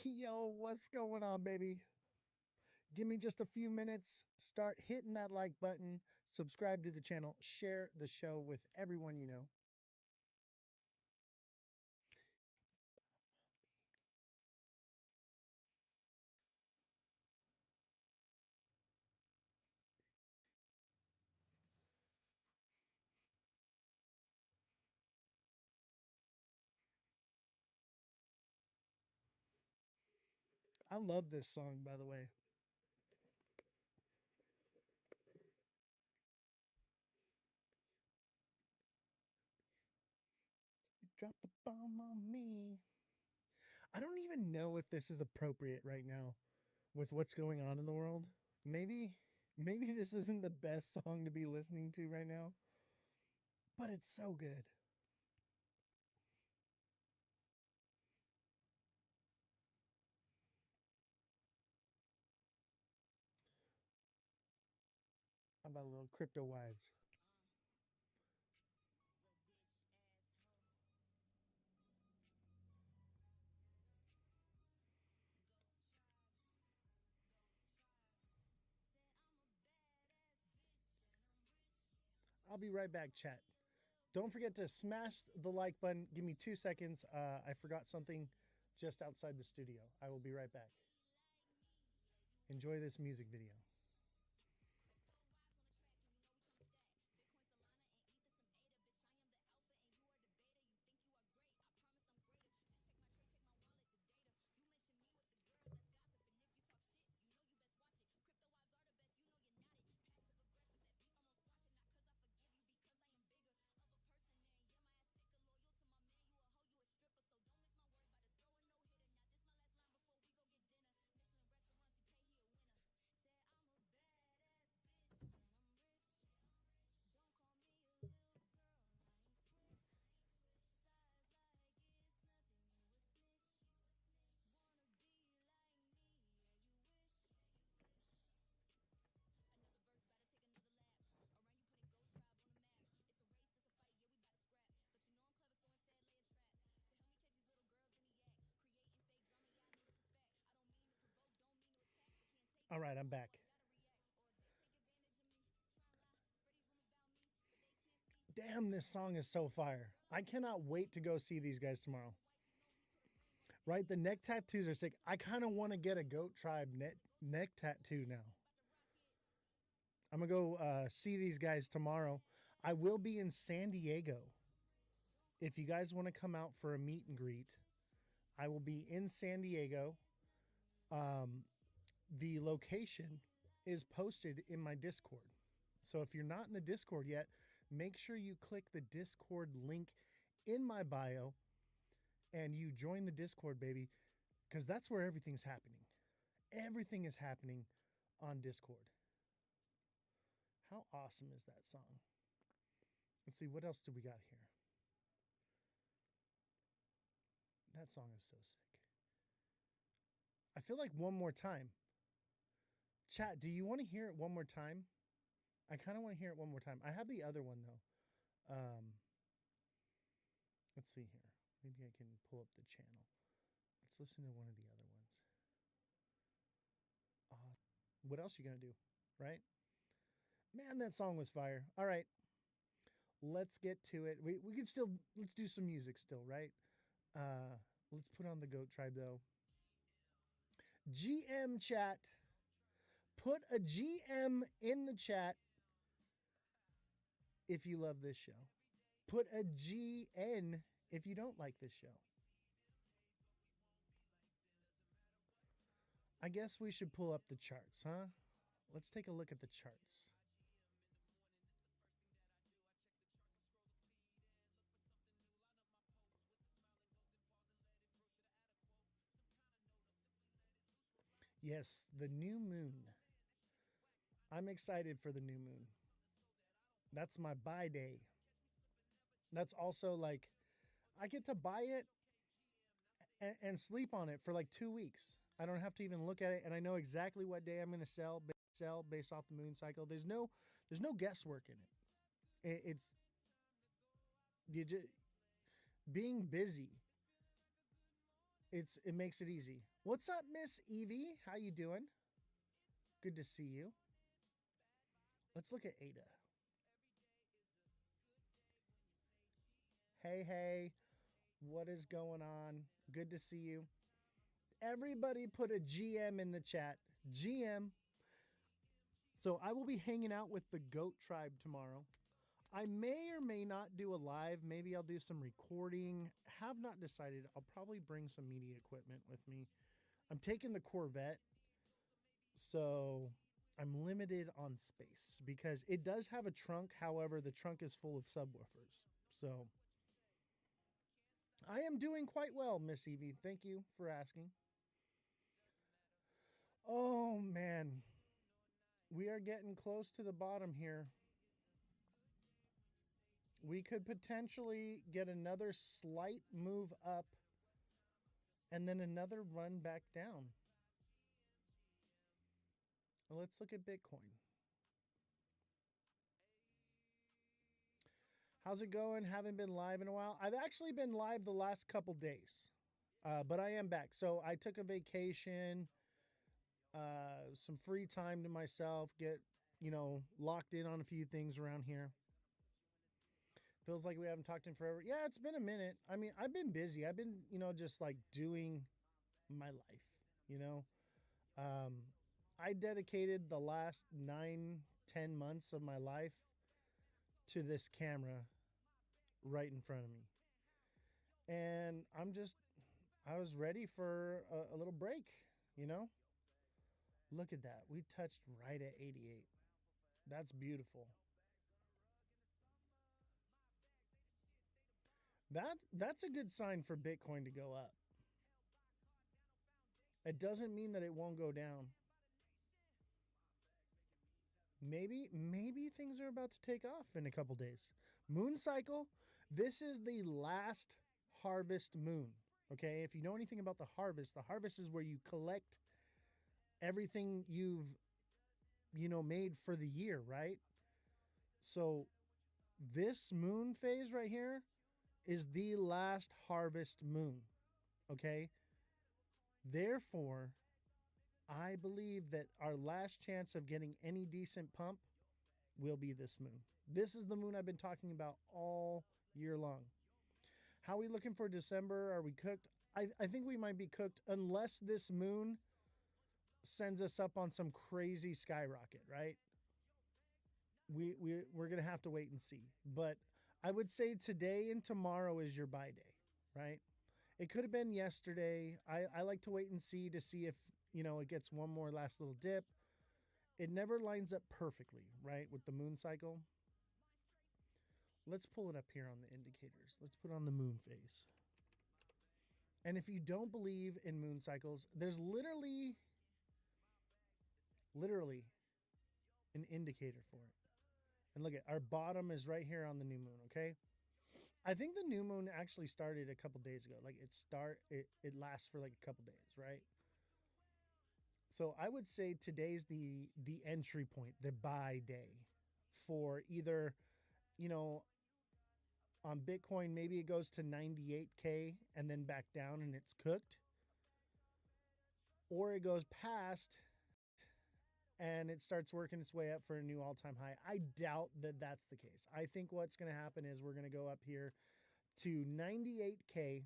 Yo, what's going on, baby? Give me just a few minutes. Start hitting that like button, subscribe to the channel, share the show with everyone you know. I love this song, by the way. You drop the bomb on me. I don't even know if this is appropriate right now with what's going on in the world. Maybe this isn't the best song to be listening to right now, but it's so good. How about a little crypto wives? I'll be right back, chat. Don't forget to smash the like button. Give me 2 seconds. I forgot something just outside the studio. I will be right back. Enjoy this music video. All right, I'm back. Damn, this song is so fire. I cannot wait to go see these guys tomorrow. Right? The neck tattoos are sick. I kind of want to get a Goat Tribe neck tattoo now. I'm going to go see these guys tomorrow. I will be in San Diego. If you guys want to come out for a meet and greet, I will be in San Diego. The location is posted in my Discord. So if you're not in the Discord yet, make sure you click the Discord link in my bio and you join the Discord, baby, because that's where everything's happening. Everything is happening on Discord. How awesome is that song? Let's see, what else do we got here? That song is so sick. I feel like one more time. Chat, do you want to hear it one more time? I kind of want to hear it one more time. I have the other one, though. Let's see here. Maybe I can pull up the channel. Let's listen to one of the other ones. What else you gonna do, right? Man, that song was fire. All right, let's get to it. We can still, let's do some music still, right? Let's put on the Goat Tribe though. GM chat. Put a GM in the chat if you love this show. Put a GN if you don't like this show. I guess we should pull up the charts, huh? Let's take a look at the charts. Yes, the new moon. I'm excited for the new moon. That's my buy day. That's also like, I get to buy it and sleep on it for like 2 weeks. I don't have to even look at it, and I know exactly what day I'm going to sell based off the moon cycle. There's no guesswork in it. It's you just being busy it makes it easy. What's up, Miss Evie? How you doing? Good to see you. Let's look at Ada. Hey, hey. What is going on? Good to see you. Everybody put a GM in the chat. GM. So I will be hanging out with the Goat Tribe tomorrow. I may or may not do a live. Maybe I'll do some recording. Have not decided. I'll probably bring some media equipment with me. I'm taking the Corvette, so I'm limited on space because it does have a trunk. However, the trunk is full of subwoofers. So I am doing quite well, Miss Evie. Thank you for asking. Oh, man. We are getting close to the bottom here. We could potentially get another slight move up and then another run back down. Let's look at Bitcoin. How's it going? Haven't been live in a while. I've actually been live the last couple days, but I am back. So I took a vacation, some free time to myself, get, locked in on a few things around here. Feels like we haven't talked in forever. Yeah, it's been a minute. I mean, I've been busy. I've been, just like doing my life, I dedicated the last 9-10 months of my life to this camera right in front of me. And I was ready for a little break, Look at that. We touched right at 88. That's beautiful. That's a good sign for Bitcoin to go up. It doesn't mean that it won't go down. Maybe things are about to take off in a couple days. Moon cycle. This is the last harvest moon. Okay, if you know anything about the harvest is where you collect everything you've made for the year, right? So this moon phase right here is the last harvest moon. Okay, therefore I believe that our last chance of getting any decent pump will be this moon. This is the moon I've been talking about all year long. How are we looking for December? Are we cooked? I think we might be cooked unless this moon sends us up on some crazy skyrocket, right? We're going to have to wait and see. But I would say today and tomorrow is your buy day, right? It could have been yesterday. I like to wait and see to see if, it gets one more last little dip. It never lines up perfectly, right, with the moon cycle. Let's pull it up here on the indicators. Let's put on the moon phase. And if you don't believe in moon cycles, there's literally an indicator for it. And look at our bottom is right here on the new moon, okay? I think the new moon actually started a couple days ago. Like it lasts for like a couple days, right? So I would say today's the entry point, the buy day for either, on Bitcoin, maybe it goes to 98K and then back down and it's cooked. Or it goes past and it starts working its way up for a new all-time high. I doubt that that's the case. I think what's going to happen is we're going to go up here to 98K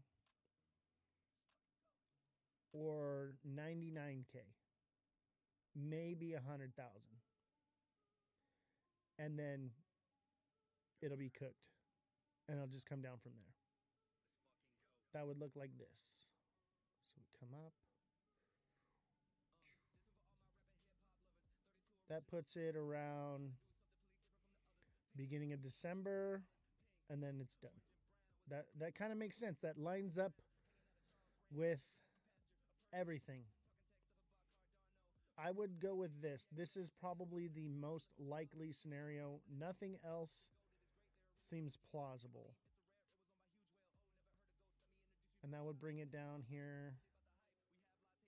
or 99K, maybe 100,000. And then it'll be cooked and it'll just come down from there. That would look like this. So we come up. That puts it around beginning of December, and then it's done. That kind of makes sense. That lines up with everything. I would go with this. This is probably the most likely scenario. Nothing else seems plausible. And that would bring it down here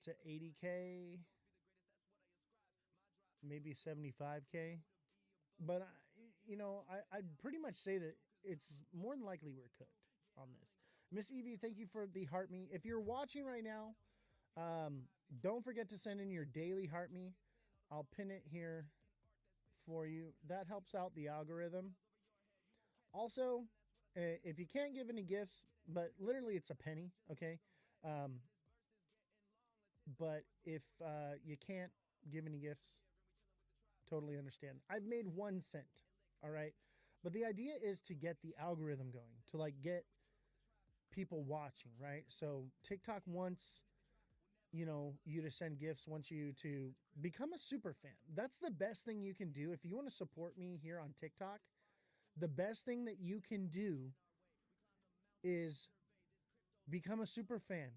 to 80K. Maybe 75K. But, I'd pretty much say that it's more than likely we're cooked on this. Miss Evie, thank you for the heart me. If you're watching right now, don't forget to send in your daily heart me. I'll pin it here for you. That helps out the algorithm. Also, if you can't give any gifts, but literally it's a penny, okay? But if you can't give any gifts, totally understand. I've made 1 cent, all right? But the idea is to get the algorithm going, to like get people watching, right? So TikTok wants, you know, you to send gifts, wants you to become a super fan. That's the best thing you can do. If you want to support me here on TikTok, the best thing that you can do is become a super fan.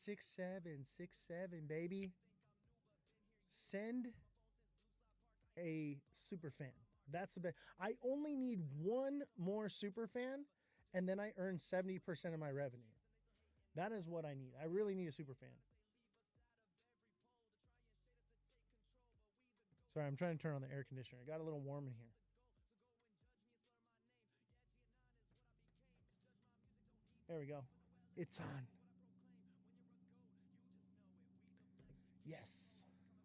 6767, baby. Send a super fan. That's the best. I only need 1 more super fan, and then I earn 70% of my revenue. That is what I need. I really need a super fan. Sorry, I'm trying to turn on the air conditioner. It got a little warm in here. There we go. It's on. Yes,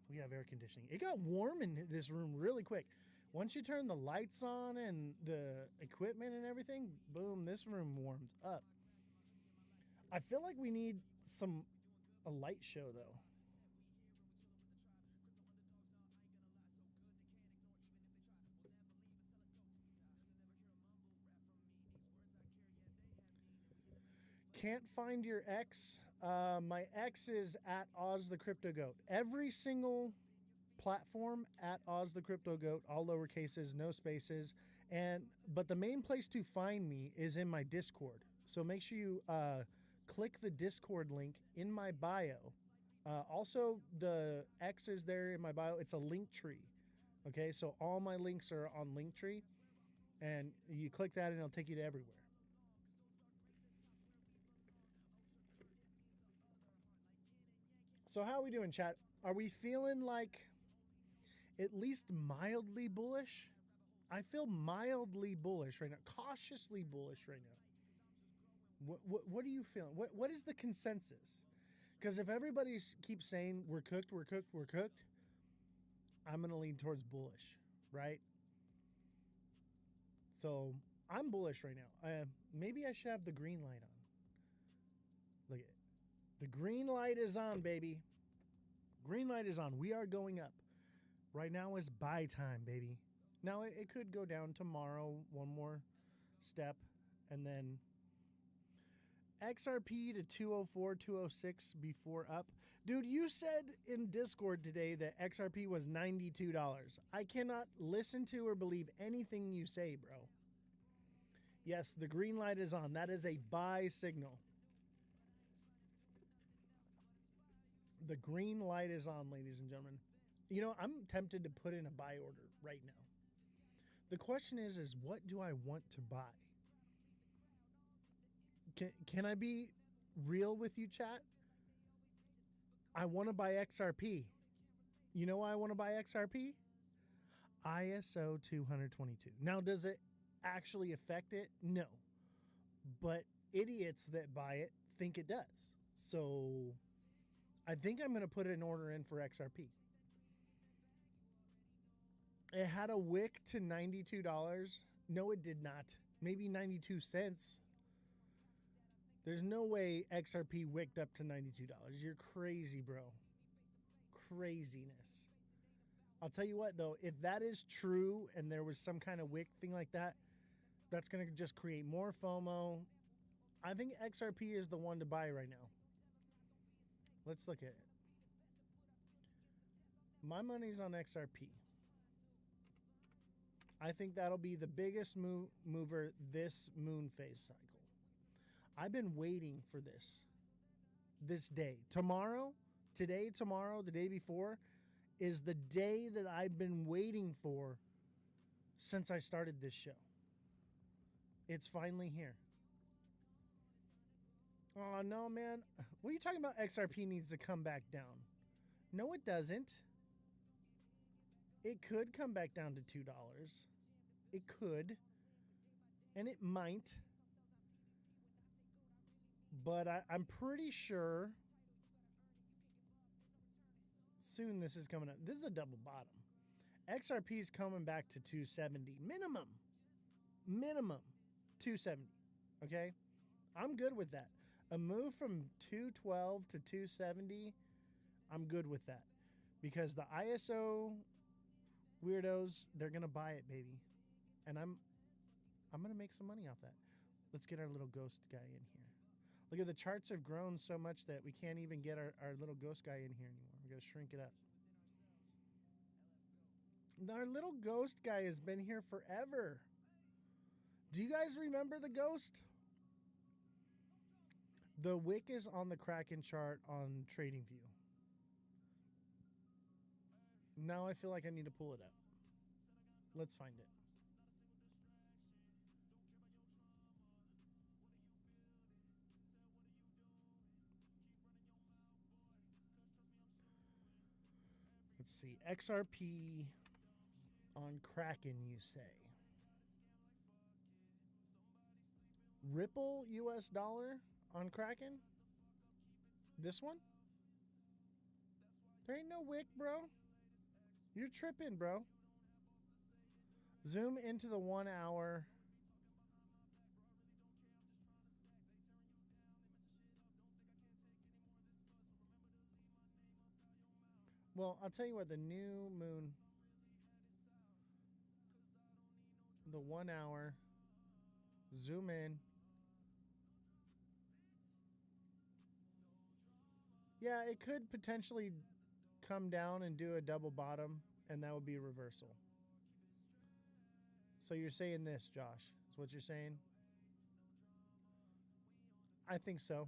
we have air conditioning. It got warm in this room really quick. Once you turn the lights on and the equipment and everything, boom, this room warmed up. I feel like we need a light show though. Can't find your ex. My ex is at Ozthecryptogoat. Every single platform at Ozthecryptogoat, all lower cases, no spaces. But the main place to find me is in my Discord. So make sure you click the Discord link in my bio. Also, the X is there in my bio. It's a link tree. Okay, so all my links are on Linktree, and you click that and it'll take you to everywhere. So how are we doing, chat? Are we feeling like at least mildly bullish? I feel mildly bullish right now, cautiously bullish right now. What are you feeling? What is the consensus? Because if everybody keeps saying we're cooked, we're cooked, we're cooked, I'm going to lean towards bullish, right? So I'm bullish right now. Maybe I should have the green light on. Look at it. The green light is on, baby. Green light is on. We are going up. Right now is buy time, baby. Now it could go down tomorrow, 1 more step, and then XRP to 204, 206 before up. Dude, you said in Discord today that XRP was $92. I cannot listen to or believe anything you say, bro. Yes, the green light is on. That is a buy signal. The green light is on, ladies and gentlemen. You know, I'm tempted to put in a buy order right now. The question is what do I want to buy? Can I be real with you, chat? I want to buy XRP. You know why I want to buy XRP? ISO 222. Now, does it actually affect it? No. But idiots that buy it think it does. So I think I'm going to put an order in for XRP. It had a wick to $92. No, it did not. Maybe 92 cents. There's no way XRP wicked up to $92. You're crazy, bro. Craziness. I'll tell you what, though, if that is true and there was some kind of wick thing like that, that's going to just create more FOMO. I think XRP is the one to buy right now. Let's look at it. My money's on XRP. I think that'll be the biggest mover this moon phase cycle. I've been waiting for this day. Tomorrow, today, tomorrow, the day before, is the day that I've been waiting for since I started this show. It's finally here. Oh, no, man. What are you talking about? XRP needs to come back down. No, it doesn't. It could come back down to $2. It could. And it might. But I'm pretty sure soon this is coming up. This is a double bottom. XRP is coming back to 270 minimum. Minimum 270. Okay? I'm good with that. A move from 212 to 270, I'm good with that. Because the ISO weirdos, they're going to buy it, baby. And I'm going to make some money off that. Let's get our little ghost guy in here. Look at the charts have grown so much that we can't even get our little ghost guy in here anymore. We got to shrink it up. Our little ghost guy has been here forever. Do you guys remember the ghost? The wick is on the Kraken chart on TradingView. Now I feel like I need to pull it up. Let's find it. Let's see. XRP on Kraken, you say. Ripple US dollar on Kraken? This one? There ain't no wick, bro. You're tripping, bro. Zoom into the 1 hour. Well, I'll tell you what, the new moon, the 1 hour, zoom in. Yeah, it could potentially come down and do a double bottom, and that would be a reversal. So you're saying this, Josh, is what you're saying? I think so.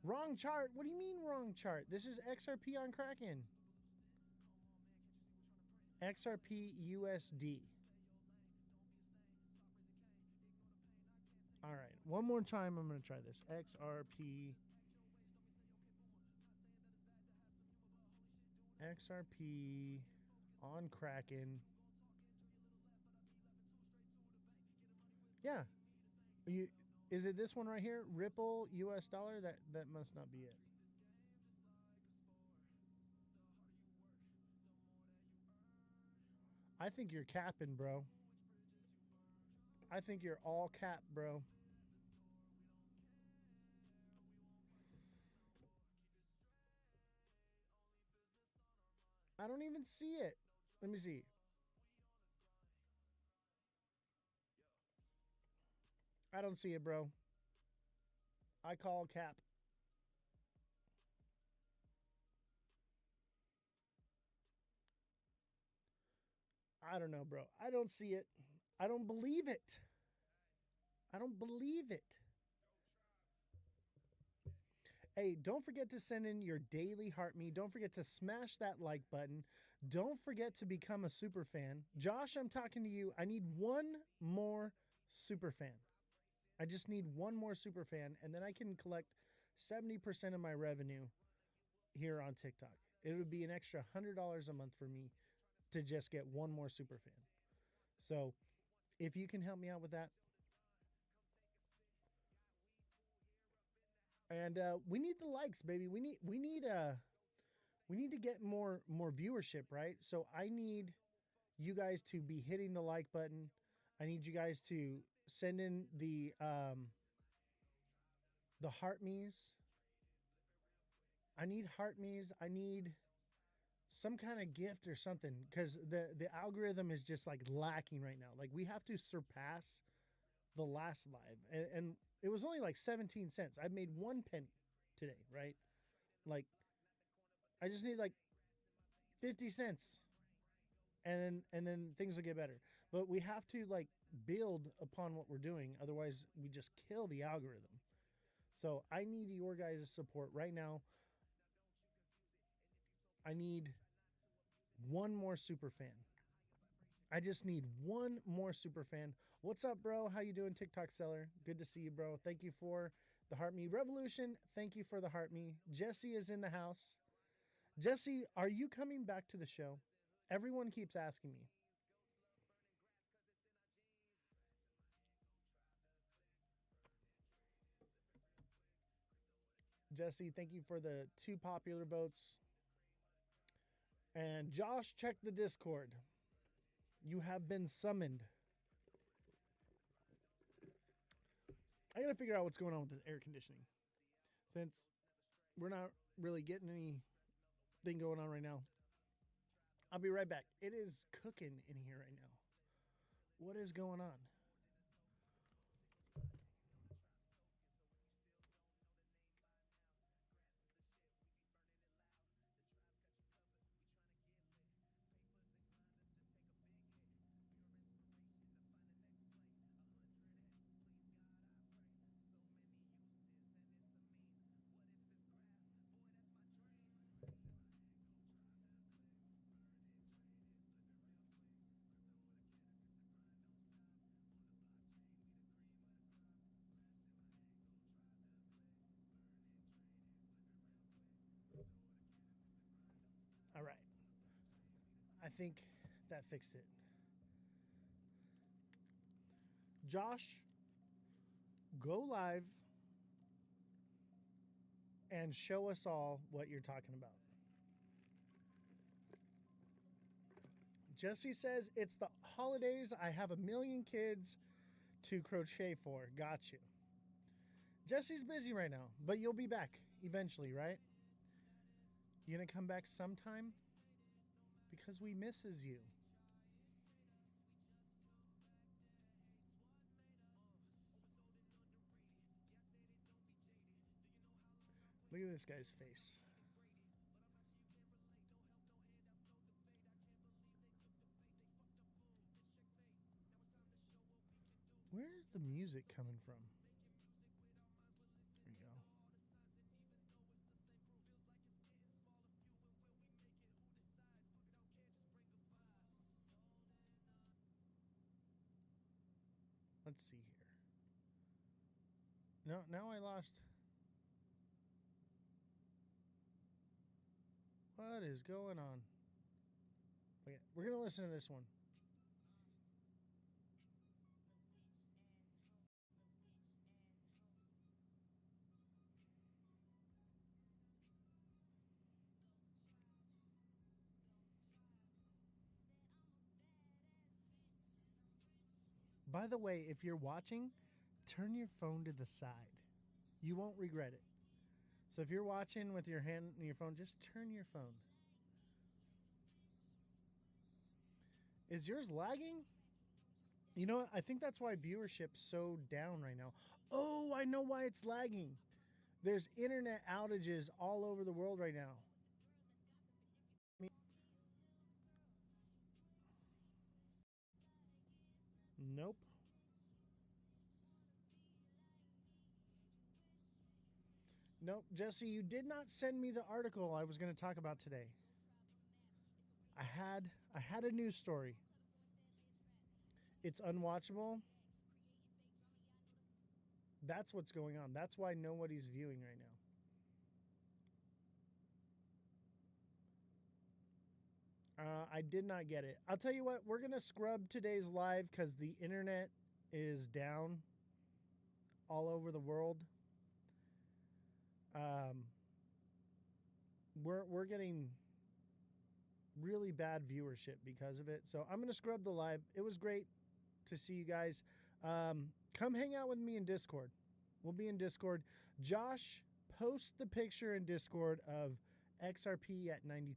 Wrong chart? What do you mean wrong chart? This is XRP on Kraken. XRP USD. All right, one more time. I'm going to try this. XRP on Kraken. Yeah. Is it this one right here? Ripple US dollar? That must not be it. I think you're capping, bro. I think you're all cap, bro. I don't even see it. Let me see. I don't see it, bro. I call cap. I don't know, bro. I don't see it. I don't believe it. I don't believe it. Hey, don't forget to send in your daily heart me. Don't forget to smash that like button. Don't forget to become a super fan. Josh, I'm talking to you. I need one more super fan. I just need one more super fan, and then I can collect 70% of my revenue here on TikTok. It would be an extra $100 a month for me to just get one more super fan. So if you can help me out with that. And we need the likes, baby. We need to get more viewership, right? So I need you guys to be hitting the like button. I need you guys to send in the heart me's. I need heart me's. I need some kind of gift or something, because the algorithm is just like lacking right now. Like, we have to surpass the last live, and it was only like 17 cents. I made 1 penny today, right? Like, I just need like 50 cents, and then things will get better. But we have to like build upon what we're doing, otherwise we just kill the algorithm. So I need your guys' support right now. I need one more super fan. I just need one more super fan. What's up, bro? How you doing, TikTok seller? Good to see you, bro. Thank you for the Heart Me Revolution. Thank you for the Heart Me. Jesse is in the house. Jesse, are you coming back to the show? Everyone keeps asking me. Jesse, thank you for the 2 popular votes. And Josh, check the Discord. You have been summoned. I gotta figure out what's going on with the air conditioning. Since we're not really getting anything going on right now. I'll be right back. It is cooking in here right now. What is going on? All right. I think that fixed it. Josh, go live and show us all what you're talking about. Jesse says, it's the holidays. I have a million kids to crochet for. Got you. Jesse's busy right now, but you'll be back eventually, right? You gonna come back sometime? Because we misses you. Look at this guy's face. Where's the music coming from? There you go. Let's see here. No, now I lost. What is going on? Okay, we're going to listen to this one. By the way, if you're watching, turn your phone to the side. You won't regret it. So if you're watching with your hand and your phone, just turn your phone. Is yours lagging? You know what? I think that's why viewership's so down right now. Oh, I know why it's lagging. There's internet outages all over the world right now. Nope. Nope, Jesse, you did not send me the article I was going to talk about today. I had a news story. It's unwatchable. That's what's going on. That's why nobody's viewing right now. I did not get it. I'll tell you what, we're going to scrub today's live because the internet is down all over the world. We're getting really bad viewership because of it. So I'm going to scrub the live. It was great to see you guys. Come hang out with me in Discord. We'll be in Discord. Josh, post the picture in Discord of XRP at $92.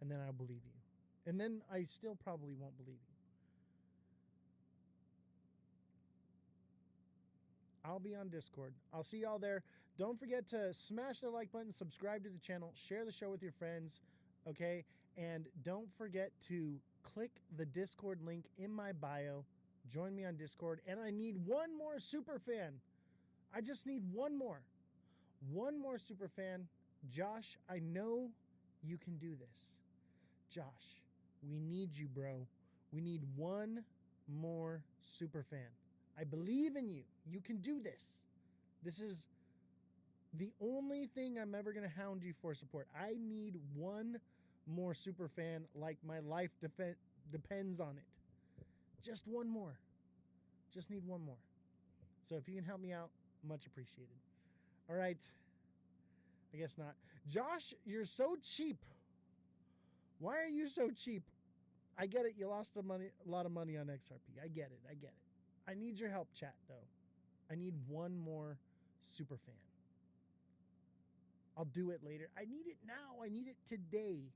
And then I'll believe you. And then I still probably won't believe you. I'll be on Discord. I'll see y'all there. Don't forget to smash the like button, subscribe to the channel, share the show with your friends, okay? And don't forget to click the Discord link in my bio. Join me on Discord. And I need one more super fan. I just need one more. One more super fan. Josh, I know you can do this. Josh, we need you, bro. We need one more super fan. I believe in you. You can do this. This is the only thing I'm ever going to hound you for support. I need one more super fan like my life depends on it. Just one more. Just need one more. So if you can help me out, much appreciated. All right. I guess not. Josh, you're so cheap. Why are you so cheap? I get it. You lost a lot of money on XRP. I get it. I need your help, chat, though. I need one more super fan. I'll do it later. I need it now. I need it today.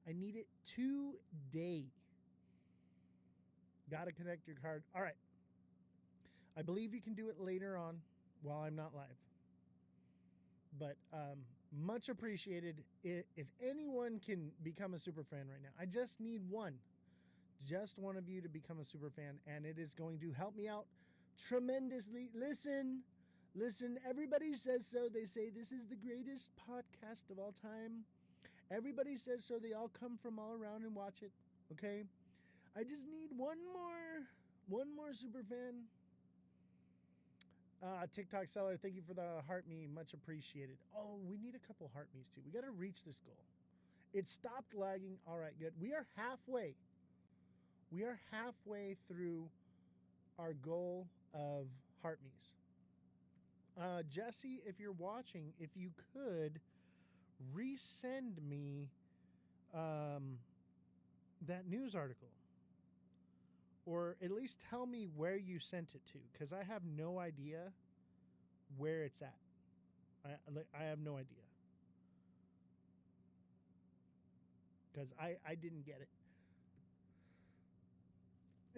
I need it today. Got to connect your card. All right. I believe you can do it later on while I'm not live. But much appreciated. If anyone can become a super fan right now, I just need one. Just one of you to become a super fan, and it is going to help me out tremendously. Listen, everybody says so. They say this is the greatest podcast of all time. Everybody says so. They all come from all around and watch it. Okay? I just need one more super fan. TikTok seller, thank you for the heart me. Much appreciated. Oh, we need a couple heart me's too. We got to reach this goal. It stopped lagging. All right, good. We are halfway. We are halfway through our goal of heart me's. Jesse, if you're watching, if you could resend me that news article. Or at least tell me where you sent it to, because I have no idea where it's at. I have no idea. Because I didn't get it.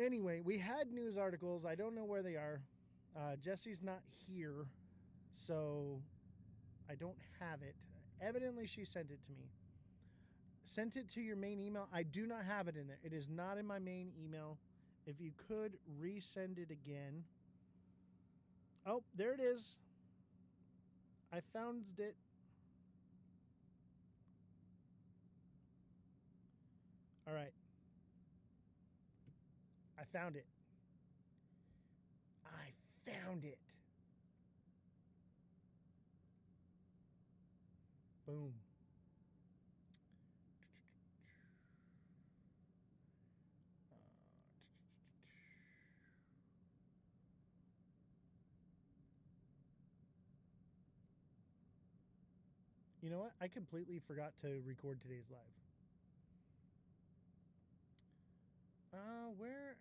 Anyway, we had news articles. I don't know where they are. Jesse's not here, so I don't have it. Evidently, she sent it to me. Sent it to your main email. I do not have it in there. It is not in my main email. If you could resend it again. Oh, there it is. I found it. All right. I found it. I found it. Boom. You know what? I completely forgot to record today's live. Where?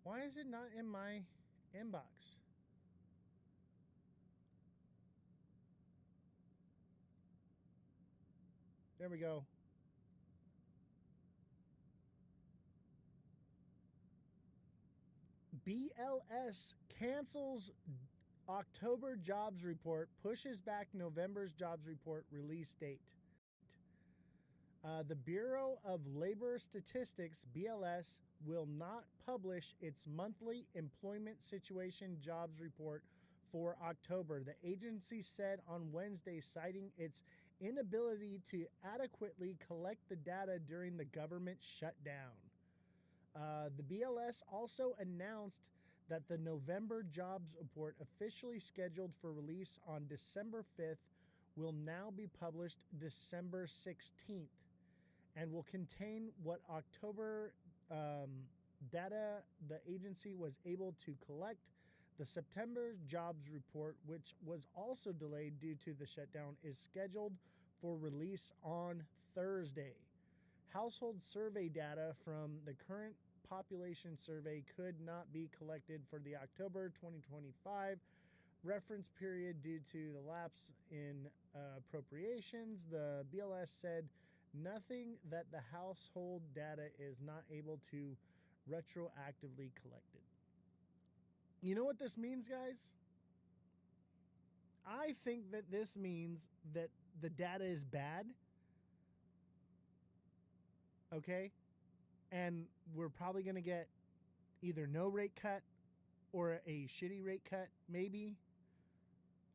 Why is it not in my inbox? There we go. BLS cancels October jobs report, pushes back November's jobs report release date. The Bureau of Labor Statistics, BLS, will not publish its monthly employment situation jobs report for October, the agency said on Wednesday, citing its inability to adequately collect the data during the government shutdown. The BLS also announced that the November jobs report, officially scheduled for release on December 5th, will now be published December 16th and will contain what October data the agency was able to collect. The September jobs report, which was also delayed due to the shutdown, is scheduled for release on Thursday. Household survey data from the current population survey could not be collected for the October 2025 reference period due to the lapse in appropriations. The BLS said nothing that the household data is not able to retroactively collected. You know what this means, guys? I think that this means that the data is bad. Okay? And we're probably going to get either no rate cut or a shitty rate cut, maybe.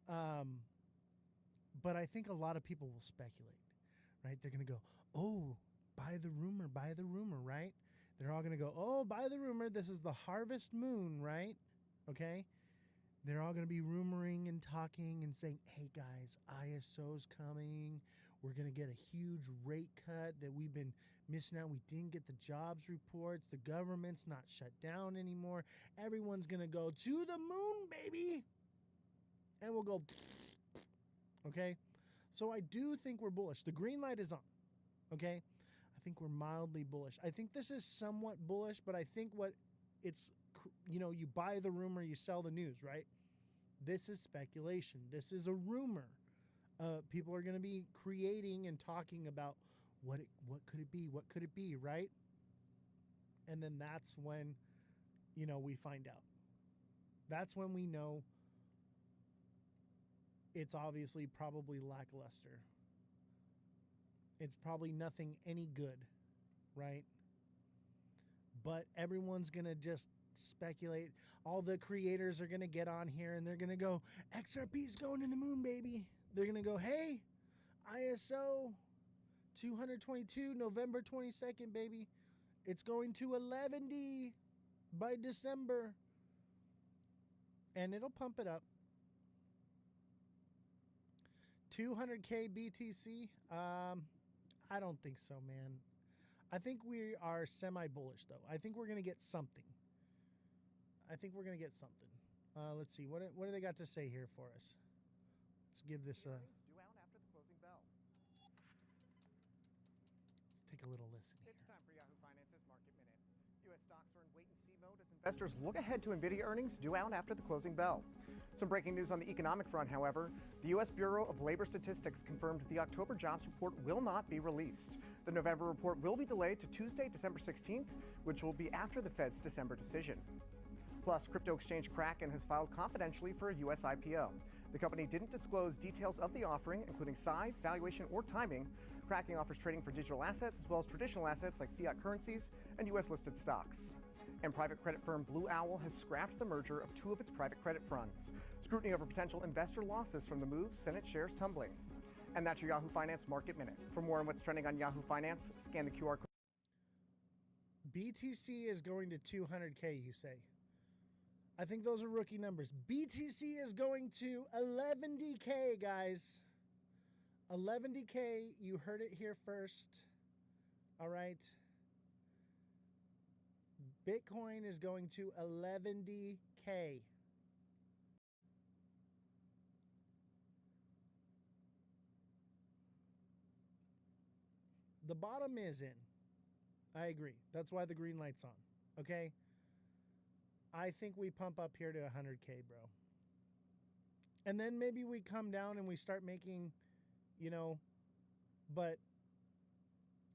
But I think a lot of people will speculate, right? They're going to go, oh, buy the rumor, right? They're all going to go, oh, buy the rumor. This is the harvest moon, right? Okay? They're all going to be rumoring and talking and saying, hey, guys, ISO's coming. We're going to get a huge rate cut that we've been missing out. We didn't get the jobs reports. The government's not shut down anymore. Everyone's going to go to the moon, baby. And we'll go, Okay? So I do think we're bullish. The green light is on. Okay? I think we're mildly bullish. I think this is somewhat bullish, but I think you buy the rumor, you sell the news, right? This is speculation. This is a rumor. People are going to be creating and talking about what could it be? What could it be, right? And then that's when, we find out. That's when we know it's obviously probably lackluster. It's probably nothing any good, right? But everyone's going to just speculate. All the creators are going to get on here and they're going to go, XRP's going to the moon, baby. They're going to go, hey, ISO 222, November 22nd, baby. It's going to 11D by December. And it'll pump it up. 200K BTC? I don't think so, man. I think we are semi-bullish, though. I think we're going to get something. Let's see. What do they got to say here for us? Let's give this a... Due out after the closing bell. Let's take a little listen here. It's time for Yahoo Finance's Market Minute. U.S. stocks are in wait-and-see mode as investors look ahead to NVIDIA earnings due out after the closing bell. Some breaking news on the economic front, however. The U.S. Bureau of Labor Statistics confirmed the October jobs report will not be released. The November report will be delayed to Tuesday, December 16th, which will be after the Fed's December decision. Plus, crypto exchange Kraken has filed confidentially for a U.S. IPO. The company didn't disclose details of the offering, including size, valuation, or timing. Kraken offers trading for digital assets as well as traditional assets like fiat currencies and U.S.-listed stocks. And private credit firm Blue Owl has scrapped the merger of two of its private credit funds. Scrutiny over potential investor losses from the move sent its shares tumbling. And that's your Yahoo Finance Market Minute. For more on what's trending on Yahoo Finance, scan the QR code. BTC is going to 200K, you say? I think those are rookie numbers. BTC is going to 11DK, guys. 11DK, you heard it here first. All right. Bitcoin is going to 11DK. The bottom is in. I agree. That's why the green light's on. Okay? I think we pump up here to 100K, bro. And then maybe we come down and we start making, but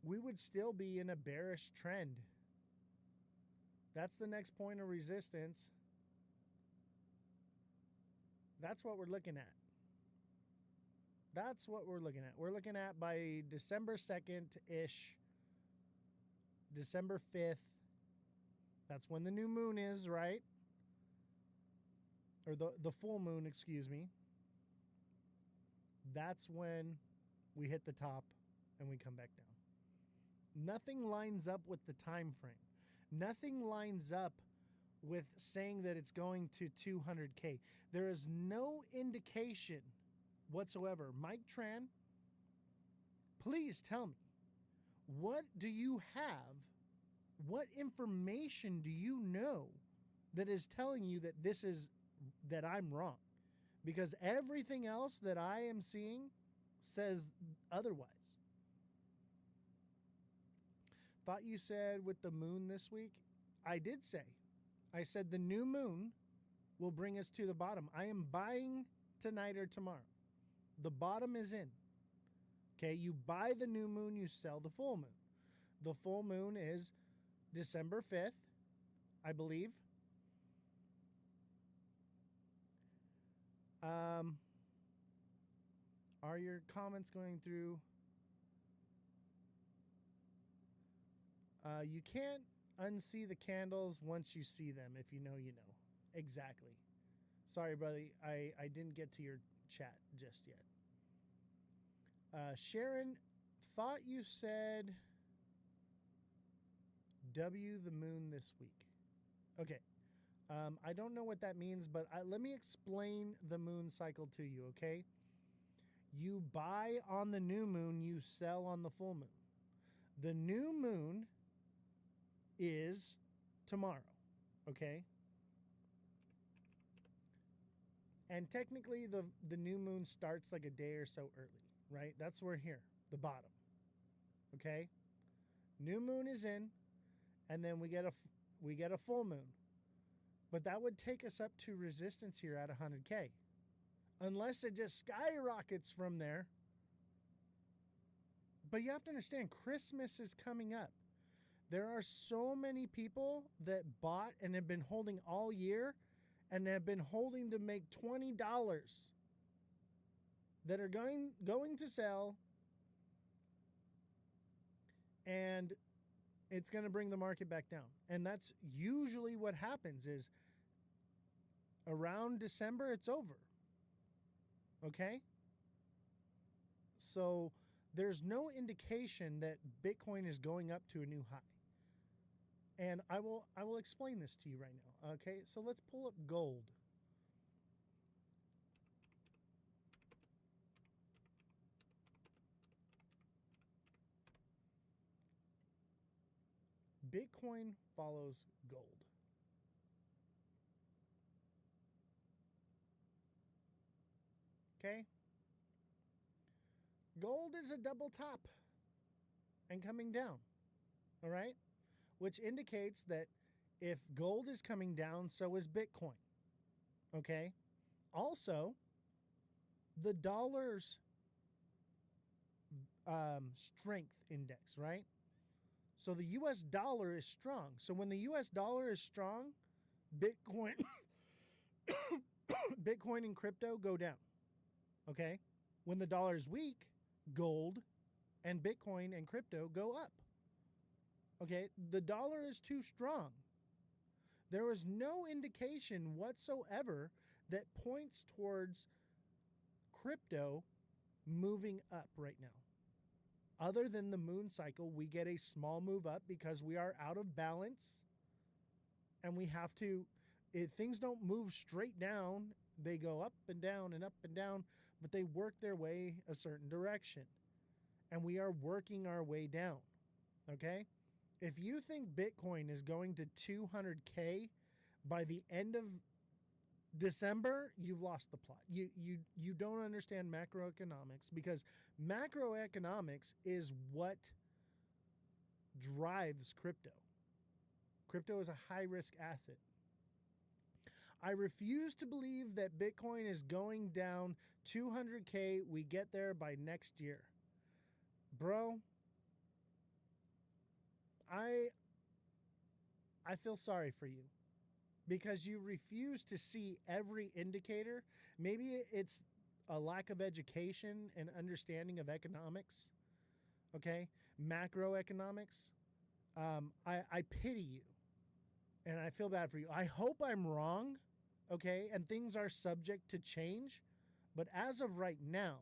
we would still be in a bearish trend. That's the next point of resistance. That's what we're looking at. We're looking at by December 2nd-ish, December 5th. That's when the new moon is, right? Or the full moon, excuse me. That's when we hit the top and we come back down. Nothing lines up with the time frame. Nothing lines up with saying that it's going to 200K. There is no indication whatsoever. Mike Tran, please tell me, what do you have? What information do you know that is telling you that I'm wrong? Because everything else that I am seeing says otherwise. Thought you said with the moon this week. I did say. I said the new moon will bring us to the bottom. I am buying tonight or tomorrow. The bottom is in. Okay, you buy the new moon, you sell the full moon. The full moon is December 5th, I believe. Are your comments going through? You can't unsee the candles once you see them. If you know, you know. Exactly. Sorry, brother. I didn't get to your chat just yet. Sharon, thought you said W the moon this week. Okay. I don't know what that means, but let me explain the moon cycle to you, okay? You buy on the new moon, you sell on the full moon. The new moon is tomorrow, okay? And technically, the new moon starts like a day or so early, right? That's where here, the bottom. Okay, new moon is in, and then we get a full moon, but that would take us up to resistance here at 100K, unless it just skyrockets from there. But you have to understand, Christmas is coming up. There are so many people that bought and have been holding all year and have been holding to make $20 that are going to sell, and it's going to bring the market back down. And that's usually what happens is around December, it's over. Okay? So there's no indication that Bitcoin is going up to a new high. And I will explain this to you right now. Okay, so let's pull up gold. Bitcoin follows gold. Okay? Gold is a double top and coming down. All right? Which indicates that if gold is coming down, so is Bitcoin. Okay? Also, the dollar's strength index, right? So the US dollar is strong. So when the US dollar is strong, Bitcoin Bitcoin and crypto go down. Okay? When the dollar is weak, gold and Bitcoin and crypto go up. Okay? The dollar is too strong. There was no indication whatsoever that points towards crypto moving up right now. Other than the moon cycle, we get a small move up because we are out of balance, and we have to, if things don't move straight down, they go up and down and up and down, but they work their way a certain direction, and we are working our way down. Okay? If you think Bitcoin is going to 200K by the end of December, you've lost the plot. You don't understand macroeconomics, because macroeconomics is what drives crypto. Crypto is a high-risk asset. I refuse to believe that Bitcoin is going down 200K. We get there by next year. Bro, I feel sorry for you, because you refuse to see every indicator. Maybe it's a lack of education and understanding of economics, okay? Macroeconomics. I pity you, and I feel bad for you. I hope I'm wrong, okay? And things are subject to change. But as of right now,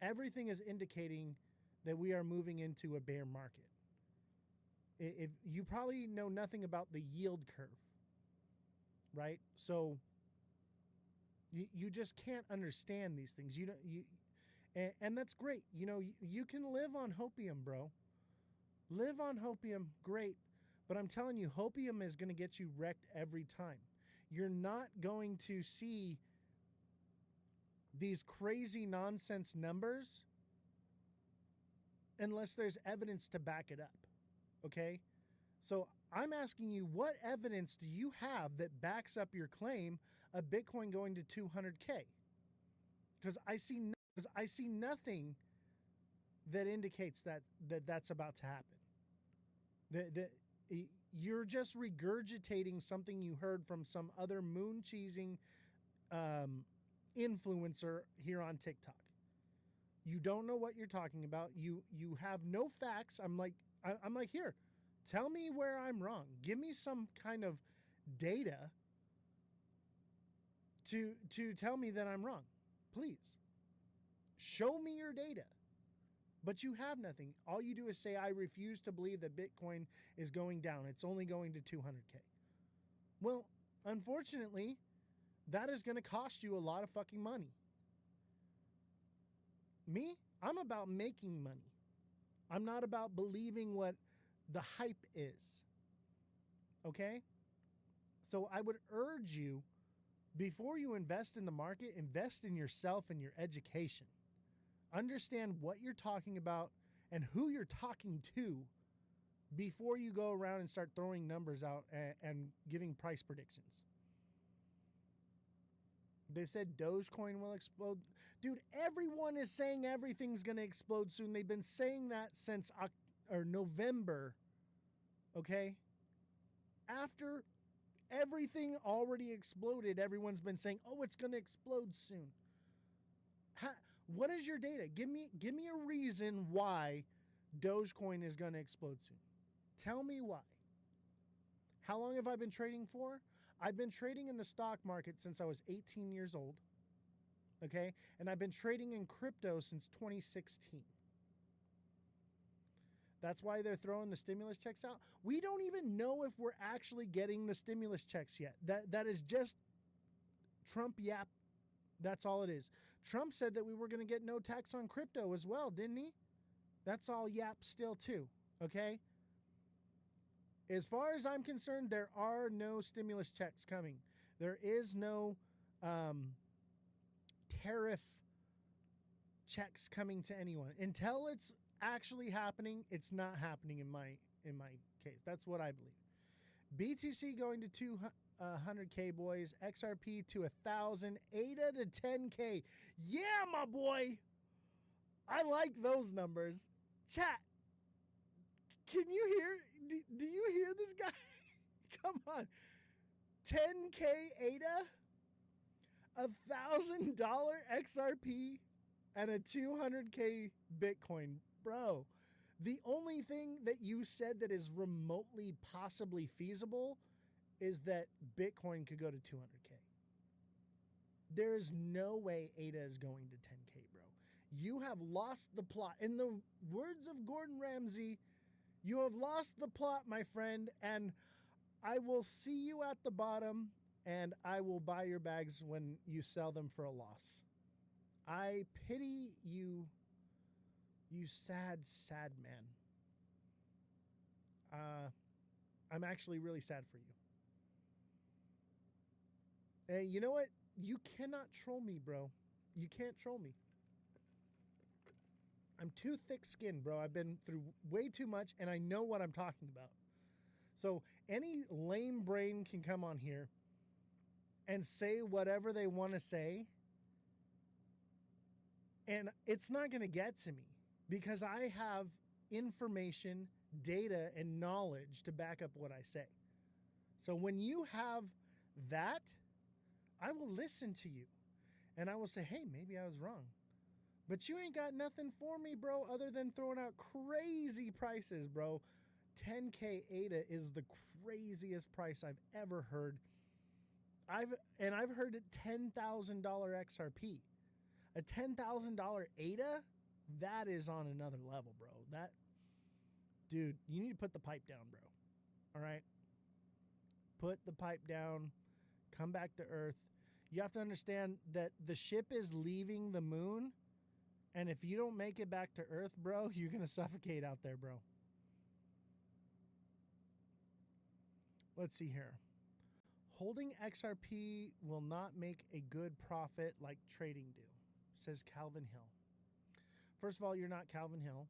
everything is indicating that we are moving into a bear market. If you probably know nothing about the yield curve, right? So you just can't understand these things. And that's great. You know, you can live on hopium, bro. Live on hopium, great. But I'm telling you, hopium is going to get you wrecked every time. You're not going to see these crazy nonsense numbers unless there's evidence to back it up. Okay? So I'm asking you, what evidence do you have that backs up your claim of Bitcoin going to 200K? Because I see nothing that indicates that's about to happen. You're just regurgitating something you heard from some other moon cheesing influencer here on TikTok. You don't know what you're talking about. You have no facts. I'm like, here, tell me where I'm wrong. Give me some kind of data to tell me that I'm wrong. Please. Show me your data. But you have nothing. All you do is say, I refuse to believe that Bitcoin is going down. It's only going to 200K. Well, unfortunately, that is going to cost you a lot of fucking money. Me, I'm about making money. I'm not about believing what the hype is. Okay? So I would urge you Before you invest in the market, invest in yourself and your education. Understand what you're talking about and who you're talking to before you go around and start throwing numbers out and giving price predictions. They said Dogecoin will explode. Dude, everyone is saying everything's going to explode soon. They've been saying that since November, okay? After everything already exploded, everyone's been saying, oh, it's going to explode soon. What is your data? Give me a reason why Dogecoin is going to explode soon. Tell me why. How long have I been trading for? I've been trading in the stock market since I was 18 years old, okay? And I've been trading in crypto since 2016. That's why they're throwing the stimulus checks out. We don't even know if we're actually getting the stimulus checks yet. That is just Trump yap. That's all it is. Trump said that we were going to get no tax on crypto as well, didn't he? That's all yap still too, okay? As far as I'm concerned, there are no stimulus checks coming. There is no tariff checks coming to anyone. Until it's actually happening, it's not happening in my case. That's what I believe. BTC going to 200K, boys. XRP to 1,000. ADA to 10K. Yeah, my boy. I like those numbers. Chat. Can you hear? Do you hear this guy? Come on. 10K ADA, $1,000 XRP, and a 200K Bitcoin. Bro, the only thing that you said that is remotely possibly feasible is that Bitcoin could go to 200K. There is no way ADA is going to 10K, bro. You have lost the plot. In the words of Gordon Ramsay, you have lost the plot, my friend, and I will see you at the bottom, and I will buy your bags when you sell them for a loss. I pity you, you sad, sad man. I'm actually really sad for you. And you know what? You cannot troll me, bro. You can't troll me. I'm too thick-skinned, bro. I've been through way too much, and I know what I'm talking about. So any lame brain can come on here and say whatever they want to say, and it's not going to get to me because I have information, data, and knowledge to back up what I say. So when you have that, I will listen to you, and I will say, hey, maybe I was wrong. But you ain't got nothing for me, bro, other than throwing out crazy prices, bro. 10K ADA is the craziest price I've ever heard. I've heard it $10,000 XRP. A $10,000 ADA, that is on another level, bro. Dude, you need to put the pipe down, bro. All right? Put the pipe down. Come back to Earth. You have to understand that the ship is leaving the moon. And if you don't make it back to Earth, bro, you're going to suffocate out there, bro. Let's see here. Holding XRP will not make a good profit like trading do, says Calvin Hill. First of all, you're not Calvin Hill.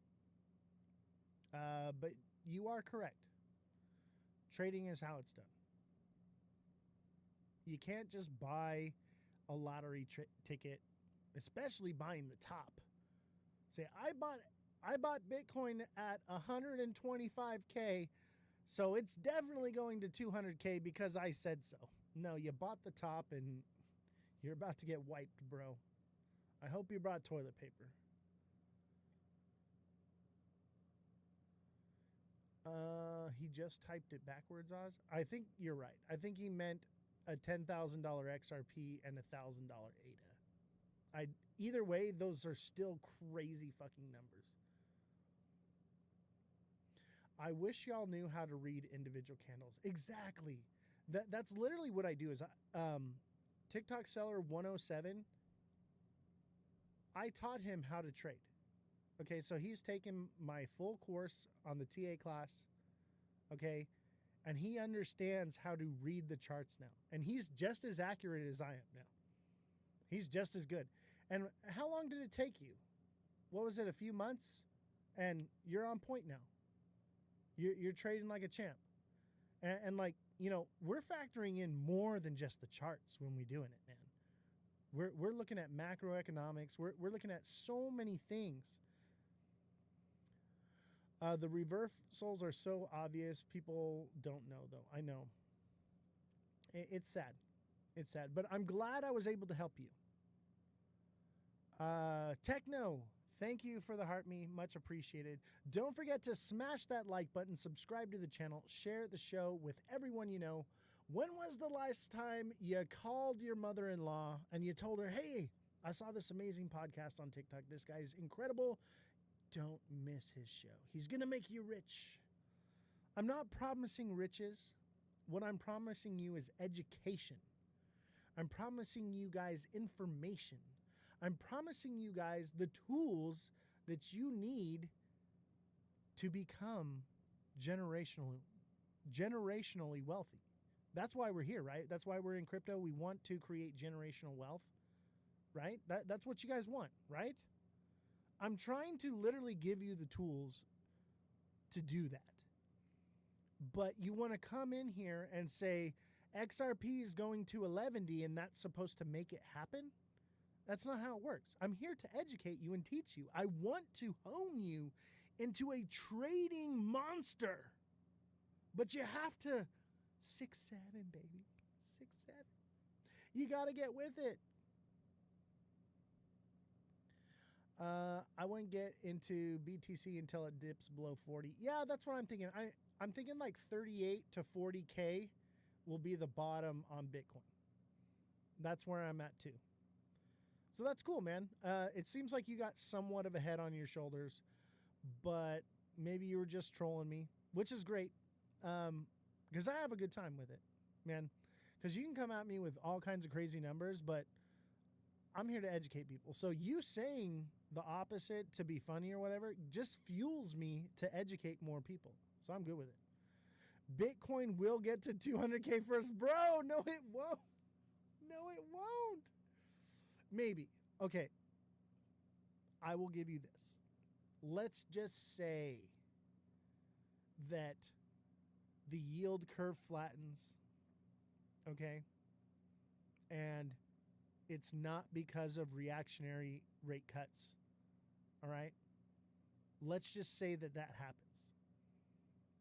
But you are correct. Trading is how it's done. You can't just buy a lottery ticket, especially buying the top. Say, I bought Bitcoin at 125K, so it's definitely going to 200K because I said so. No, you bought the top and you're about to get wiped, bro. I hope you brought toilet paper. He just typed it backwards, Oz. I think you're right. I think he meant a $10,000 XRP and a $1,000 ADA. Either way, those are still crazy fucking numbers. I wish y'all knew how to read individual candles. Exactly. That's literally what I do is TikTok Seller 107, I taught him how to trade. Okay, so he's taken my full course on the TA class. Okay, And he understands how to read the charts now. And he's just as accurate as I am now. He's just as good. And how long did it take you? What was it, a few months? And you're on point now. You're trading like a champ. And like, you know, we're factoring in more than just the charts when we're doing it, man. We're looking at macroeconomics. We're looking at so many things. The reversals are so obvious. People don't know, though. I know. It's sad. It's sad. But I'm glad I was able to help you. Techno, thank you for the heart me. Much appreciated. Don't forget to smash that like button, subscribe to the channel, share the show with everyone you know. When was the last time you called your mother-in-law and you told her, hey, I saw this amazing podcast on TikTok. This guy's incredible. Don't miss his show. He's going to make you rich. I'm not promising riches. What I'm promising you is education. I'm promising you guys information. I'm promising you guys the tools that you need to become generationally wealthy. That's why we're here, right? That's why we're in crypto. We want to create generational wealth, right? That's what you guys want, right? I'm trying to literally give you the tools to do that. But you want to come in here and say XRP is going to 11D and that's supposed to make it happen? That's not how it works. I'm here to educate you and teach you. I want to hone you into a trading monster. But you have to 6'7", baby. 6'7". You got to get with it. I wouldn't get into BTC until it dips below 40. Yeah, that's what I'm thinking. I'm thinking like 38 to 40K will be the bottom on Bitcoin. That's where I'm at too. So that's cool, man. It seems like you got somewhat of a head on your shoulders, but maybe you were just trolling me, which is great. Because I have a good time with it, man. Because you can come at me with all kinds of crazy numbers, but I'm here to educate people. So you saying the opposite to be funny or whatever just fuels me to educate more people. So I'm good with it. Bitcoin will get to 200K first. Bro, no, it won't. No, it won't. Maybe. Okay. I will give you this. Let's just say that the yield curve flattens. Okay. And it's not because of reactionary rate cuts. All right. Let's just say that that happens.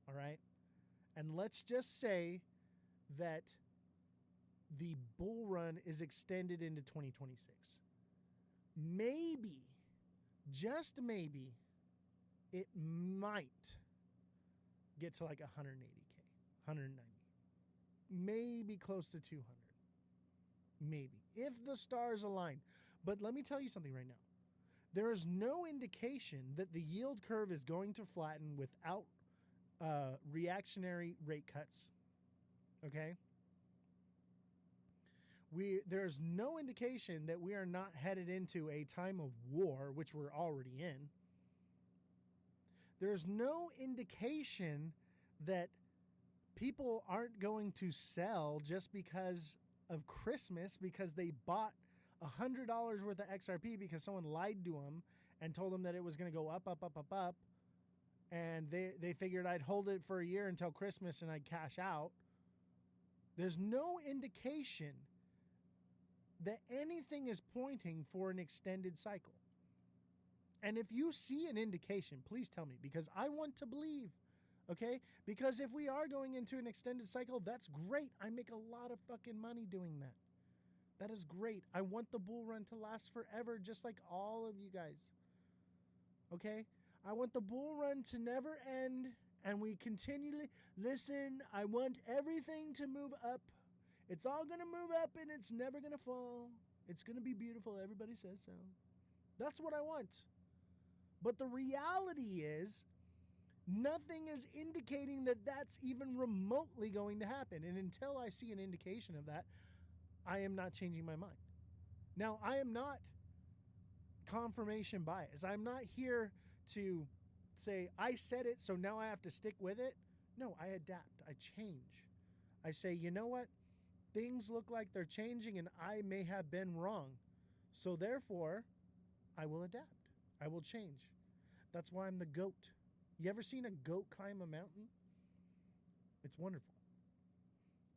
All right. And let's just say that the bull run is extended into 2026. Maybe, just maybe, it might get to like 180K, 190, maybe close to 200. Maybe, if the stars align. But let me tell you something right now. There is no indication that the yield curve is going to flatten without reactionary rate cuts. Okay? There's no indication that we are not headed into a time of war, which we're already in. There's no indication that people aren't going to sell just because of Christmas, because they bought $100 worth of XRP because someone lied to them and told them that it was going to go up, up, up, up, up. And they figured I'd hold it for a year until Christmas and I'd cash out. There's no indication that anything is pointing for an extended cycle. And if you see an indication, please tell me, because I want to believe, okay? Because if we are going into an extended cycle, that's great. I make a lot of fucking money doing that. That is great. I want the bull run to last forever, just like all of you guys, okay? I want the bull run to never end, and we continually, listen, I want everything to move up. It's all going to move up, and it's never going to fall. It's going to be beautiful. Everybody says so. That's what I want. But the reality is, nothing is indicating that that's even remotely going to happen. And until I see an indication of that, I am not changing my mind. Now, I am not confirmation bias. I'm not here to say, I said it, so now I have to stick with it. No, I adapt. I change. I say, you know what? Things look like they're changing and I may have been wrong. So therefore, I will adapt. I will change. That's why I'm the goat. You ever seen a goat climb a mountain? It's wonderful.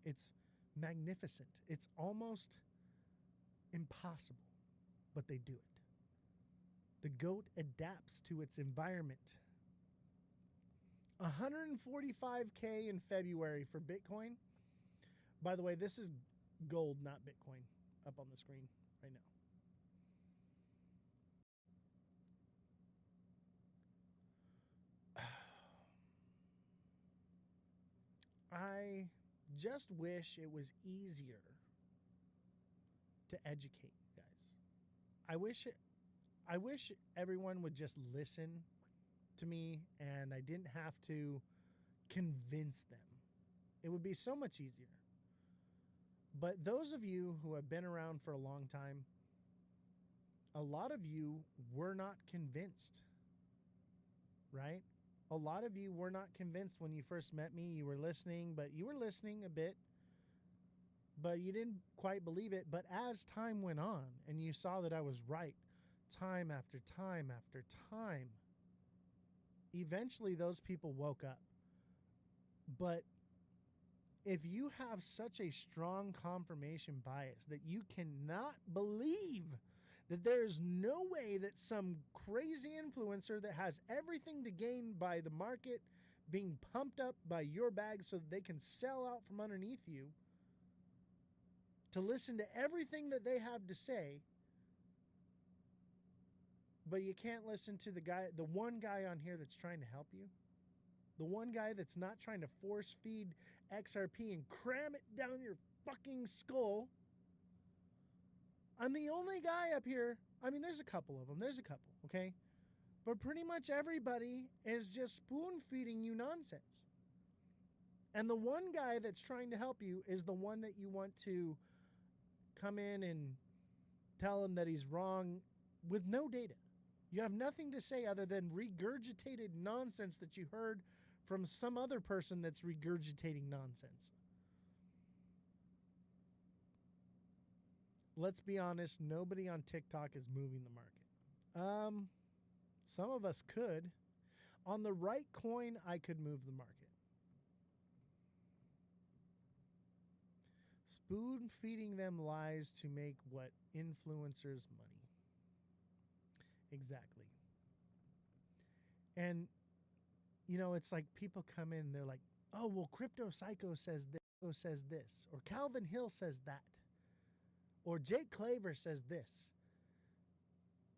It's magnificent. It's almost impossible, but they do it. The goat adapts to its environment. 145K in February for Bitcoin. By the way, this is gold, not Bitcoin, up on the screen right now. I just wish it was easier to educate you guys. I wish everyone would just listen to me and I didn't have to convince them. It would be so much easier. But those of you who have been around for a long time, a lot of you were not convinced, right? A lot of you were not convinced when you first met me. You were listening, but you were listening a bit, but you didn't quite believe it. But as time went on and you saw that I was right, time after time after time, eventually those people woke up. But if you have such a strong confirmation bias that you cannot believe that there is no way that some crazy influencer that has everything to gain by the market being pumped up by your bag so that they can sell out from underneath you, to listen to everything that they have to say, but you can't listen to the one guy on here that's trying to help you, the one guy that's not trying to force feed XRP and cram it down your fucking skull. I'm the only guy up here. I mean, there's a couple of them. There's a couple, okay? But pretty much everybody is just spoon feeding you nonsense. And the one guy that's trying to help you is the one that you want to come in and tell him that he's wrong with no data. You have nothing to say other than regurgitated nonsense that you heard from some other person that's regurgitating nonsense. Let's be honest, nobody on TikTok is moving the market. Some of us could. On the right coin, I could move the market. Spoon feeding them lies to make what? Influencers money. Exactly. And, you know, it's like people come in and they're like, oh, well, Crypto Psycho says this, or Calvin Hill says that, or Jake Claver says this.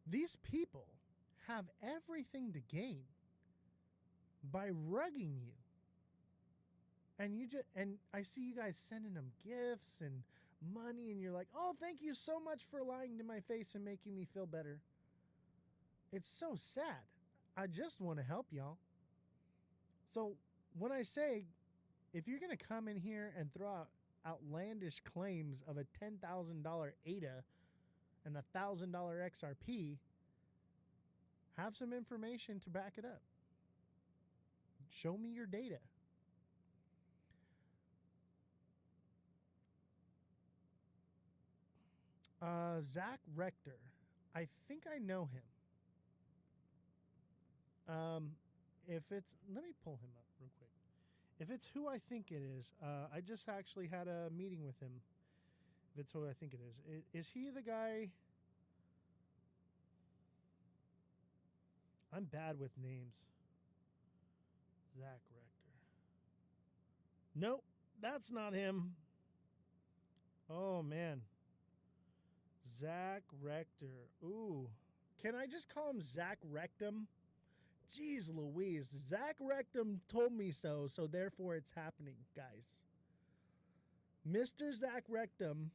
These people have everything to gain by rugging you. And I see you guys sending them gifts and money, and you're like, oh, thank you so much for lying to my face and making me feel better. It's so sad. I just want to help y'all. So when I say, if you're going to come in here and throw out outlandish claims of a $10,000 ADA and a $1,000 XRP, have some information to back it up. Show me your data. Zach Rector. I think I know him. If it's, let me pull him up real quick. If it's who I think it is, I just actually had a meeting with him. If it's who I think it is he the guy? I'm bad with names. Zach Rector. Nope, that's not him. Oh man. Zach Rector. Ooh. Can I just call him Zach Rectum? Jeez Louise. Zach Rectum told me so, so therefore it's happening, guys. Mr. Zach Rectum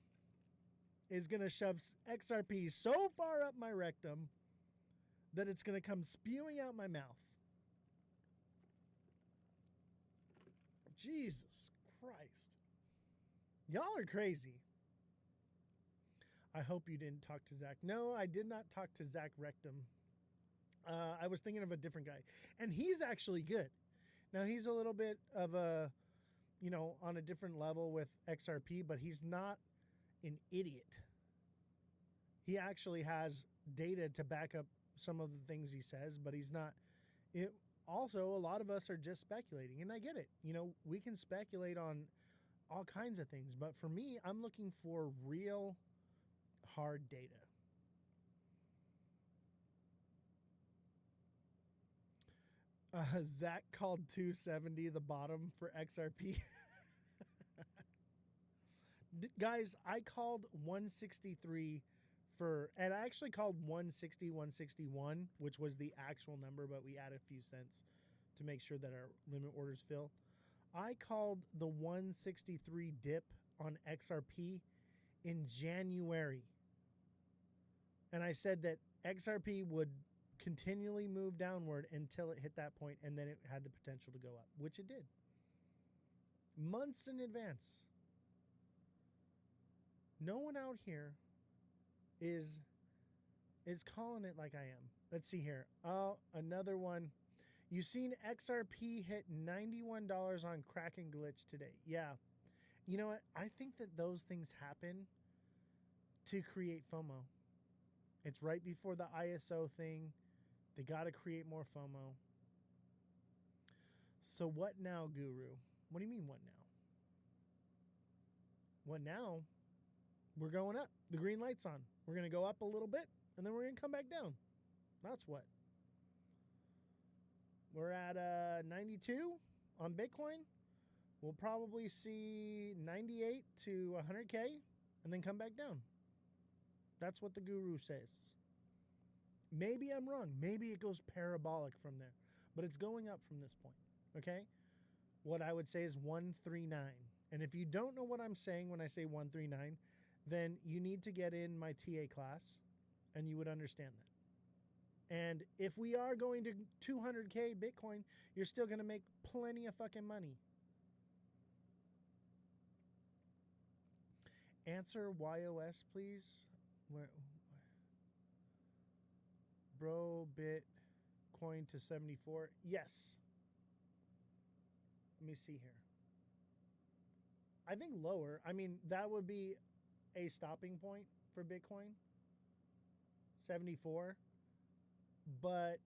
is going to shove XRP so far up my rectum that it's going to come spewing out my mouth. Jesus Christ. Y'all are crazy. I hope you didn't talk to Zach. No, I did not talk to Zach Rectum. I was thinking of a different guy. And he's actually good. Now he's a little bit of a, on a different level with XRP, but he's not an idiot. He actually has data to back up some of the things he says, but he's not. Also, a lot of us are just speculating, and I get it. We can speculate on all kinds of things, but for me, I'm looking for real hard data. Zach called 270 the bottom for XRP. Guys, I called 163 and I actually called 160, 161, which was the actual number, but we add a few cents to make sure that our limit orders fill. I called the 163 dip on XRP in January. And I said that XRP would continually move downward until it hit that point, and then it had the potential to go up, which it did. Months in advance. No one out here is calling it like I am. Let's see here. Oh, another one. You seen XRP hit $91 on Kraken glitch today. Yeah. You know what? I think that those things happen to create FOMO. It's right before the ISO thing. They got to create more FOMO. So what now, Guru? What do you mean, what now? What now? We're going up. The green light's on. We're going to go up a little bit, and then we're going to come back down. That's what. We're at 92 on Bitcoin. We'll probably see 98 to 100K, and then come back down. That's what the guru says. Maybe I'm wrong. Maybe it goes parabolic from there, but it's going up from this point, okay? What I would say is 139. And if you don't know what I'm saying when I say 139, then you need to get in my TA class, and you would understand that. And if we are going to 200K Bitcoin, you're still going to make plenty of fucking money. Answer YOS, please. Where? Bro, Bitcoin to 74. Yes. Let me see here. I think lower. I mean, that would be a stopping point for Bitcoin. 74. But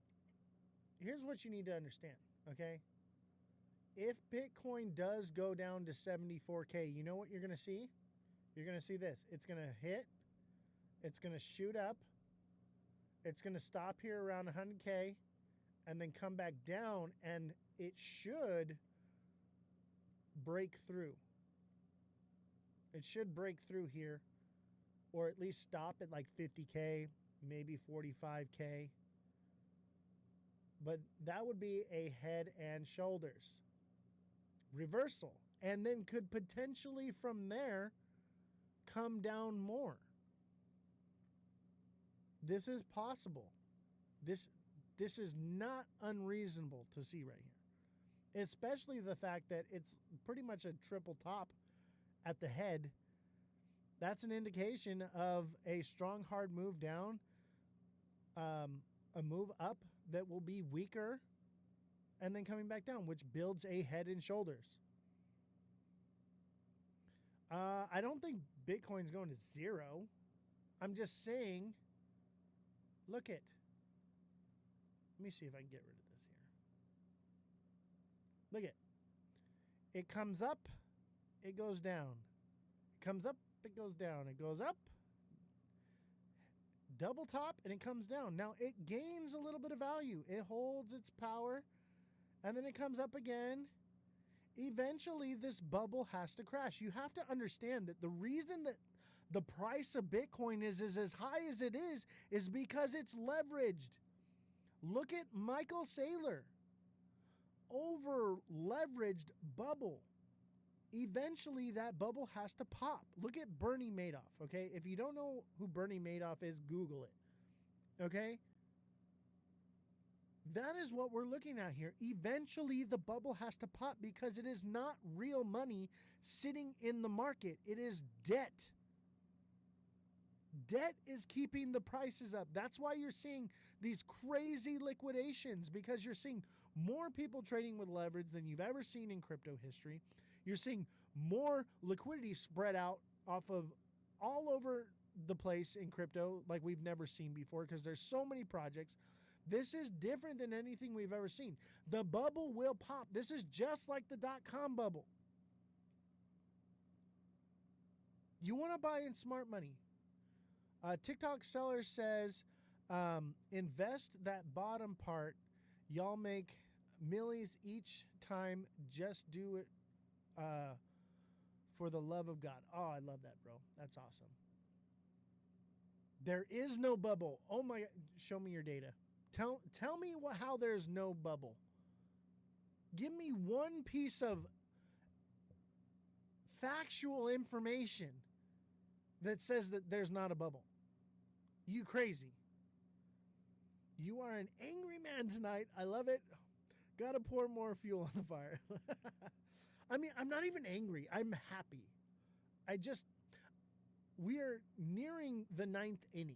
here's what you need to understand, okay? If Bitcoin does go down to 74K, you know what you're going to see? You're going to see this. It's going to hit. It's going to shoot up. It's going to stop here around 100K and then come back down, and it should break through. It should break through here, or at least stop at like 50K, maybe 45K. But that would be a head and shoulders reversal, and then could potentially from there come down more. This is possible. This is not unreasonable to see right here, especially the fact that it's pretty much a triple top at the head. That's an indication of a strong hard move down, a move up that will be weaker, and then coming back down, which builds a head and shoulders. I don't think Bitcoin's going to zero. I'm just saying, look at. Let me see if I can get rid of this here. Look at. It comes up, it goes down. It comes up, it goes down. It goes up, double top, and it comes down. Now, it gains a little bit of value. It holds its power, and then it comes up again. Eventually, this bubble has to crash. You have to understand that the reason that the price of Bitcoin is as high as it is because it's leveraged. Look at Michael Saylor. Over leveraged bubble. Eventually, that bubble has to pop. Look at Bernie Madoff, okay? If you don't know who Bernie Madoff is, Google it, okay? That is what we're looking at here. Eventually, the bubble has to pop because it is not real money sitting in the market. It is debt. Debt is keeping the prices up. That's why you're seeing these crazy liquidations, because you're seeing more people trading with leverage than you've ever seen in crypto history. You're seeing more liquidity spread out off of all over the place in crypto like we've never seen before, because there's so many projects. This is different than anything we've ever seen. The bubble will pop. This is just like the dot-com bubble. You want to buy in smart money. TikTok seller says, invest that bottom part. Y'all make millies each time. Just do it for the love of God. Oh, I love that, bro. That's awesome. There is no bubble. Oh my God. Show me your data. Tell me how there's no bubble. Give me one piece of factual information that says that there's not a bubble. You crazy. You are an angry man tonight. I love it. Gotta pour more fuel on the fire. I mean, I'm not even angry. I'm happy. We are nearing the 9th inning.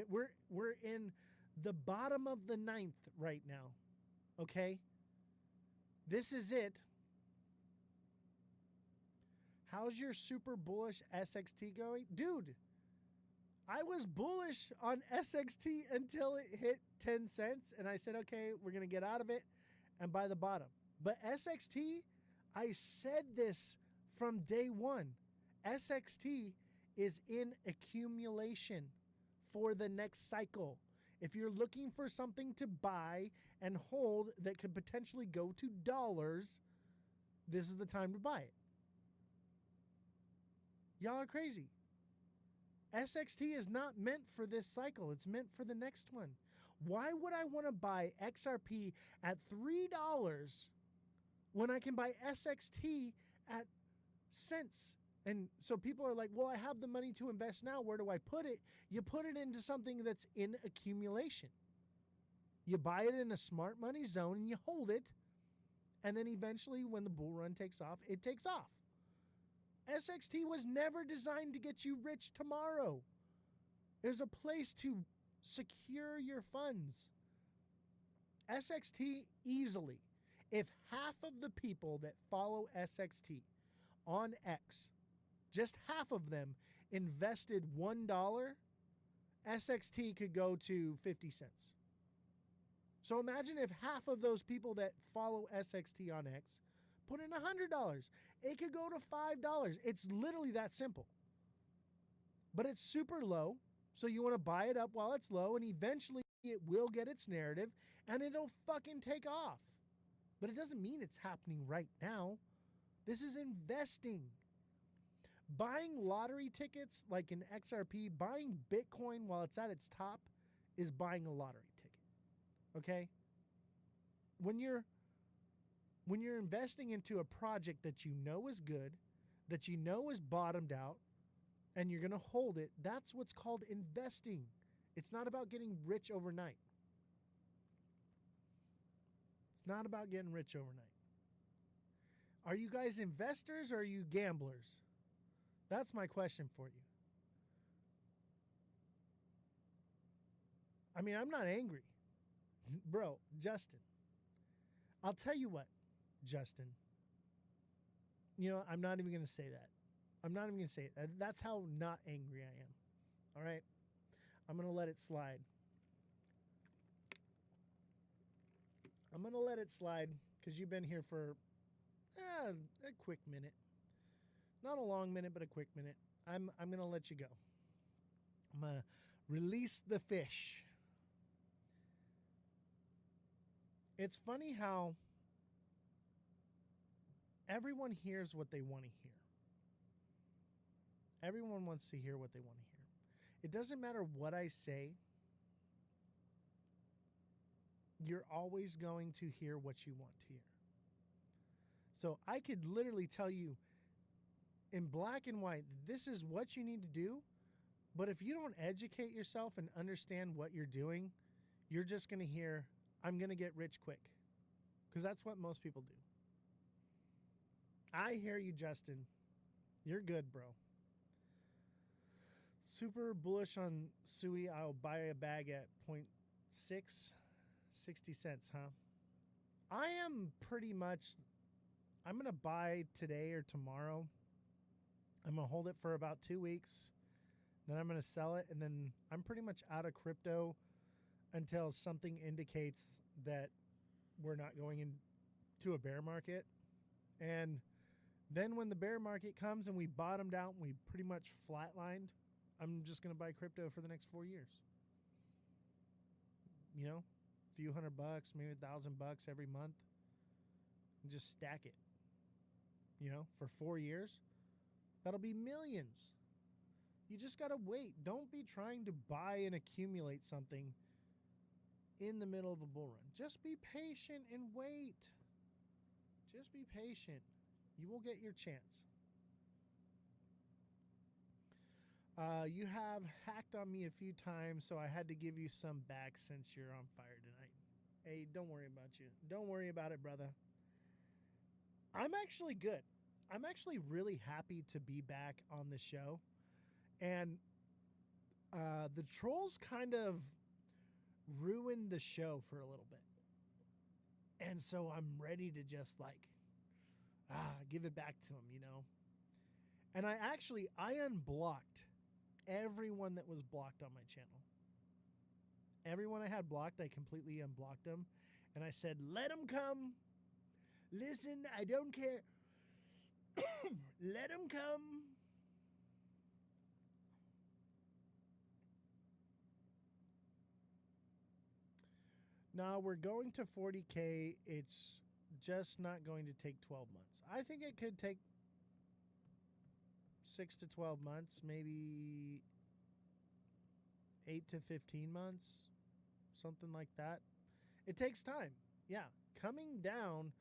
We're in the bottom of the 9th right now. Okay? This is it. How's your super bullish SXT going? Dude, I was bullish on SXT until it hit 10 cents. And I said, okay, we're going to get out of it and buy the bottom. But SXT, I said this from day one. SXT is in accumulation for the next cycle. If you're looking for something to buy and hold that could potentially go to dollars, this is the time to buy it. Y'all are crazy. SXT is not meant for this cycle. It's meant for the next one. Why would I want to buy XRP at $3 when I can buy SXT at cents? And so people are like, well, I have the money to invest now. Where do I put it? You put it into something that's in accumulation. You buy it in a smart money zone and you hold it. And then eventually when the bull run takes off, it takes off. SXT was never designed to get you rich tomorrow. There's a place to secure your funds. SXT easily. If half of the people that follow SXT on X, just half of them invested $1, SXT could go to 50 cents. So imagine if half of those people that follow SXT on X put in $100. It could go to $5. It's literally that simple. But it's super low, so you want to buy it up while it's low, and eventually it will get its narrative, and it'll fucking take off. But it doesn't mean it's happening right now. This is investing. Buying lottery tickets like in XRP, buying Bitcoin while it's at its top is buying a lottery ticket. Okay? When you're investing into a project that you know is good, that you know is bottomed out, and you're going to hold it, that's what's called investing. It's not about getting rich overnight. It's not about getting rich overnight. Are you guys investors or are you gamblers? That's my question for you. I mean, I'm not angry. Bro, Justin, I'll tell you what. Justin, you know, I'm not even going to say that. I'm not even going to say it. That's how not angry I am. All right? I'm going to let it slide. I'm going to let it slide because you've been here for a quick minute. Not a long minute, but a quick minute. I'm going to let you go. I'm going to release the fish. It's funny how everyone hears what they want to hear. Everyone wants to hear what they want to hear. It doesn't matter what I say. You're always going to hear what you want to hear. So I could literally tell you in black and white, this is what you need to do. But if you don't educate yourself and understand what you're doing, you're just going to hear, I'm going to get rich quick. Because that's what most people do. I hear you, Justin. You're good, bro. Super bullish on Sui. I'll buy a bag at 0.6, 60 cents, huh? I am pretty much, I'm going to buy today or tomorrow. I'm going to hold it for about 2 weeks. Then I'm going to sell it. And then I'm pretty much out of crypto until something indicates that we're not going into a bear market. And then when the bear market comes and we bottomed out and we pretty much flatlined, I'm just going to buy crypto for the next 4 years. You know, a few $100, maybe $1,000 every month, and just stack it. You know, for 4 years, that'll be millions. You just got to wait. Don't be trying to buy and accumulate something in the middle of a bull run. Just be patient and wait. Just be patient. You will get your chance. You have hacked on me a few times, so I had to give you some back since you're on fire tonight. Hey, don't worry about you. Don't worry about it, brother. I'm actually good. I'm actually really happy to be back on the show. And the trolls kind of ruined the show for a little bit. And so I'm ready to just give it back to them, you know. And I unblocked everyone that was blocked on my channel. Everyone I had blocked, I completely unblocked them. And I said, let them come. Listen, I don't care. Let them come. Now we're going to 40K. It's just not going to take 12 months. I think it could take 6 to 12 months, maybe 8 to 15 months, something like that. It takes time. Yeah. Coming down.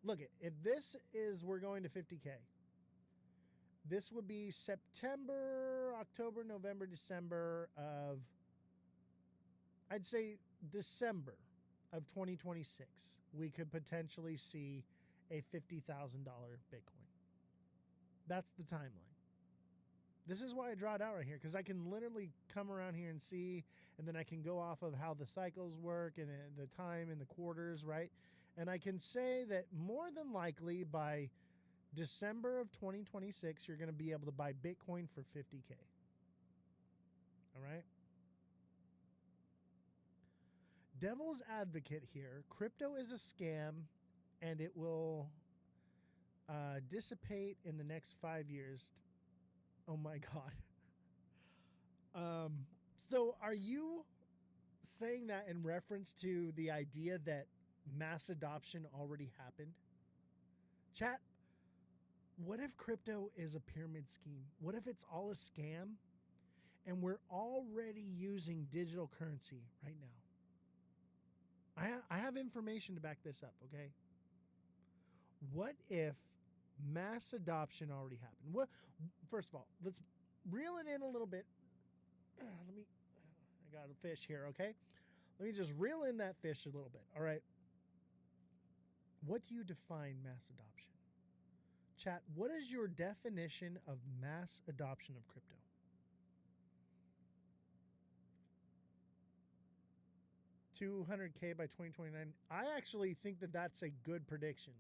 Look, if this is, we're going to 50K. This would be September, October, November, December of, I'd say December of 2026. We could potentially see a $50,000 Bitcoin. That's the timeline. This is why I draw it out right here, because I can literally come around here and see, and then I can go off of how the cycles work and the time and the quarters, right? And I can say that more than likely by December of 2026, you're going to be able to buy Bitcoin for 50K. All right? Devil's advocate here. Crypto is a scam, and it will dissipate in the next 5 years. Oh my God. So are you saying that in reference to the idea that mass adoption already happened? Chat, what if crypto is a pyramid scheme? What if it's all a scam and we're already using digital currency right now? I have information to back this up, okay? What if mass adoption already happened? What? First of all, let's reel it in a little bit. I got a fish here, okay? Let me just reel in that fish a little bit, all right? What do you define mass adoption? Chat, what is your definition of mass adoption of crypto? $200K by 2029. I actually think that that's a good prediction.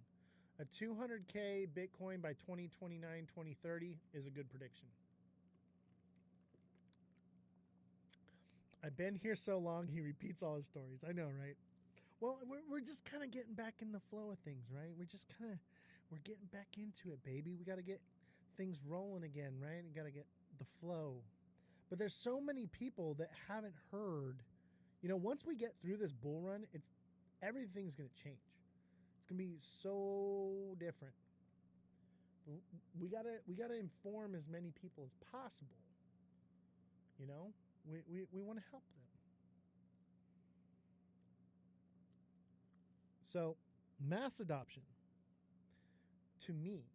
A 200K Bitcoin by 2029, 2030 is a good prediction. I've been here so long, he repeats all his stories. I know, right? Well, we're just kind of getting back in the flow of things, right? We're getting back into it, baby. We got to get things rolling again, right? You got to get the flow. But there's so many people that haven't heard. You know, once we get through this bull run, everything's going to change. It's going to be so different. We gotta inform as many people as possible. You know, we want to help them. So, mass adoption, to me,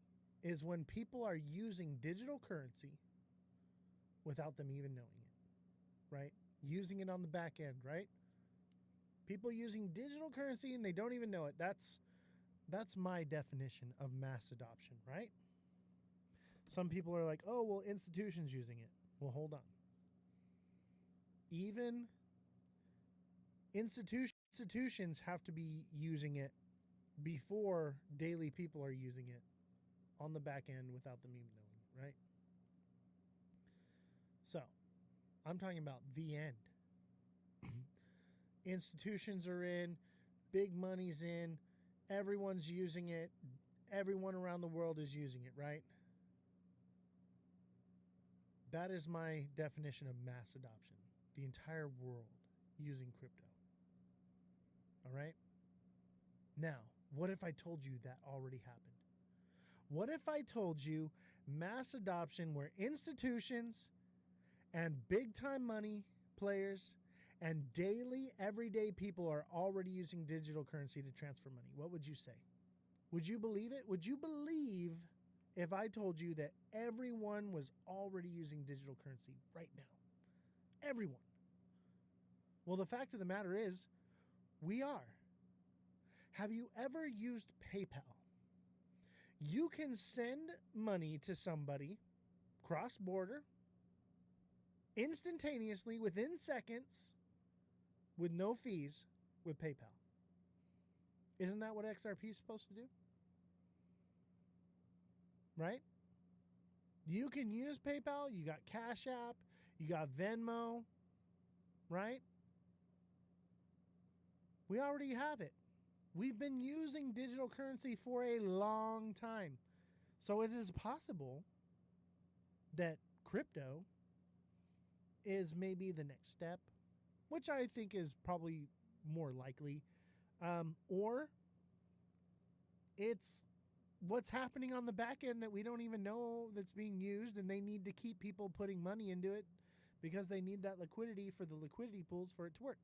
is when people are using digital currency without them even knowing it, right? Using it on the back end, right? People using digital currency and they don't even know it. That's my definition of mass adoption, right? Some people are like, oh, well, institutions using it. Well, hold on. Even institutions have to be using it before daily people are using it on the back end without them even knowing, right? So, I'm talking about the end. Institutions are in, big money's in, everyone's using it, everyone around the world is using it, right? That is my definition of mass adoption. The entire world using crypto. All right? Now, what if I told you that already happened? What if I told you mass adoption where institutions and big time money players and daily, everyday people are already using digital currency to transfer money? What would you say? Would you believe it? Would you believe if I told you that everyone was already using digital currency right now? Everyone. Well, the fact of the matter is, we are. Have you ever used PayPal? You can send money to somebody cross-border instantaneously within seconds with no fees with PayPal. Isn't that what XRP is supposed to do? Right? You can use PayPal. You got Cash App. You got Venmo. Right? We already have it. We've been using digital currency for a long time. So it is possible that crypto is maybe the next step, which I think is probably more likely. Or it's what's happening on the back end that we don't even know that's being used, and they need to keep people putting money into it because they need that liquidity for the liquidity pools for it to work.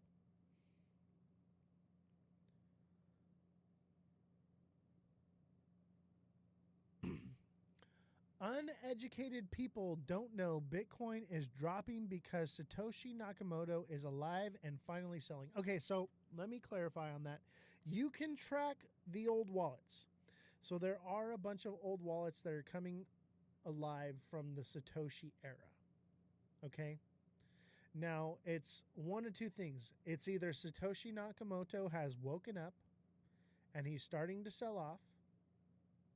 Uneducated people don't know Bitcoin is dropping because Satoshi Nakamoto is alive and finally selling. Okay, so let me clarify on that. You can track the old wallets. So there are a bunch of old wallets that are coming alive from the Satoshi era. Okay? Now, it's one of two things. It's either Satoshi Nakamoto has woken up and he's starting to sell off,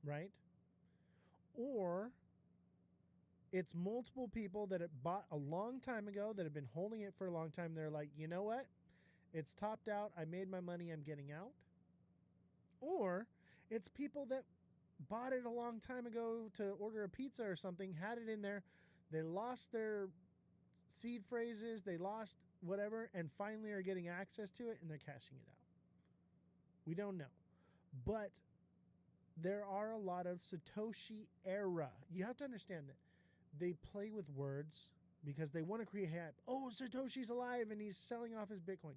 right? Or it's multiple people that have bought a long time ago that have been holding it for a long time. They're like, you know what? It's topped out. I made my money. I'm getting out. Or it's people that bought it a long time ago to order a pizza or something, had it in there. They lost their seed phrases. They lost whatever, and finally are getting access to it, and they're cashing it out. We don't know. But there are a lot of Satoshi era. You have to understand that they play with words because they want to create hype. Oh, Satoshi's alive and he's selling off his Bitcoin.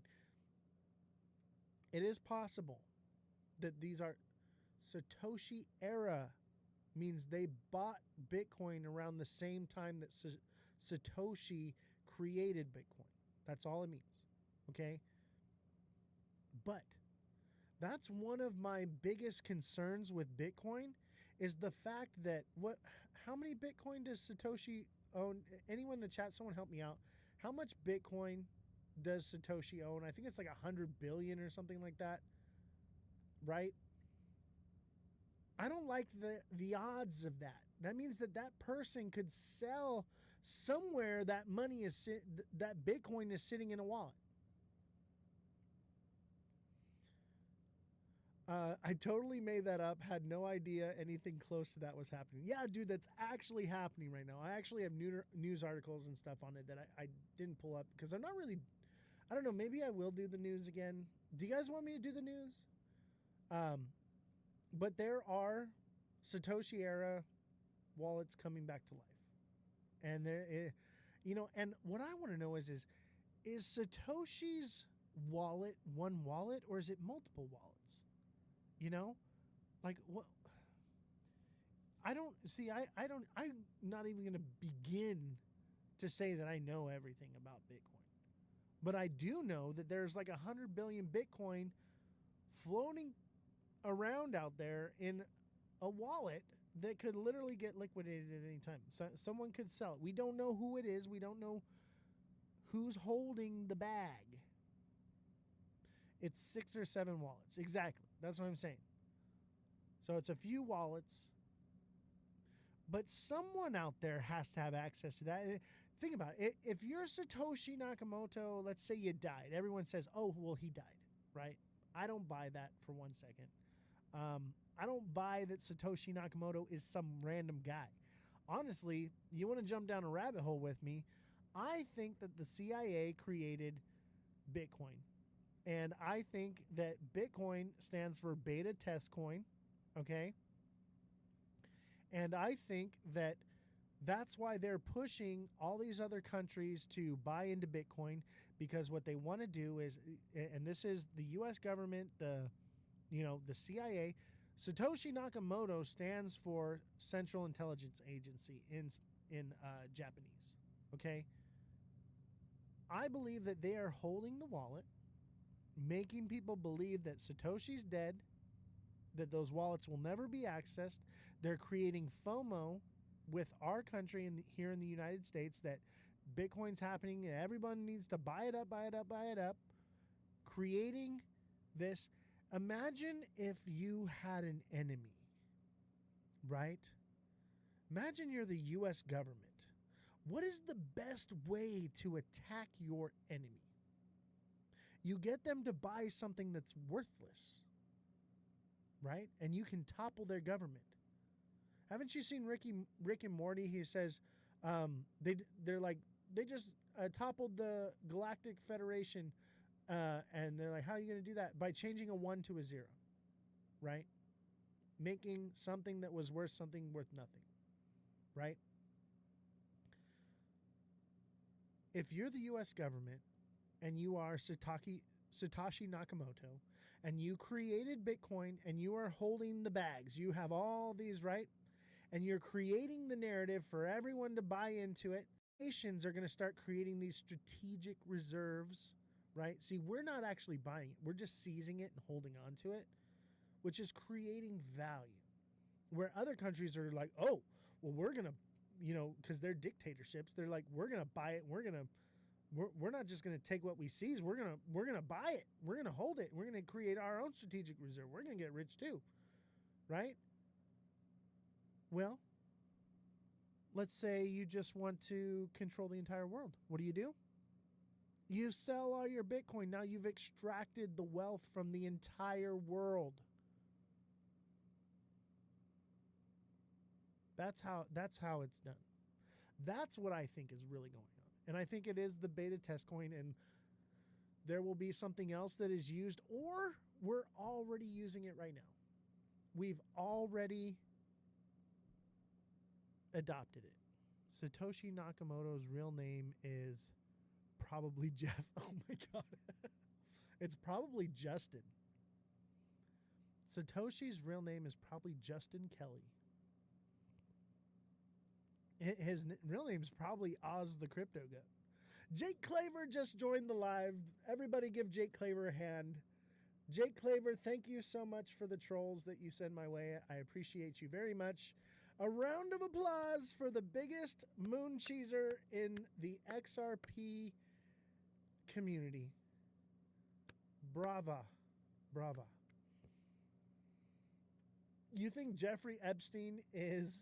It is possible that these are Satoshi era, means they bought Bitcoin around the same time that Satoshi created Bitcoin. That's all it means. Okay? But that's one of my biggest concerns with Bitcoin is the fact that how many Bitcoin does Satoshi own? Anyone in the chat, someone help me out. How much Bitcoin does Satoshi own? I think it's like 100 billion or something like that. Right? I don't like the odds of that. That means that person could sell somewhere that money is that Bitcoin is sitting in a wallet. I totally made that up. Had no idea anything close to that was happening. Yeah, dude, that's actually happening right now. I actually have news articles and stuff on it that I didn't pull up because I'm not really. I don't know. Maybe I will do the news again. Do you guys want me to do the news? But there are Satoshi era wallets coming back to life, and and what I want to know is Satoshi's wallet one wallet or is it multiple wallets? Like what? I don't see. I don't. I'm not even going to begin to say that I know everything about Bitcoin, but I do know that there's like 100 billion Bitcoin floating around out there in a wallet that could literally get liquidated at any time. So someone could sell it. We don't know who it is. We don't know Who's holding the bag? It's 6 or 7 wallets. Exactly. That's what I'm saying. So it's a few wallets, but someone out there has to have access to that. Think about it. If you're Satoshi Nakamoto, let's say you died. Everyone says, oh, well, he died, right? I don't buy that for 1 second. I don't buy that Satoshi Nakamoto is some random guy. Honestly, you want to jump down a rabbit hole with me? I think that the CIA created Bitcoin. And I think that Bitcoin stands for beta test coin, okay? And I think that that's why they're pushing all these other countries to buy into Bitcoin, because what they want to do is, and this is the U.S. government, the CIA. Satoshi Nakamoto stands for Central Intelligence Agency in Japanese. Okay, I believe that they are holding the wallet, making people believe that Satoshi's dead, that those wallets will never be accessed. They're creating FOMO with our country here in the United States that Bitcoin's happening and everyone needs to buy it up, buy it up, buy it up. Creating this. Imagine if you had an enemy, right? Imagine you're the U.S. government. What is the best way to attack your enemy? You get them to buy something that's worthless, right? And you can topple their government. Haven't you seen Rick and Morty? He says they just toppled the Galactic Federation, and they're like, how are you going to do that? By changing a 1 to a 0, right? Making something that was worth something worth nothing, right? If you're the U.S. government and you are Satoshi Nakamoto and you created Bitcoin and you are holding the bags, you have all these, right? And you're creating the narrative for everyone to buy into it. Nations are going to start creating these strategic reserves, right? See, we're not actually buying it. We're just seizing it and holding on to it, which is creating value. Where other countries are like, oh, well, we're going to, because they're dictatorships, they're like, we're going to buy it. We're not just going to take what we seize. We're going to buy it. We're going to hold it. We're going to create our own strategic reserve. We're going to get rich too, right? Well, let's say you just want to control the entire world. What do? You sell all your Bitcoin. Now you've extracted the wealth from the entire world. That's how it's done. That's what I think is really going on. And I think it is the beta test coin, and there will be something else that is used, or we're already using it right now. We've already adopted it. Satoshi Nakamoto's real name is probably Jeff. Oh my God. It's probably Justin. Satoshi's real name is probably Justin Kelly. His real name is probably Ozthecryptogoat. Jake Claver just joined the live. Everybody give Jake Claver a hand. Jake Claver, thank you so much for the trolls that you send my way. I appreciate you very much. A round of applause for the biggest moon cheeser in the XRP community. Brava. Brava. You think Jeffrey Epstein is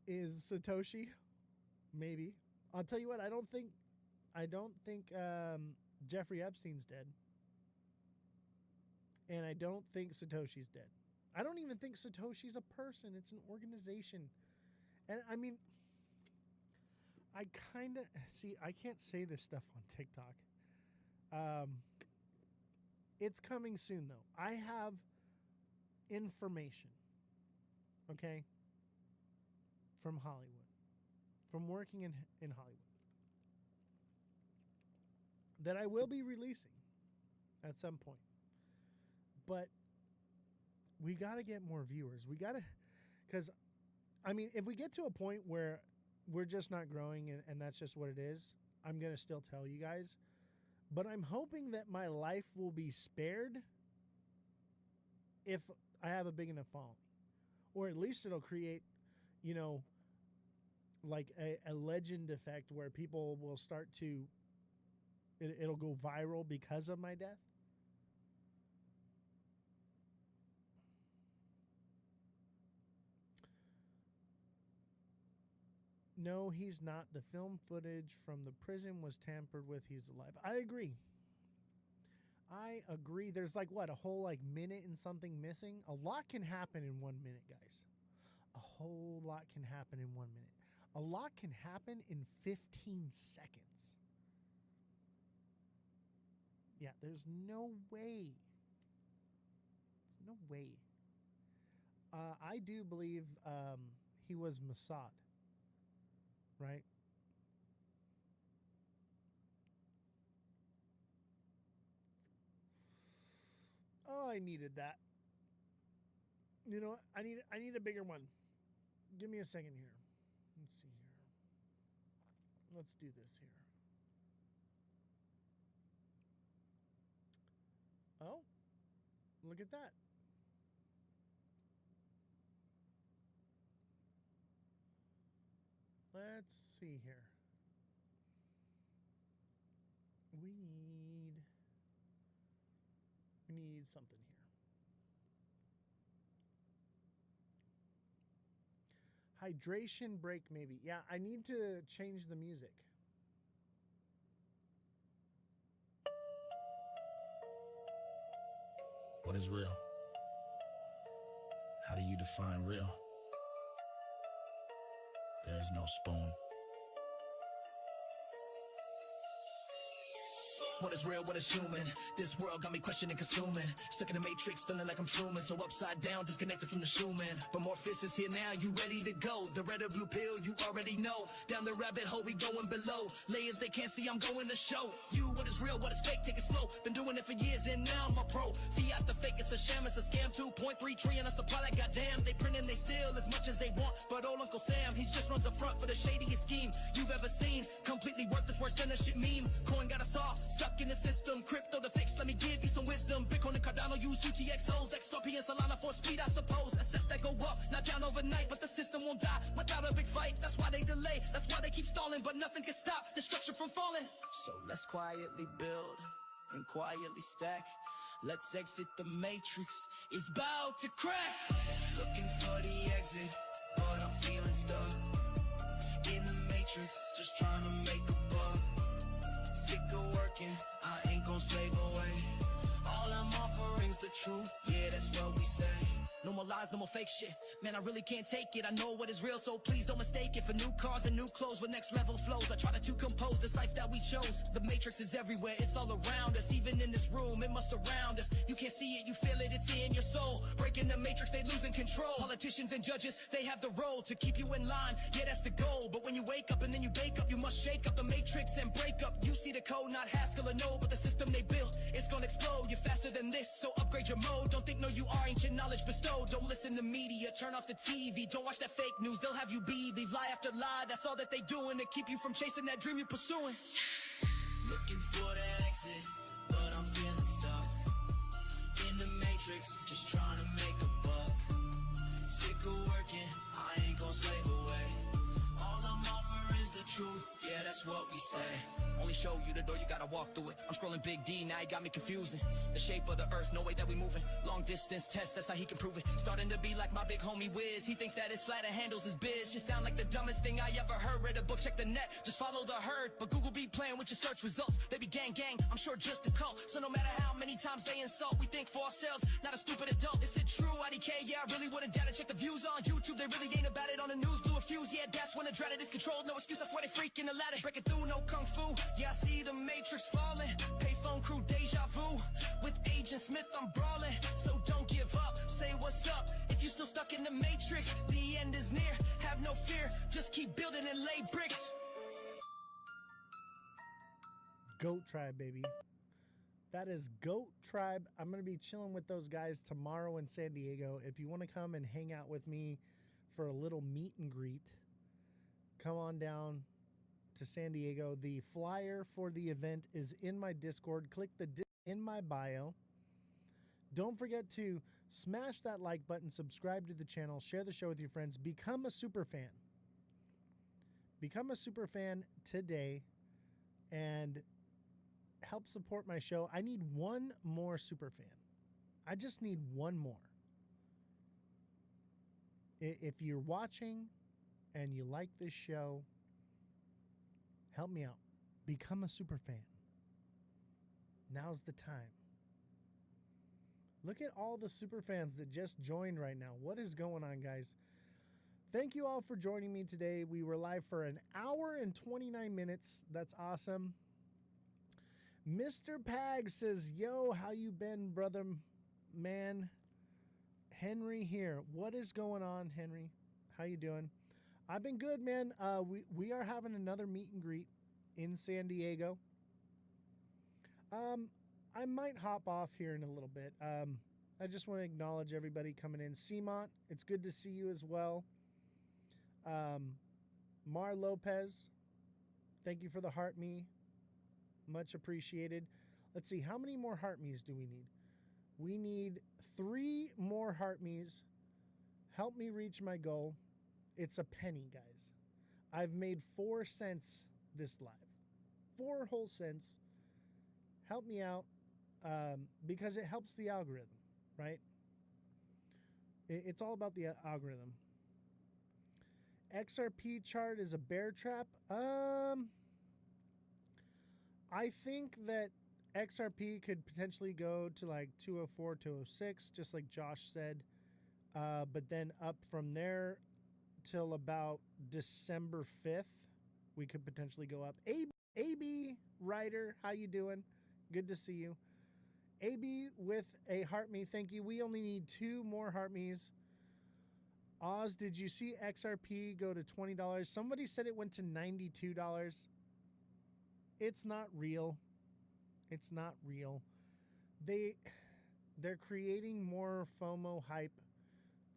Satoshi? Maybe. I'll tell you what, I don't think Jeffrey Epstein's dead. And I don't think Satoshi's dead. I don't even think Satoshi's a person. It's an organization. And I mean, I can't say this stuff on TikTok. It's coming soon, though. I have information, okay, from Hollywood, from working in Hollywood, that I will be releasing at some point. But we got to get more viewers. We got to, because, I mean, if we get to a point where we're just not growing and that's just what it is, I'm going to still tell you guys. But I'm hoping that my life will be spared if I have a big enough following. Or at least it'll create, like a legend effect where people will start to, it'll go viral because of my death? No, he's not. The film footage from the prison was tampered with. He's alive. I agree. There's like what, a whole like minute and something missing? A lot can happen in 1 minute, guys. A whole lot can happen in 1 minute. A lot can happen in 15 seconds. Yeah, there's no way. There's no way. I do believe he was Mossad, right? Oh, I needed that. You know, I need a bigger one. Give me a second here. Let's see here. Let's do this here. Oh, look at that. Let's see here. We need something here. Hydration break, maybe. Yeah, I need to change the music. What is real? How do you define real? There is no spoon. What is real, what is human? This world got me questioning, consuming. Stuck in the matrix, feeling like I'm Truman. So upside down, disconnected from the human. But Morpheus is here now, you ready to go. The red or blue pill, you already know. Down the rabbit hole, we going below. Layers they can't see, I'm going to show you what is real, what is fake, take it slow. Been doing it for years and now I'm a pro. Fiat the fake, it's a sham, it's a scam. 2.3 trillion, a supply like goddamn. They print and they steal as much as they want. But old Uncle Sam, he's just runs a front for the shadiest scheme you've ever seen. Completely worthless, worse than a shit meme. Coin got us all stuck in the system. Crypto the fix, let me give you some wisdom. Bitcoin and Cardano use UTXOs. XRP and Solana for speed, I suppose. Assets that go up, not down overnight, but the system won't die without a big fight. That's why they delay, that's why they keep stalling, but nothing can stop destruction from falling. So let's quietly build and quietly stack. Let's exit the matrix, it's about to crack. Looking for the exit, but I'm feeling stuck in the matrix, just trying to make a buck. Sick of working, I ain't gon' slave away. All I'm offering's the truth, yeah, that's what we say. No more lies, no more fake shit. Man, I really can't take it. I know what is real, so please don't mistake it for new cars and new clothes with next level flows. I try to compose this life that we chose. The matrix is everywhere, it's all around us. Even in this room, it must surround us. You can't see it, you feel it, it's in your soul. Breaking the matrix, they losing control. Politicians and judges, they have the role to keep you in line. Yeah, that's the goal. But when you wake up and then you bake up, you must shake up the matrix and break up. You see the code, not Haskell or no, but the system they built, it's gonna explode. You're faster than this, so upgrade your mode. Don't think no, you are ancient knowledge bestowed. Don't listen to media, turn off the TV. Don't watch that fake news, they'll have you believe lie after lie. That's all that they doing to keep you from chasing that dream you're pursuing. Looking for that exit, but I'm feeling stuck in the matrix, just trying to make a buck. Sick of working, I ain't gon' slave away. All I'm offering is the truth, yeah, that's what we say. Only show you the door, you gotta walk through it. I'm scrolling Big D, now he got me confusing. The shape of the earth, no way that we moving. Long distance test, that's how he can prove it. Starting to be like my big homie Wiz. He thinks that his flat and handles his biz. You sound like the dumbest thing I ever heard. Read a book, check the net, just follow the herd. But Google be playing with your search results. They be gang gang, I'm sure just a cult. So no matter how many times they insult, we think for ourselves, not a stupid adult. Is it true, IDK? Yeah, I really wouldn't doubt it. Check the views on YouTube, they really ain't about it. On the news, blew a fuse, yeah, that's when the dreaded is controlled. No excuse, that's why they freaking the ladder. Breaking through, no kung fu. Yeah, I see the matrix falling. Payphone crew, deja vu. With Agent Smith, I'm brawling. So don't give up, say what's up. If you still stuck in the matrix, the end is near. Have no fear, just keep building and lay bricks. Goat Tribe, baby. That is Goat Tribe. I'm going to be chilling with those guys tomorrow in San Diego. If you want to come and hang out with me for a little meet and greet, come on down to San Diego. The flyer for the event is in my Discord. Click the in my bio. Don't forget to smash that like button, subscribe to the channel, share the show with your friends, become a super fan. Become a super fan today and help support my show. I need one more super fan. I just need one more. If you're watching and you like this show, help me out. Become a super fan. Now's the time. Look at all the super fans that just joined right now. What is going on, guys? Thank you all for joining me today. We were live for an hour and 29 minutes. That's awesome. Mr. Pag says, yo, how you been, brother man? Henry here. What is going on, Henry? How you doing? I've been good, man. We are having another meet and greet in San Diego. I might hop off here in a little bit. I just want to acknowledge everybody coming in. Seamont, it's good to see you as well. Mar Lopez, thank you for the heart me. Much appreciated. Let's see, how many more heart me's do we need? We need 3 more heart me's. Help me reach my goal. It's a penny, guys. I've made 4 cents this live. 4 whole cents. Help me out because it helps the algorithm, right? It's all about the algorithm. XRP chart is a bear trap. I think that XRP could potentially go to like 204, 206, just like Josh said. But then up from there till about December 5th, we could potentially go up. AB Ryder, how you doing? Good to see you. AB with a heart me, thank you. We only need 2 more heart me's. Oz, did you see XRP go to $20? Somebody said it went to $92. It's not real. It's not real. They're creating more FOMO hype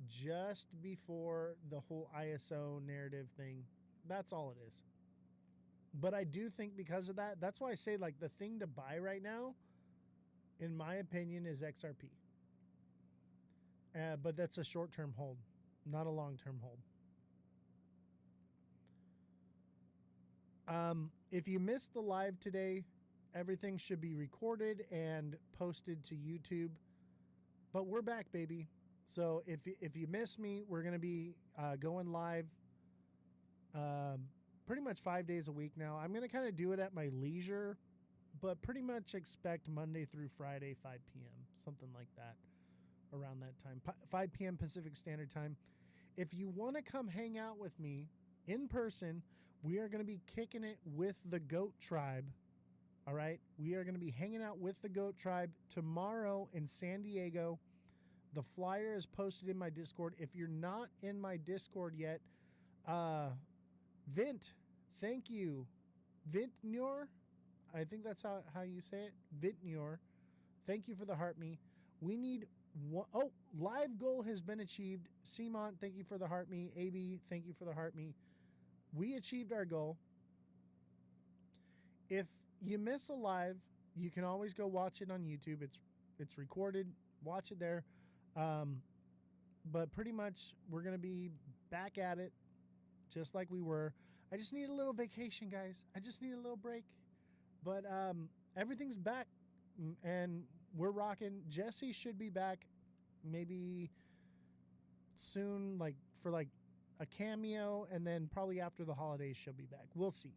just before the whole ISO narrative thing. That's all it is. But I do think because of that, that's why I say like the thing to buy right now, in my opinion, is XRP. But that's a short-term hold, not a long-term hold. If you missed the live today, everything should be recorded and posted to YouTube. But we're back, baby. So if you miss me, we're going to be going live pretty much 5 days a week now. I'm going to kind of do it at my leisure, but pretty much expect Monday through Friday, 5 p.m., something like that, around that time, 5 p.m. Pacific Standard Time. If you want to come hang out with me in person, we are going to be kicking it with the Goat Tribe. All right? We are going to be hanging out with the Goat Tribe tomorrow in San Diego. The flyer is posted in my Discord. If you're not in my Discord yet, Vint, thank you. Vintnur, I think that's how you say it. Vintnur, thank you for the heart me. We need one. Oh, live goal has been achieved. Seamont, thank you for the heart me. AB, thank you for the heart me. We achieved our goal. If you miss a live, you can always go watch it on YouTube. It's recorded. Watch it there. But pretty much we're going to be back at it just like we were. I just need a little vacation, guys. I just need a little break. But everything's back and we're rocking. Jesse should be back maybe soon, like for like a cameo, and then probably after the holidays she'll be back. We'll see.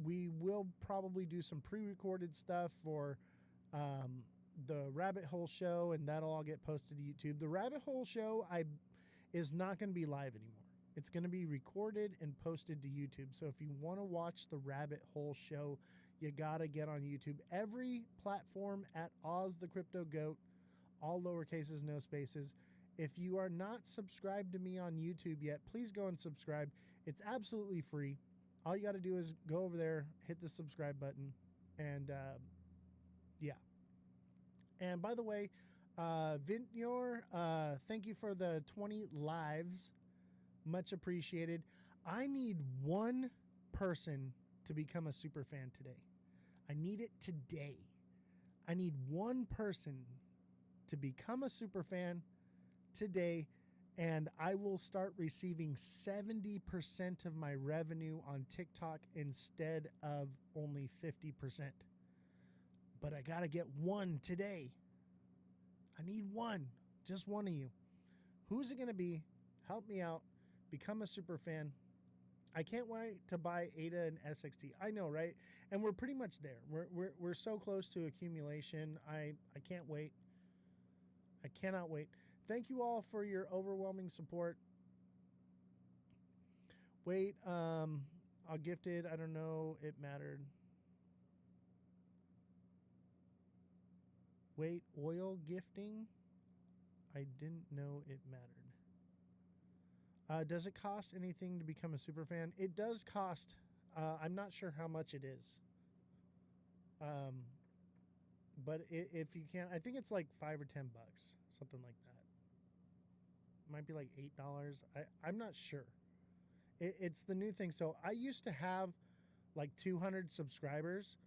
We will probably do some pre-recorded stuff for the Rabbit Hole Show, and that'll all get posted to YouTube. The Rabbit Hole Show is not going to be live anymore. It's going to be recorded and posted to YouTube. So if you want to watch the Rabbit Hole Show, you got to get on YouTube. Every platform at Ozthecryptogoat, all lowercases, no spaces. If you are not subscribed to me on YouTube yet, please go and subscribe. It's absolutely free. All you got to do is go over there, hit the subscribe button, and yeah. And by the way, Vintnur, thank you for the 20 lives. Much appreciated. I need one person to become a super fan today. I need it today. I need one person to become a super fan today And I will start receiving 70% of my revenue on TikTok instead of only 50%. But I got to get one today. I need one, just one of you. Who's it going to be? Help me out. Become a super fan. I can't wait to buy Ada and SXT. I know, right? And we're pretty much there. We're so close to accumulation. I can't wait. I cannot wait. Thank you all for your overwhelming support. Wait, I'll gift it. I don't know. It mattered. Wait, oil gifting? I didn't know it mattered. Does it cost anything to become a super fan? It does cost. I'm not sure how much it is. But if you can, I think it's like $5 or $10, something like that. Might be like $8. I'm not sure. It's the new thing. So I used to have like 200 subscribers.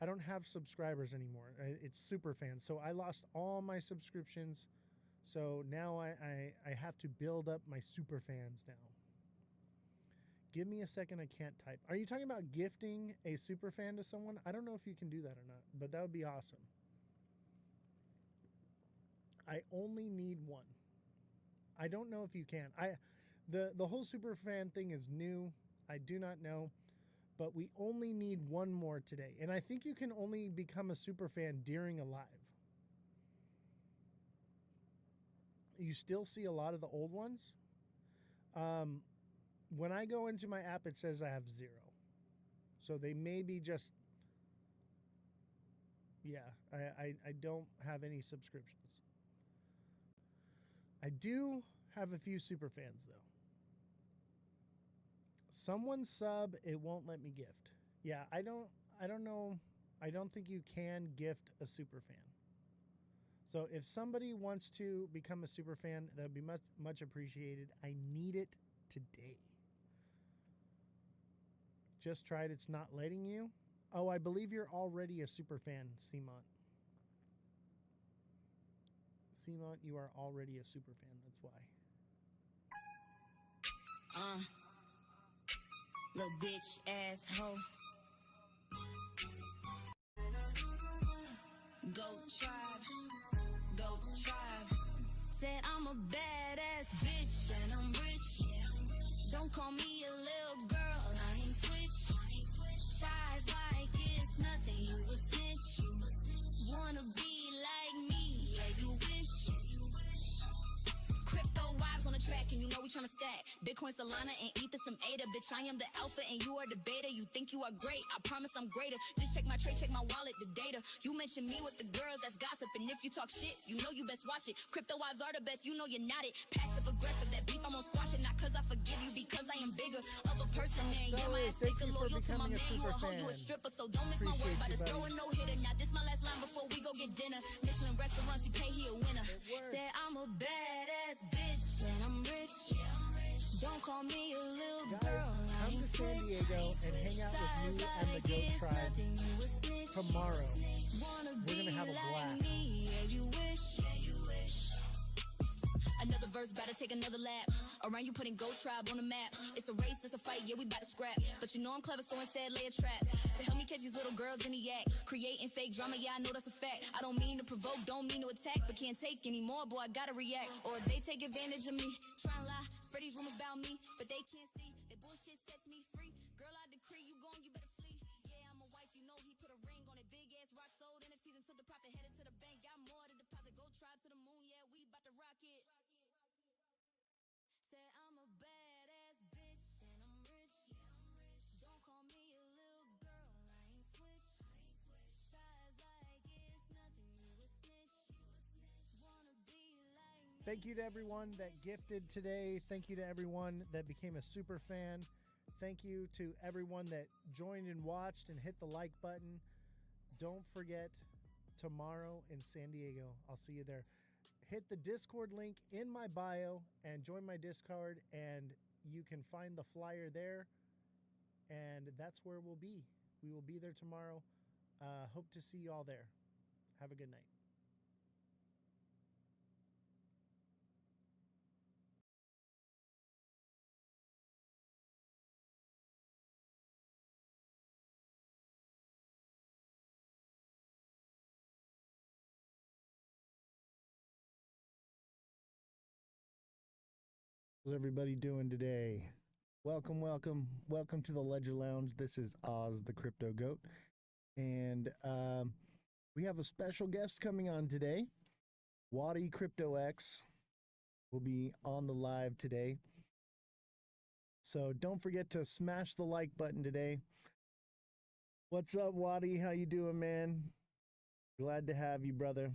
I don't have subscribers anymore. It's super fans. So I lost all my subscriptions. So now I have to build up my super fans now. Give me a second. I can't type. Are you talking about gifting a super fan to someone? I don't know if you can do that or not, but that would be awesome. I only need one. I don't know if you can. The whole super fan thing is new. I do not know, but we only need one more today. And I think you can only become a super fan during a live. You still see a lot of the old ones. When I go into my app, it says I have 0. So they may be just, yeah, I don't have any subscriptions. I do have a few super fans though. Someone sub, it won't let me gift. Yeah, I don't know. I don't think you can gift a super fan. So if somebody wants to become a super fan, that would be much appreciated. I need it today. Just tried, it's not letting you. Oh, I believe you're already a super fan, Seamont. Seamont, you are already a super fan, that's why. Little bitch asshole. Go tribe. Said I'm a badass bitch and I'm rich. Don't call me a little girl, I ain't switch. Fries like it's nothing, you a snitch. Wanna be like me, yeah you wish. Crypto vibes on the track and you know we tryna stack. Bitcoin, Solana, and Ether, some ADA. Bitch, I am the alpha and you are the beta. You think you are great, I promise I'm greater. Just check my tray, check my wallet, the data. You mention me with the girls, that's gossip. And if you talk shit, you know you best watch it. Crypto wives are the best, you know you're not it. Passive aggressive, that beef I'm gonna squash it. Not cause I forgive you, because I am bigger of a person. And yeah, my ass thicker, loyal to my man. You a hoe, you a stripper, so don't miss my word. About to throw a no-hitter. Now this my last line before we go get dinner. Michelin restaurants, he pay, he a winner. Said I'm a badass bitch and I'm rich. Don't call me a little girl. Come to San Diego and hang out with me and the Goat Tribe tomorrow. We're gonna have a blast. Another verse, about to take another lap. Around you putting Goat Tribe on the map. It's a race, it's a fight, yeah, we bout to scrap. But you know I'm clever, so instead lay a trap. To help me catch these little girls in the act. Creating fake drama, yeah, I know that's a fact. I don't mean to provoke, don't mean to attack. But can't take anymore, boy, I gotta react. Or they take advantage of me. Try and lie, spread these rumors about me. But they can't see, that bullshit sets me free. Girl, I decree you gone, you better flee. Yeah, I'm a wife, you know he put a ring on it. Big ass rock sold, NFTs until the profit headed to the bank. Got more to deposit, Goat Tribe to the moon, yeah, we bout to rock it. Said I'm a badass bitch and I'm rich. Don't call me a little girl, I ain't switch. Size like it's nothing, you a snitch. Wanna be like me. Thank you to everyone that gifted today. Thank you to everyone that became a super fan. Thank you to everyone that joined and watched and hit the like button. Don't forget, tomorrow in San Diego, I'll see you there. Hit the Discord link in my bio and join my Discord, and you can find the flyer there, and that's where we'll be. We will be there tomorrow. Hope to see you all there. Have a good night. How's everybody doing today? Welcome, welcome, welcome to the Ledger Lounge. This is Oz the Crypto Goat, and we have a special guest coming on today. Waddy Crypto X will be on the live today, so don't forget to smash the like button today. What's up, Waddy? How you doing, man? Glad to have you, brother.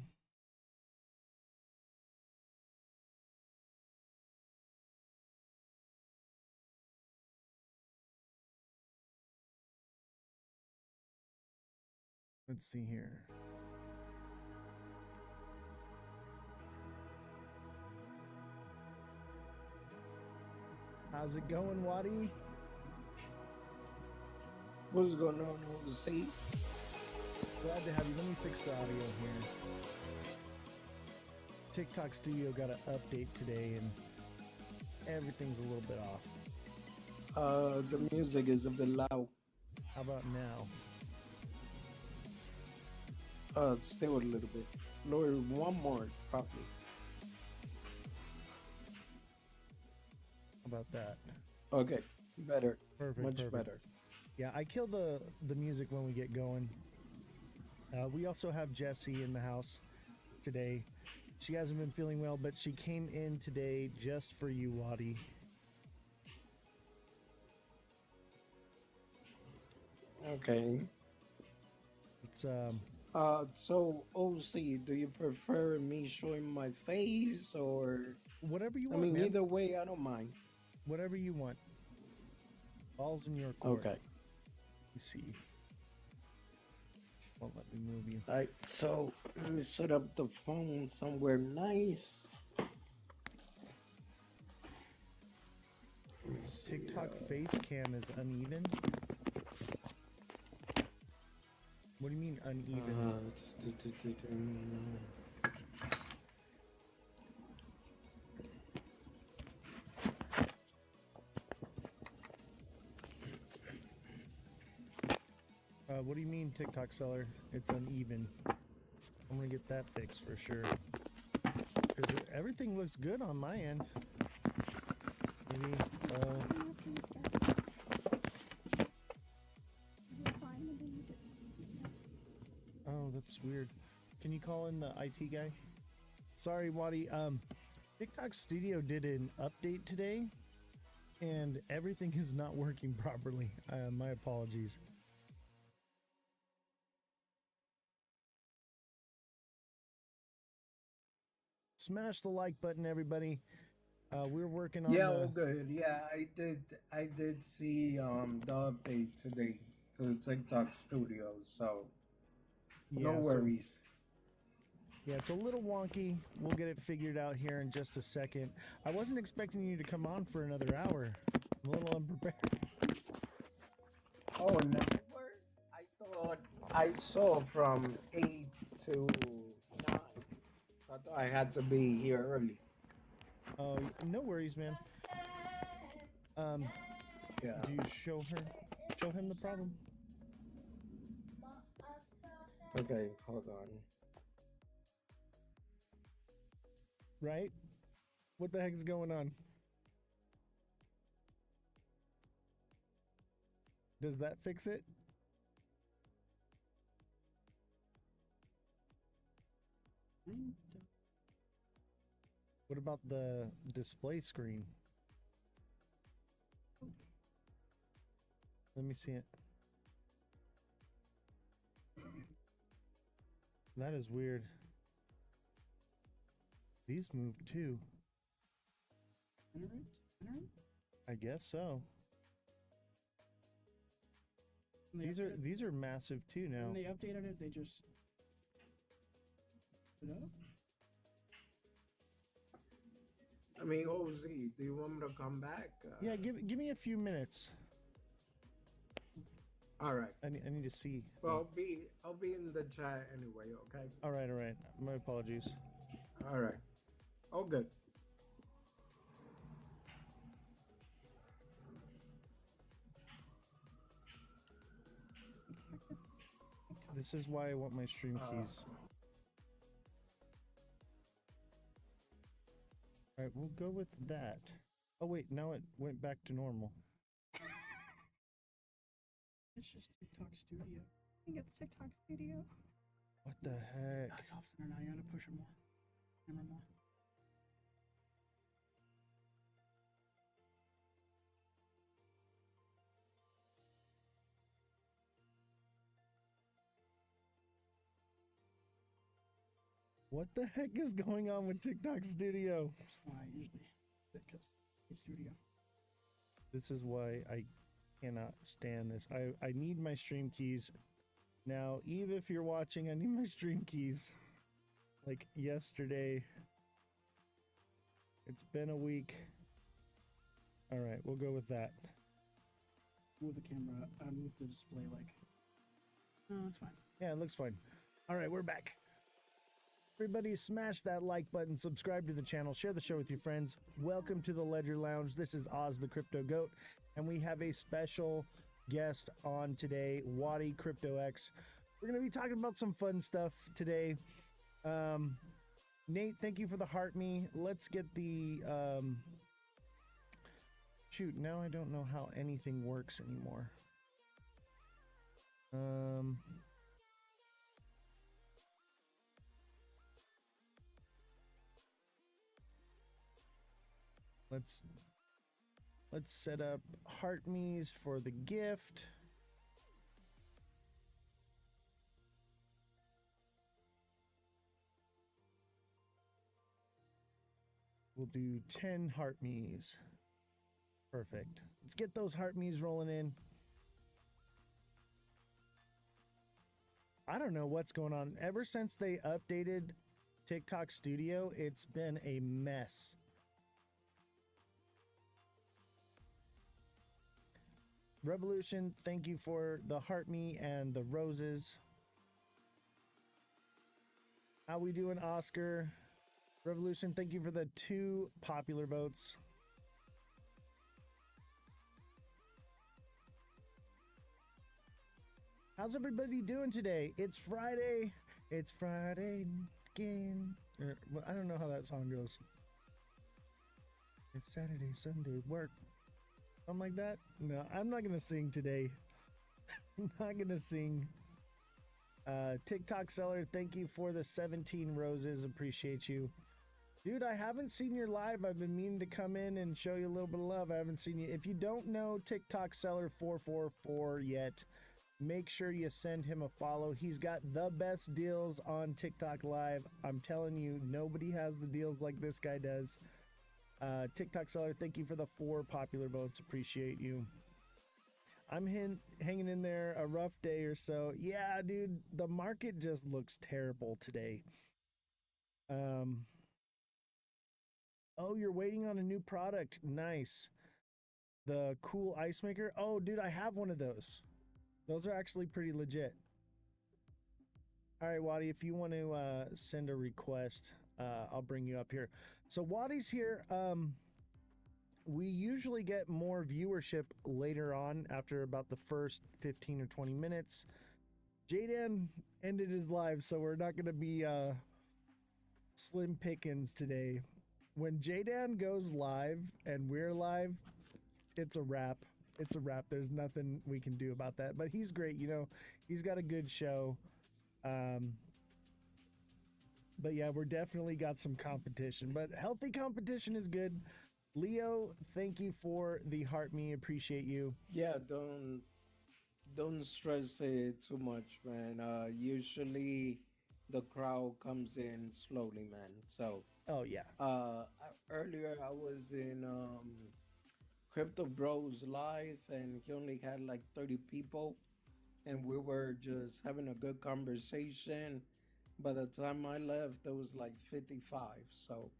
Let's see here. How's it going, Waddy? What's going on over the Glad to have you. Let me fix the audio here. TikTok Studio got an update today and everything's a little bit off. The music is a bit loud. How about now? Still a little bit. Lower one more, probably. How about that? Okay, better. Perfect. Much perfect. better. Yeah, I kill the music when we get going. We also have Jessie in the house today. She hasn't been feeling well, but she came in today just for you, Waddy. Okay. It's So OC, do you prefer me showing my face or? whatever you I want. mean, man. either way, I don't mind. Whatever you want. Ball's in your court. Okay. You see. Won't let me move you. Alright, so let me set up the phone somewhere nice. TikTok face cam is uneven. What do you mean uneven? What do you mean, TikTok seller? It's uneven. I'm gonna get that fixed for sure. 'Cause everything looks good on my end. Maybe. Oh, that's weird. Can you call in the IT guy? Sorry, Waddy. TikTok Studio did an update today, and everything is not working properly. My apologies. Smash the like button, everybody. We're working on Yeah, the... all good. Yeah, I did see the update today to TikTok Studio, so no Yeah, so- worries. Yeah, it's a little wonky. We'll get it figured out here in just a second. I wasn't expecting you to come on for another hour. I'm a little unprepared. Oh, never? I thought I saw from 8 to 9. I thought I had to be here early. Oh, no worries, man. Yeah. Do you show him the problem? Okay, hold on. Right? What the heck is going on? Does that fix it? What about the display screen? Let me see it. That is weird. These moved too. I guess so. These are massive too now. When they updated it, they just put it up. I mean, OZ, do you want me to come back? Yeah, give me a few minutes. All right. I need to see. Well, I'll be in the chat anyway. Okay. All right. My apologies. All right. All good. This is why I want my stream keys. All right, we'll go with that. Oh wait, now it went back to normal. It's just TikTok Studio. I think it's TikTok Studio. What the heck? That's off center now. You gotta push it more. Camera more. What the heck is going on with TikTok Studio? That's why I usually because it's Studio. This is why I cannot stand this. I need my stream keys. Now, Eve, if you're watching, I need my stream keys. Like yesterday. It's been a week. All right, we'll go with that. Move the camera, move the display like. No, it's fine. Yeah, it looks fine. All right, we're back. Everybody smash that like button, subscribe to the channel, share the show with your friends. Welcome to the Ledger Lounge. This is Oz the Crypto Goat, and we have a special guest on today, Waddy CryptoX. We're going to be talking about some fun stuff today. Nate, thank you for the heart me. Let's get the shoot, now I don't know how anything works anymore. Let's set up heart me's for the gift. We'll do 10 heart me's. Perfect. Let's get those heart me's rolling in. I don't know what's going on. Ever since they updated TikTok Studio, it's been a mess. Revolution, thank you for the heart me and the roses. How we doing, Oscar? Revolution, thank you for the 2 popular votes. How's everybody doing today? It's Friday. It's Friday again. I don't know how that song goes. It's Saturday, Sunday, work. Something like that? No, I'm not going to sing today. I'm not going to sing. TikTok seller, thank you for the 17 roses. Appreciate you. Dude, I haven't seen your live. I've been meaning to come in and show you a little bit of love. I haven't seen you. If you don't know TikTok seller 444 yet, make sure you send him a follow. He's got the best deals on TikTok live. I'm telling you, nobody has the deals like this guy does. TikTok seller, thank you for the 4 popular votes. Appreciate you. I'm hanging in there a rough day or so. Yeah, dude, the market just looks terrible today. Oh, you're waiting on a new product. Nice. The cool ice maker. Oh, dude, I have one of those. Those are actually pretty legit. All right, Waddy, if you want to send a request, I'll bring you up here. So Waddy's here. We usually get more viewership later on after about the first 15 or 20 minutes. Jaydan ended his live, so we're not going to be slim pickings today. When Jaydan goes live and we're live, it's a wrap. It's a wrap. There's nothing we can do about that. But he's great, you know. He's got a good show. But yeah, we're definitely got some competition. But healthy competition is good. Leo, thank you for the heart me. Appreciate you. Yeah, don't stress it too much, man. Usually the crowd comes in slowly, man. So Oh yeah. earlier I was in Crypto Bros live, and he only had like 30 people, and we were just having a good conversation. By the time I left, there was like 55. So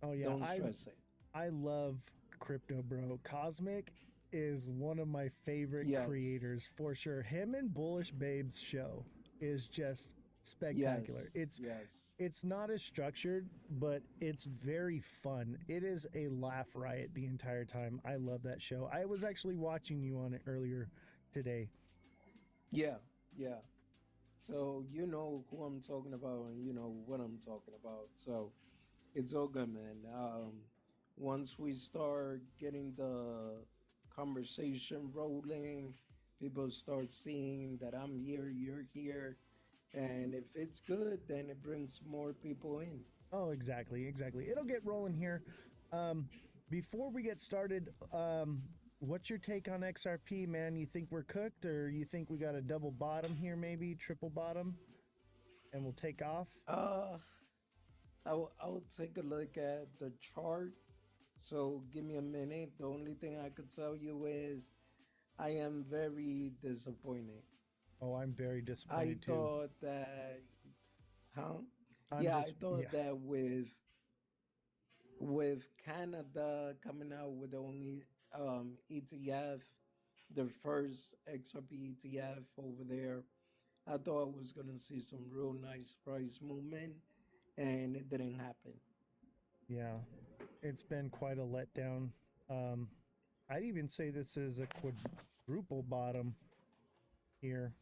Oh yeah. don't stress it. I love Crypto Bro. Cosmic is one of my favorite Yes. creators for sure. Him and Bullish Babes show is just spectacular. Yes. It's not as structured, but it's very fun. It is a laugh riot the entire time. I love that show. I was actually watching you on it earlier today. Yeah. So you know who I'm talking about, and you know what I'm talking about. So it's all good, man. once we start getting the conversation rolling, people start seeing that I'm here, you're here, and if it's good, then it brings more people in. Oh, exactly, exactly. It'll get rolling here. Before we get started, what's your take on XRP, man? You think we're cooked, or you think we got a double bottom here, maybe triple bottom, and we'll take off? Uh, I will take a look at the chart. So give me a minute. The only thing I could tell you is I am very disappointed. Oh, I'm very I disappointed too. thought that, huh? I'm Yeah, I just, thought yeah, that with Canada coming out with the only ETF, the first XRP ETF over there, I thought I was gonna see some real nice price movement, and it didn't happen. yeah. It's been quite a letdown. Um, I'd even say this is a quadruple bottom here,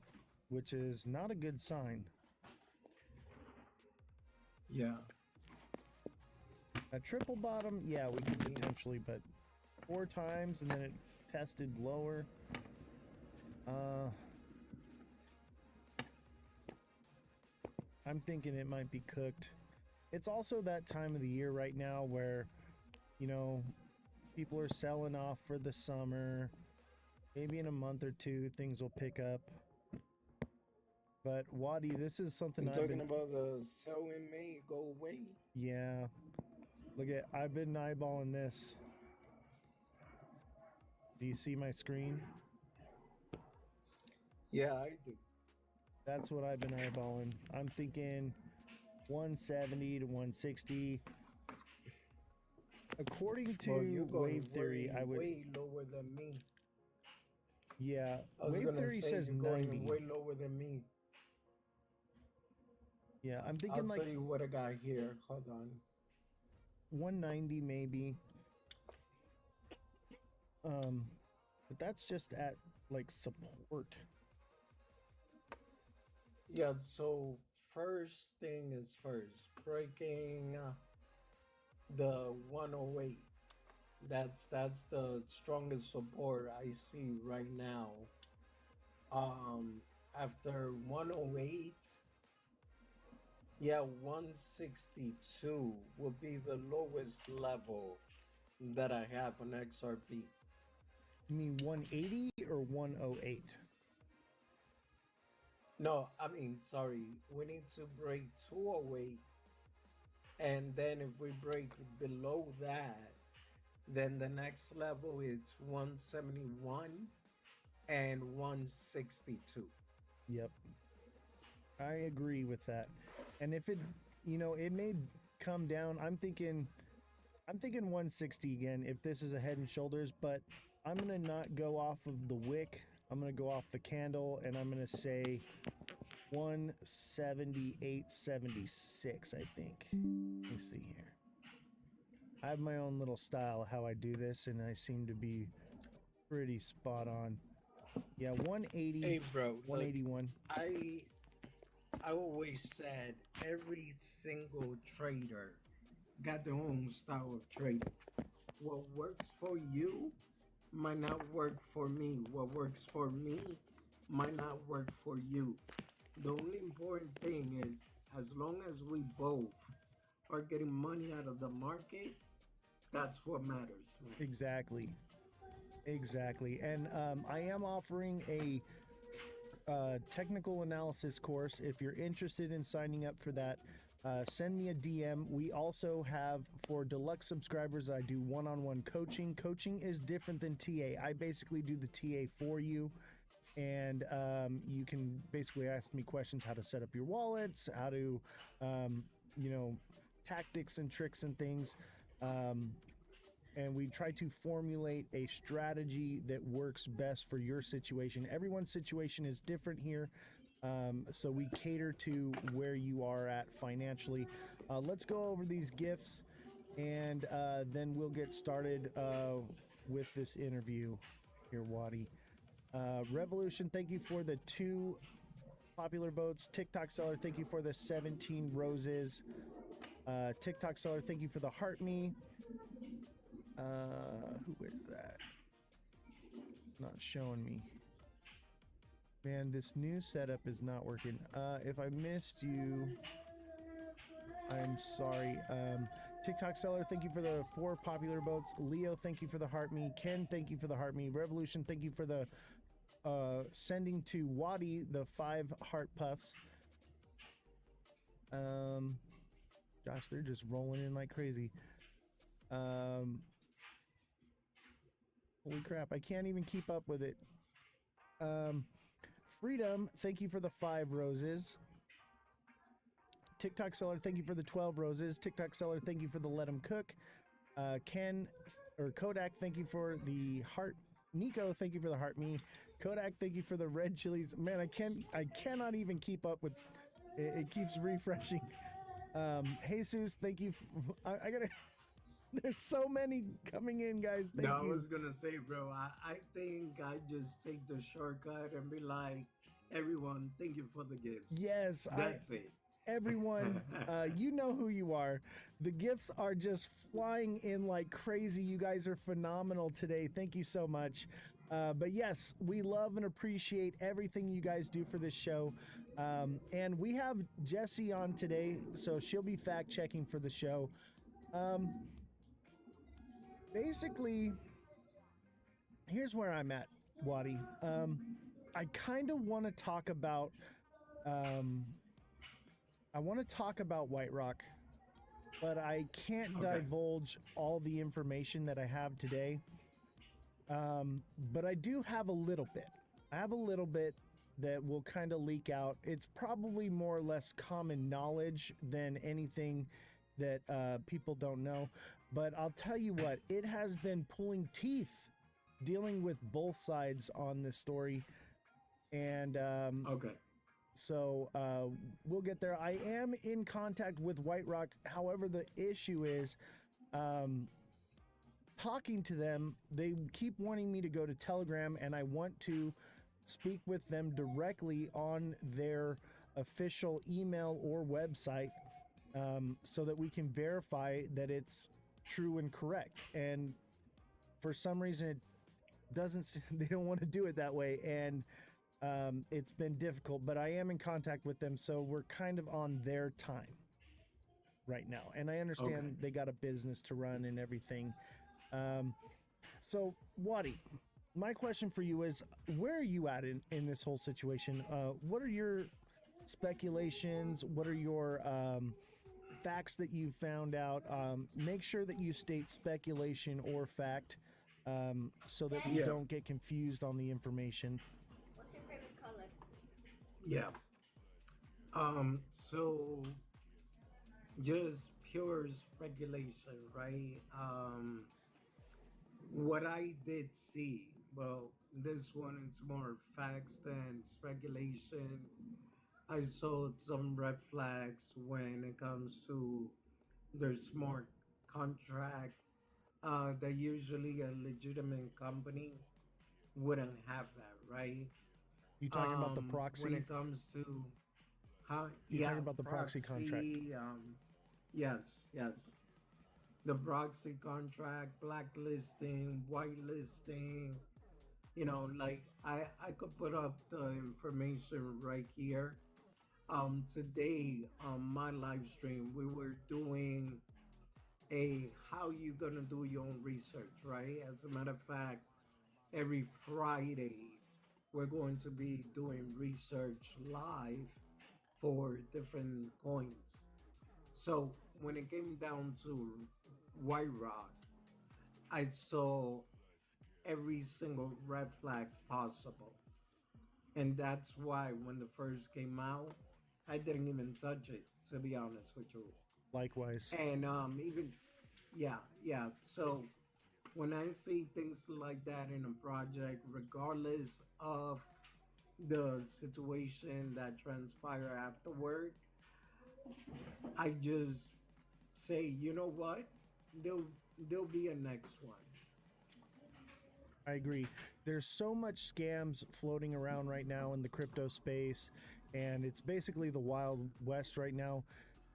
which is not a good sign. Yeah. A triple bottom, yeah, we could potentially, but 4 times and then it tested lower. I'm thinking it might be cooked. It's also that time of the year right now where, you know, people are selling off for the summer. Maybe in a month or two, things will pick up. But Wadi, this is something I'm I've talking been, about the sell in May go away. yeah. Look at, I've been eyeballing this. Do you see my screen? Yeah, I do. That's what I've been eyeballing. I'm thinking 170 to 160. According to Well, you're going wave theory, way, I would, way lower than me. yeah. I was Wave gonna theory say says you're going 90. way lower than me. Yeah, I'm I'll thinking like tell you what I got here. Hold on. 190 maybe. But that's just at like support. Yeah, so first thing is first, breaking the 108. That's the strongest support I see right now. After 108, yeah, 162 will be the lowest level that I have on XRP. You mean 180 or 108? No, I mean, sorry, we need to break 208, and then if we break below that, then the next level is 171 and 162. Yep. I agree with that. And if it, you know, it may come down. I'm thinking 160 again if this is a head and shoulders, but I'm going to not go off of the wick. I'm going to go off the candle and I'm going to say 178.76, I think. Let me see here. I have my own little style how I do this, and I seem to be pretty spot on. Yeah, 180, Hey, bro, look, 181. I always said every single trader got their own style of trading. What works for you might not work for me. What works for me might not work for you. The only important thing is, as long as we both are getting money out of the market, that's what matters. Exactly. Exactly. And I am offering a technical analysis course. If you're interested in signing up for that, send me a DM. We also have, for deluxe subscribers, I do one-on-one coaching. Coaching is different than TA. I basically do the TA for you. And you can basically ask me questions how to set up your wallets, how to, you know, tactics and tricks and things. And we try to formulate a strategy that works best for your situation. Everyone's situation is different here. So we cater to where you are at financially. Let's go over these gifts and then we'll get started with this interview here, Wadi. Revolution, thank you for the 2 popular votes. TikTok seller, thank you for the 17 roses. TikTok seller, thank you for the heart me. Who is that? Not showing me. Man, this new setup is not working. If I missed you, I'm sorry. TikTok seller, thank you for the 4 popular votes. Leo, thank you for the heart me. Ken, thank you for the heart me. Revolution, thank you for the sending to Wadi the 5 heart puffs. Gosh, they're just rolling in like crazy. Holy crap, I can't even keep up with it. Freedom, thank you for the 5 roses. TikTok seller, thank you for the 12 roses. TikTok seller, thank you for the let 'em cook. Ken or Kodak, thank you for the heart. Nico, thank you for the heart me. Kodak, thank you for the red chilies. Man, I cannot even keep up with it. It keeps refreshing. Jesus, thank you. I gotta. There's so many coming in, guys. Thank you. I was gonna say, bro, I think I just take the shortcut and be like, everyone, thank you for the gifts. Yes, that's it. Everyone, you know who you are. The gifts are just flying in like crazy. You guys are phenomenal today. Thank you so much. But yes, we love and appreciate everything you guys do for this show. And we have Jessie on today, so she'll be fact checking for the show. Basically, here's where I'm at, Wadi. I kind of want to talk about White Rock, but I can't divulge all the information that I have today. But I do have a little bit. I have a little bit that will kind of leak out. It's probably more or less common knowledge than anything that people don't know. But I'll tell you what, it has been pulling teeth dealing with both sides on this story. And so we'll get there. I am in contact with White Rock. However, the issue is talking to them. They keep wanting me to go to Telegram, and I want to speak with them directly on their official email or website so that we can verify that it's true and correct. And for some reason, it doesn't. They don't want to do it that way, and it's been difficult, but I am in contact with them, so we're kind of on their time right now. And I understand they got a business to run and everything. So, Wadi, my question for you is, where are you at in this whole situation? What are your speculations? What are your facts that you found out? Make sure that you state speculation or fact so that we don't get confused on the information. Yeah. So just pure speculation, right? What I did see, well, this one is more facts than speculation. I saw some red flags when it comes to their smart contract. That usually a legitimate company wouldn't have that, right? You talking about the proxy? When it comes to, You're talking about the proxy contract? Yes. The proxy contract, blacklisting, whitelisting. You know, like I could put up the information right here. Today on my live stream, we were doing how you gonna do your own research, right? As a matter of fact, every Friday we're going to be doing research live for different coins. So when it came down to White Rock, I saw every single red flag possible. And that's why when the first came out, I didn't even touch it, to be honest with you. Likewise. And so when I see things like that in a project, regardless of the situation that transpire afterward, I just say, you know what? There'll be a next one. I agree. There's so much scams floating around right now in the crypto space, and it's basically the Wild West right now.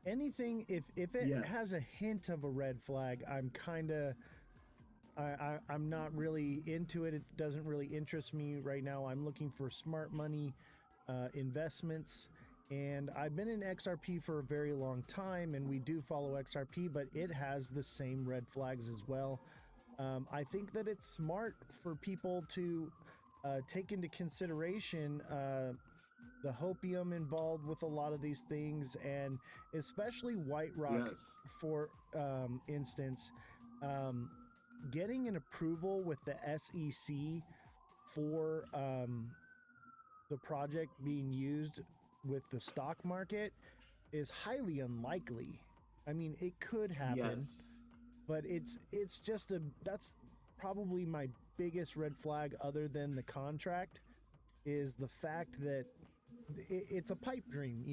Anything, if it has a hint of a red flag, I'm kind of I'm not really into it. It doesn't really interest me right now. I'm looking for smart money investments. And I've been in XRP for a very long time, and we do follow XRP, but it has the same red flags as well. I think that it's smart for people to take into consideration the hopium involved with a lot of these things, and especially White Rock, Yes. for instance. Getting an approval with the SEC for the project being used with the stock market is highly unlikely. I mean, it could happen, Yes. but it's just that's probably my biggest red flag, other than the contract, is the fact that it's a pipe dream.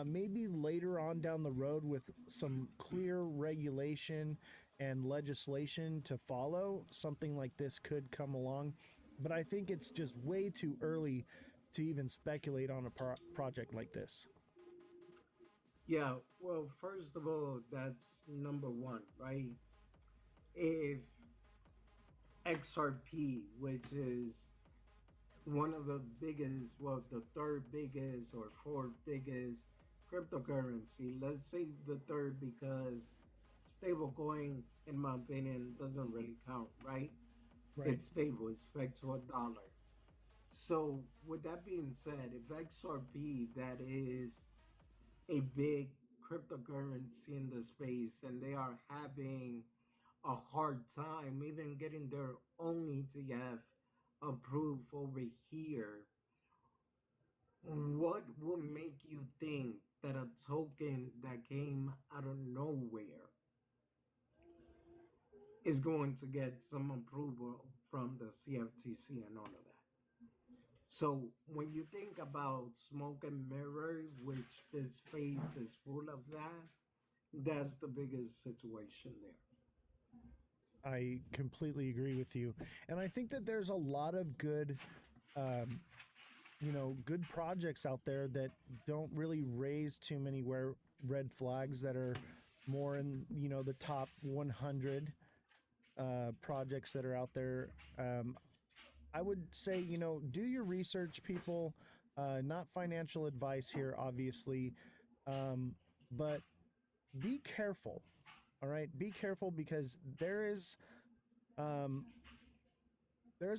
Maybe later on down the road, with some clear regulation and legislation to follow, something like this could come along. But I think it's just way too early to even speculate on a project like this. Yeah, well, first of all, that's number one, right? If XRP, which is one of the biggest, well, the third biggest or fourth biggest cryptocurrency, let's say the third, because stablecoin, in my opinion, doesn't really count, right? Right. It's stable, it's pegged to a dollar. So, with that being said, if XRP, that is a big cryptocurrency in the space, and they are having a hard time even getting their own ETF approved over here, what would make you think that a token that came out of nowhere is going to get some approval from the CFTC and all of that? So when you think about smoke and mirror, which this space is full of that's the biggest situation there. I completely agree with you. And I think that there's a lot of good, good projects out there that don't really raise too many red flags, that are more in, the top 100 projects that are out there. I would say, do your research, people. Not financial advice here, obviously, but be careful. All right, be careful, because there's a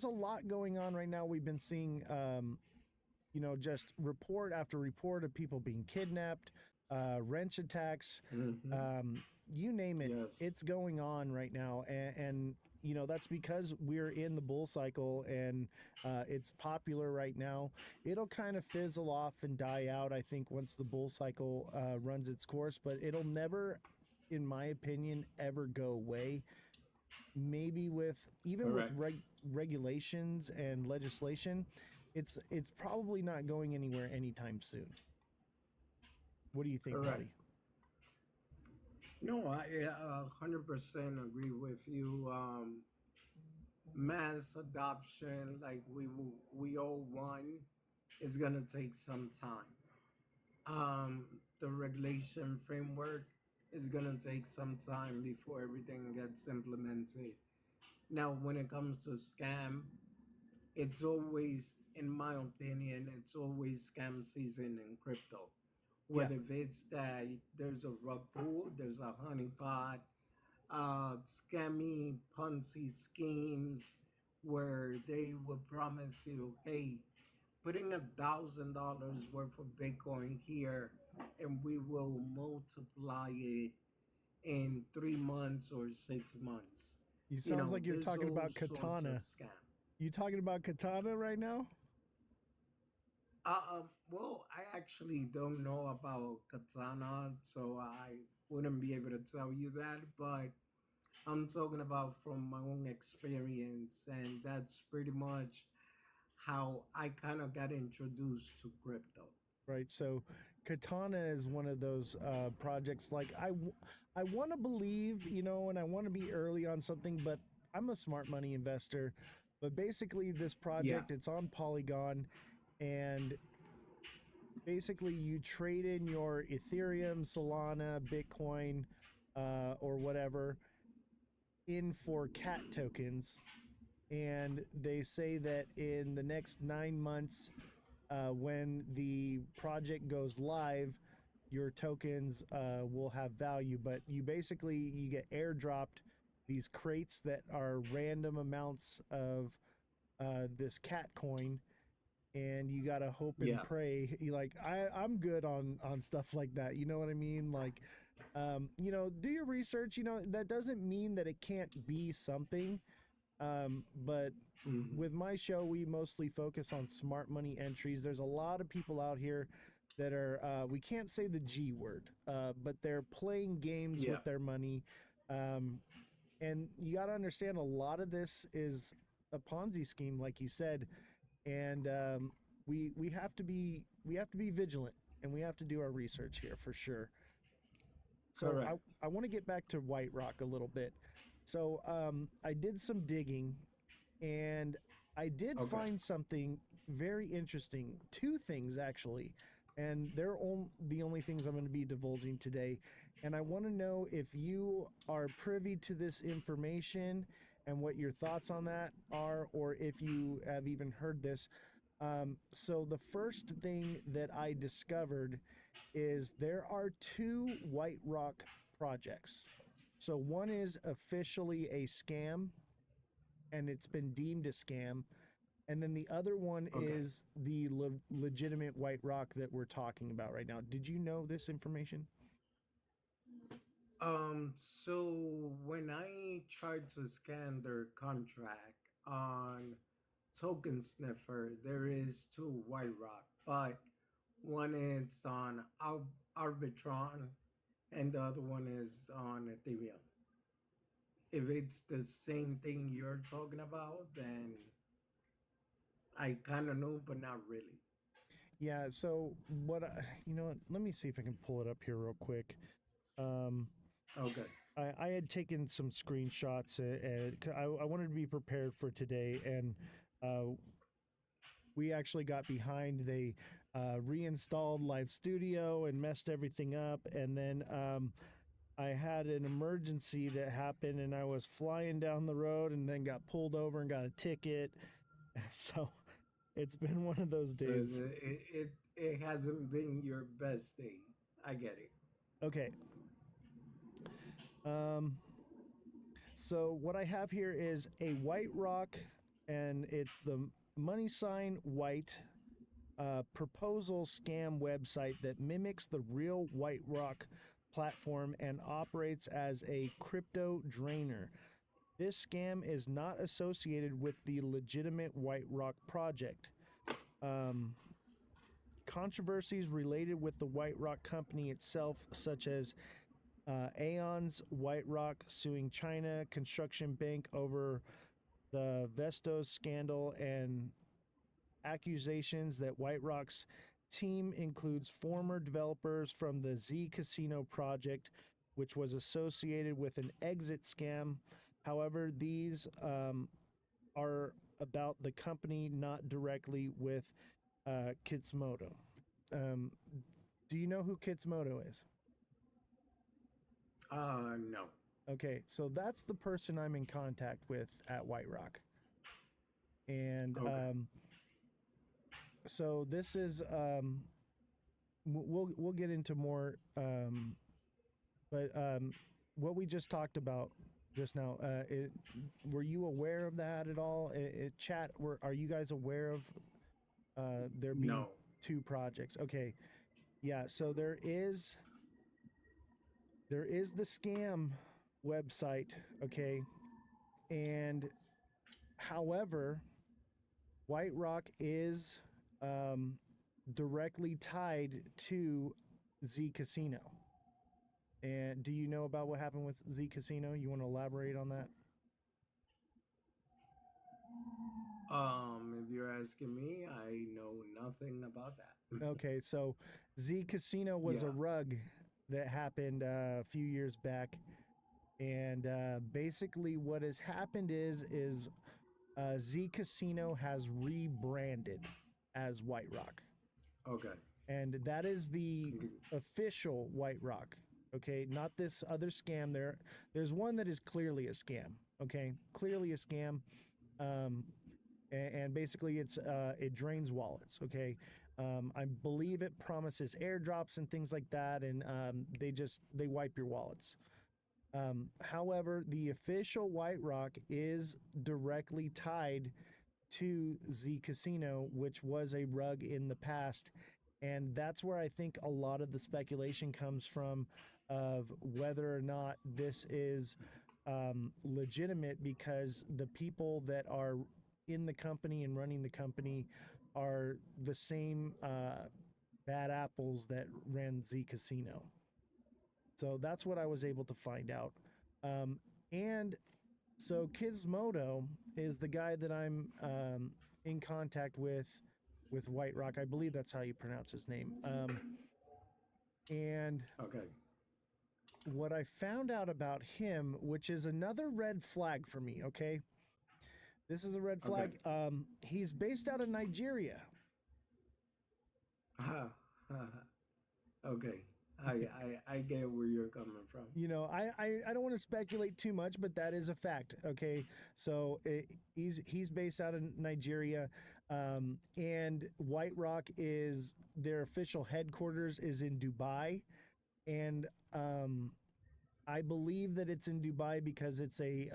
lot going on right now. We've been seeing, just report after report of people being kidnapped, wrench attacks, you name it. Yes. It's going on right now, and that's because we're in the bull cycle, and it's popular right now. It'll kind of fizzle off and die out, I think, once the bull cycle runs its course, but it'll never, in my opinion, ever go away. Maybe with Correct. regulations and legislation, it's probably not going anywhere anytime soon. What do you think, Correct. Bobby? No, I 100% agree with you. Mass adoption, like we all want, is gonna take some time. The regulation framework is gonna take some time before everything gets implemented. Now, when it comes to scam, it's always, in my opinion, it's always scam season in crypto. Whether if it's that there's a rug pull, there's a honeypot, scammy Ponzi schemes where they would promise you, hey, put in $1,000 worth of Bitcoin here, and we will multiply it in 3 months or 6 months. You sounds like you're there's talking all about sorts of Katana. scams. You talking about Katana right now? Well, I actually don't know about Katana, so I wouldn't be able to tell you that, but I'm talking about from my own experience, and that's pretty much how I kind of got introduced to crypto. Right. So Katana is one of those projects. Like I want to believe, and I want to be early on something, but I'm a smart money investor. But basically, this project, it's on Polygon, and basically you trade in your Ethereum, Solana, Bitcoin, or whatever in for cat tokens, and they say that in the next 9 months, when the project goes live, your tokens will have value. But you get airdropped these crates that are random amounts of this cat coin, and you gotta hope and pray. I'm good on stuff like that. You know what I mean? Like, do your research. That doesn't mean that it can't be something. But with my show, we mostly focus on smart money entries. There's a lot of people out here that are, we can't say the G word, but they're playing games with their money. And you got to understand, a lot of this is a Ponzi scheme, like you said. And we have to be vigilant, and we have to do our research here for sure. So I want to get back to White Rock a little bit. So I did some digging, and I did find something very interesting. Two things, actually, and they're the only things I'm going to be divulging today. And I want to know if you are privy to this information and what your thoughts on that are, or if you have even heard this. So the first thing that I discovered is there are two White Rock projects. So one is officially a scam, and it's been deemed a scam. And then the other one is the legitimate White Rock that we're talking about right now. Did you know this information? So when I tried to scan their contract on Token Sniffer, there is two White Rock, but one is on Arbitron and the other one is on Ethereum. If it's the same thing you're talking about, then I kind of know, but not really. Yeah, so let me see if I can pull it up here real quick. Okay. I had taken some screenshots, and I wanted to be prepared for today, and we actually got behind. They reinstalled Live Studio and messed everything up, and then I had an emergency that happened, and I was flying down the road and then got pulled over and got a ticket. So it's been one of those days. So it hasn't been your best day. I get it. Okay. So what I have here is a White Rock, and it's the money sign white proposal scam website that mimics the real White Rock platform and operates as a crypto drainer. This scam is not associated with the legitimate White Rock project. Controversies related with the White Rock company itself, such as Aeon's White Rock suing China Construction Bank over the Vestos scandal, and accusations that White Rock's team includes former developers from the Z Casino project, which was associated with an exit scam. However, these are about the company, not directly with Kitsumoto. Do you know who Kitsumoto is? No. Okay, so that's the person I'm in contact with at White Rock. And so this is we'll get into more, but what we just talked about just now, were you aware of that at all? Chat, are you guys aware of there being two projects? Okay, yeah, so there is the scam website, okay, and however, White Rock is directly tied to Z Casino. And do you know about what happened with Z Casino? You want to elaborate on that? If you're asking me, I know nothing about that. Okay, so Z Casino was a rug that happened a few years back, and basically what has happened is Z Casino has rebranded as White Rock. Okay. And that is the official White Rock. Okay, not this other scam. There's one that is clearly a scam. Okay, clearly a scam. Um, and basically it drains wallets. Okay, I believe it promises airdrops and things like that, and they wipe your wallets. However, the official White Rock is directly tied to Z Casino, which was a rug in the past. And that's where I think a lot of the speculation comes from of whether or not this is legitimate, because the people that are in the company and running the company are the same bad apples that ran Z Casino. So that's what I was able to find out. And so Gizmodo is the guy that I'm in contact with White Rock. I believe that's how you pronounce his name. And Okay. what I found out about him, which is another red flag for me, okay? This is a red flag. Okay. He's based out of Nigeria. Okay. I get where you're coming from. You know, I don't want to speculate too much, but that is a fact. Okay, so he's based out of Nigeria, and White Rock is their official headquarters is in Dubai, and I believe that it's in Dubai because it's a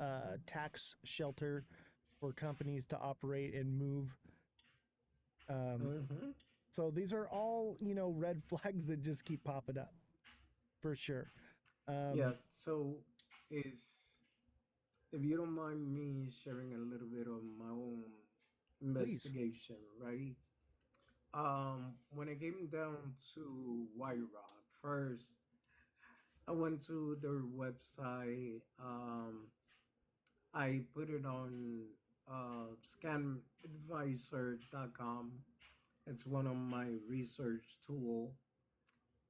tax shelter for companies to operate and move. Mm-hmm. So these are all, you know, red flags that just keep popping up, for sure. Yeah. So if if you don't mind me sharing a little bit of my own Please. investigation, right? When it came down to White Rock, first I went to their website. I put it on scanadvisor.com. It's one of my research tool,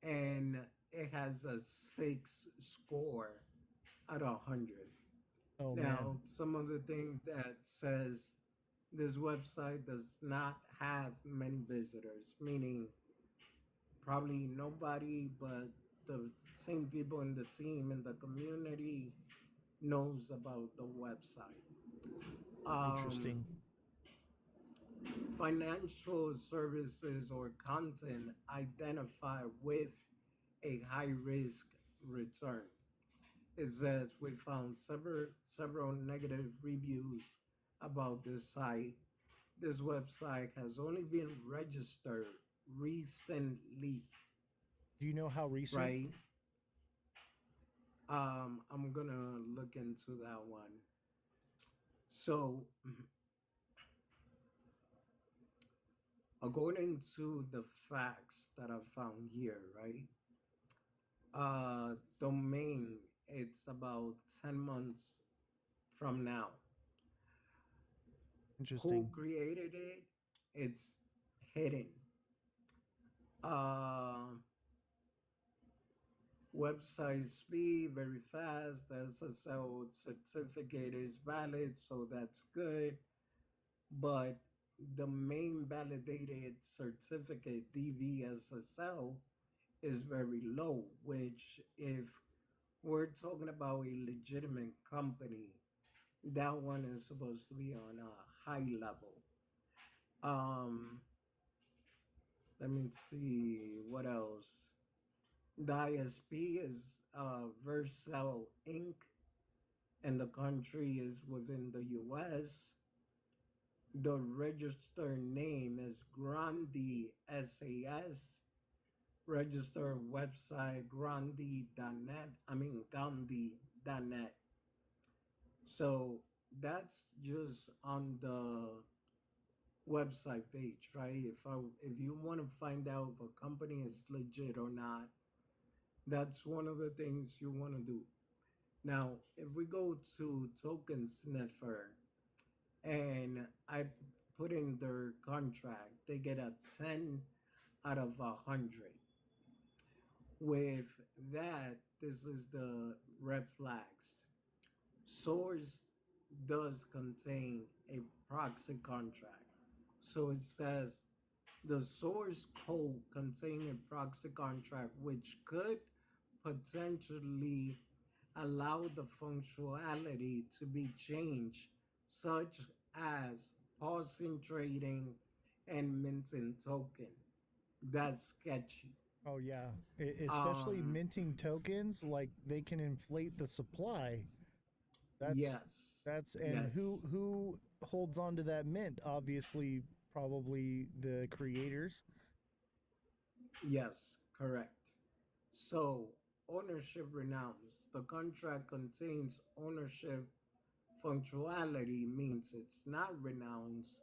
and it has a 6 score out of 100. Oh man. Now, some of the things that says this website does not have many visitors, meaning probably nobody but the same people in the team in the community knows about the website. Um, Interesting. Financial services or content identified with a high risk return. It says we found several negative reviews about this site. This website has only been registered recently, Do you know how recent? right? I'm gonna look into that one. So, according to the facts that I found here, right? Domain, it's about 10 months from now. Who Interesting. created it? It's hidden. Uh, Website speed very fast. The SSL certificate is valid, so that's good. But the main validated certificate, DVSSL, is very low, which, if we're talking about a legitimate company, that one is supposed to be on a high level. Um, Let me see what else. The ISP is Vercel Inc., and the country is within the US. The registered name is Grandi SAS. Registered website grandi.net. I mean Gandhi.net. So that's just on the website page, right? If you want to find out if a company is legit or not, that's one of the things you want to do. Now, if we go to Token Sniffer and I put in their contract, they get a 10 out of 100. With that, this is the red flags. Source does contain a proxy contract. So it says the source code containing a proxy contract which could potentially allow the functionality to be changed, such as pausing trading and minting token. That's sketchy. Oh yeah, especially Um, minting tokens, like they can inflate the supply. That's yes, that's and yes, who holds on to that mint? Obviously, probably the creators. yes, correct. So, ownership renounced. The contract contains ownership functionality means it's not renounced,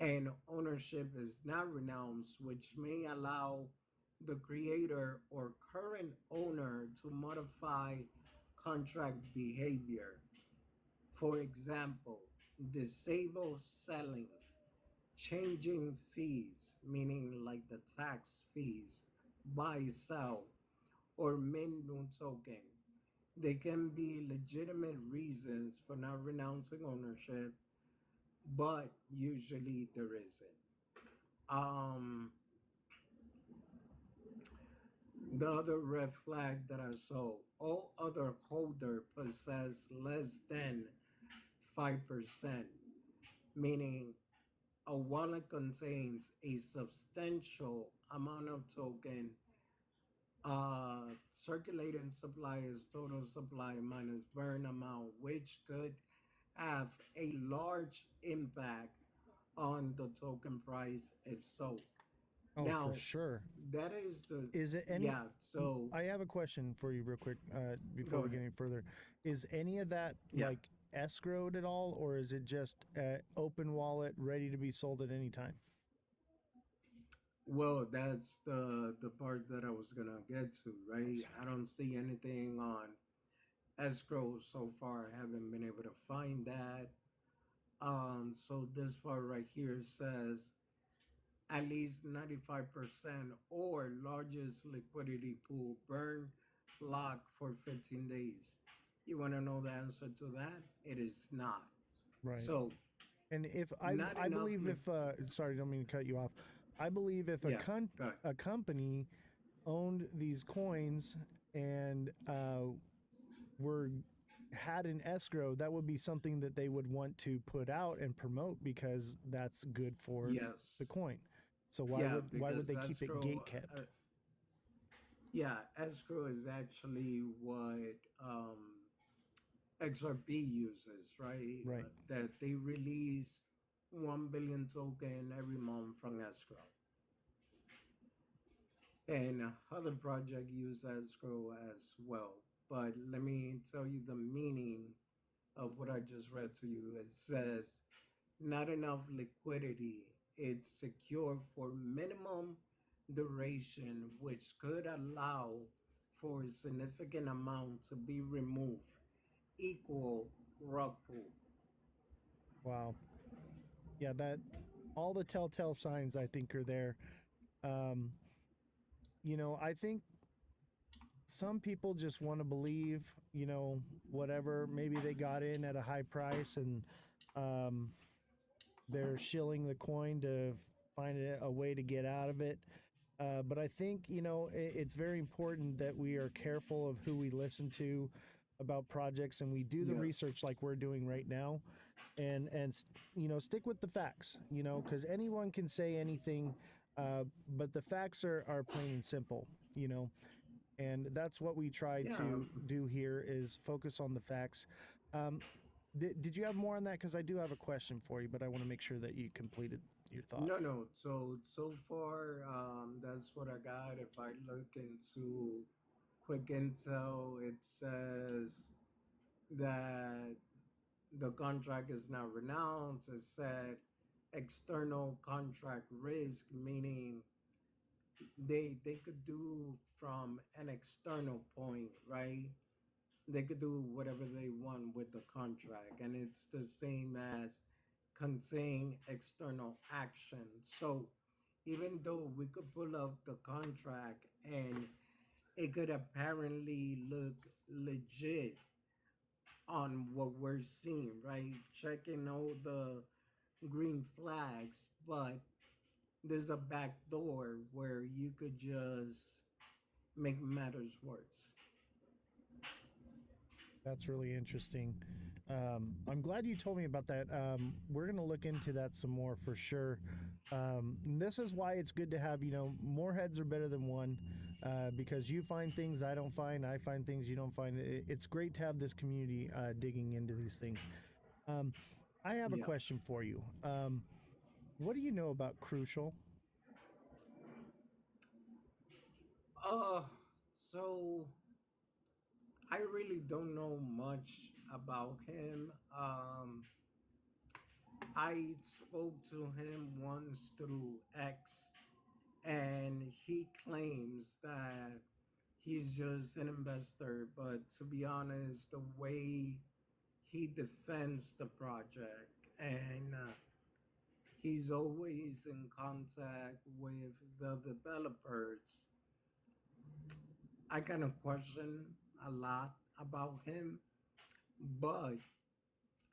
and ownership is not renounced, which may allow the creator or current owner to modify contract behavior. For example, disable selling, changing fees, meaning like the tax fees, buy, sell, or mint new token. There can be legitimate reasons for not renouncing ownership, but usually there isn't. Um, the other red flag that I saw, all other holder possess less than 5%, meaning a wallet contains a substantial amount of token. Circulating supply is total supply minus burn amount, which could have a large impact on the token price if so. Oh, for Now, sure. that is the, Is it any? yeah, so I have a question for you, real quick, before go we get ahead. any further. Is any of that Yeah. like escrowed at all, or is it just open wallet, ready to be sold at any time? Well, that's the part that I was gonna get to, right? I don't see anything on escrow so far. I haven't been able to find that. So this part right here says at least 95% or largest liquidity pool burn lock for 15 days. You want to know the answer to that? It is not. Right. So, And if not I enough. believe if sorry, don't mean to cut you off. I believe if Yeah, go ahead. a company owned these coins and were had an escrow, that would be something that they would want to put out and promote because that's good for Yes. the coin. So Yeah, why because would they keep it escrow, gate kept? yeah, escrow is actually what XRP uses, right? Right. That they release 1 billion token every month from escrow. And other project use escrow as well. But let me tell you the meaning of what I just read to you. It says not enough liquidity. It's secure for minimum duration, which could allow for a significant amount to be removed. Equal rug pull. Wow. Yeah, that all the telltale signs I think are there. Um, I think some people just want to believe, whatever. Maybe they got in at a high price and um, they're shilling the coin to find a way to get out of it. But I think, it's very important that we are careful of who we listen to about projects and we do the Yes. research like we're doing right now and stick with the facts, because anyone can say anything, but the facts are plain and simple, and that's what we try Yeah. to do here is focus on the facts. Um, did you have more on that? Because I do have a question for you, but I want to make sure that you completed your thought. No. So far, that's what I got. If I look into quick intel, it says that the contract is not renounced. It said external contract risk, meaning they could do from an external point, right? They could do whatever they want with the contract, and it's the same as contain external action. So even though we could pull up the contract and it could apparently look legit on what we're seeing, right? Checking all the green flags, but there's a back door where you could just make matters worse. That's really interesting. I'm glad you told me about that. We're going to look into that some more for sure. This is why it's good to have, more heads are better than one, because you find things I don't find, I find things you don't find. It's great to have this community digging into these things. I have a Yeah. question for you. What do you know about Crucial? Uh, so I really don't know much about him. I spoke to him once through X, and he claims that he's just an investor. But to be honest, the way he defends the project and he's always in contact with the developers, I kind of question a lot about him. But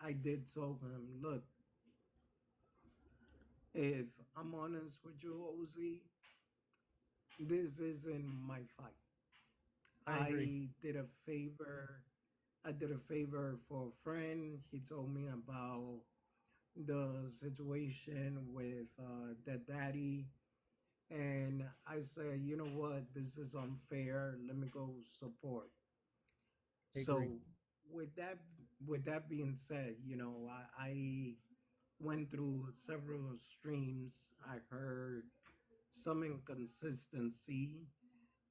I did tell him, look, if I'm honest with you, Ozzy, this isn't my fight. I agree. I did a favor for a friend. He told me about the situation with the daddy, and I said, you know what, this is unfair. Let me go support. I agree. So with that with that being said, I went through several streams. I heard some inconsistency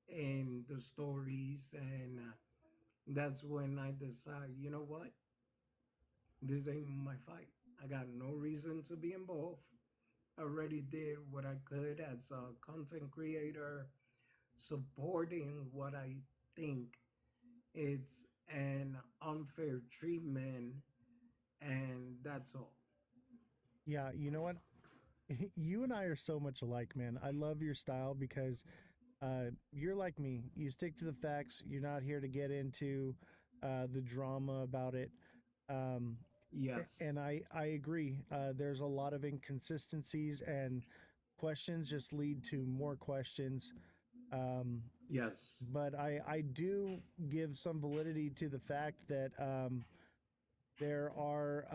in the stories, and that's when I decided, you know what, this ain't my fight. I got no reason to be involved. I already did what I could as a content creator, supporting what I think it's an unfair treatment, and that's all. Yeah, you know what? You and I are so much alike, man. I love your style because you're like me. You stick to the facts. You're not here to get into the drama about it. Um, Yes, and I agree. There's a lot of inconsistencies, and questions just lead to more questions. Um, yes, but I do give some validity to the fact that there are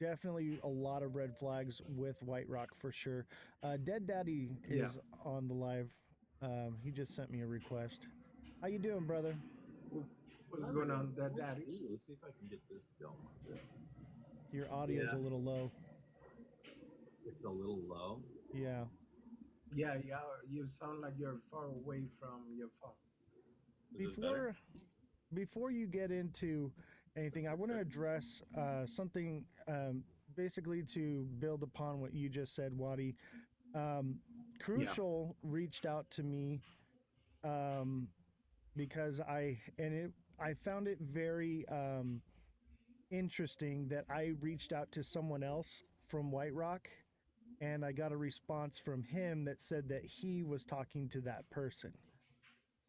definitely a lot of red flags with White Rock for sure. Dead Daddy yeah. is on the live. He just sent me a request. How you doing, brother? What's Hi, going brother. on, that Nice to daddy? meet you. Let's see if I can get this going like this. Your audio's Yeah, a little low. it's a little low. Yeah. Yeah, yeah. You sound like you're far away from your phone. Is this better? Before you get into anything, I want to address something basically to build upon what you just said, Wadi. Um, Yeah, Crucial reached out to me um, because I found it very interesting that I reached out to someone else from White Rock, and I got a response from him that said that he was talking to that person.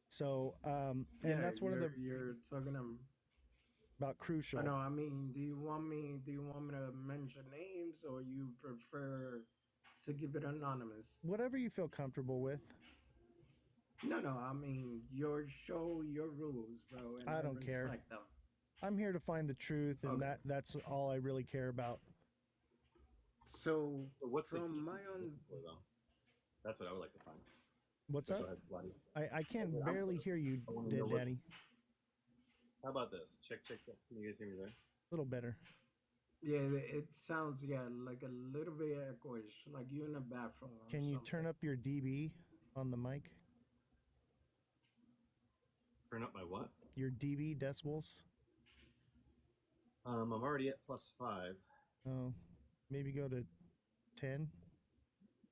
So, and yeah. that's one of the You're talking about I Crucial. know. I mean, do you want me to mention names, or you prefer to keep it anonymous? Whatever you feel comfortable with. No, no. I mean, your show, your rules, bro, and I I don't care. respect them. I'm here to find the truth, and Okay. that's all I really care about. So, So what's the key from my you're own, looking for, though? That's what I would like to find. What's But go up? ahead, Vladdy. I can't I'm barely good. hear you, I want to know Dead what. Daddy. How about this? Check, check, check. Can you guys hear me there? A little better. yeah, it sounds like a little bit echoish, like you're in a bathroom or Can you turn something. up your dB on the mic? Turn up my what? Your dB decibels? I'm already at +5. Oh, maybe go to 10,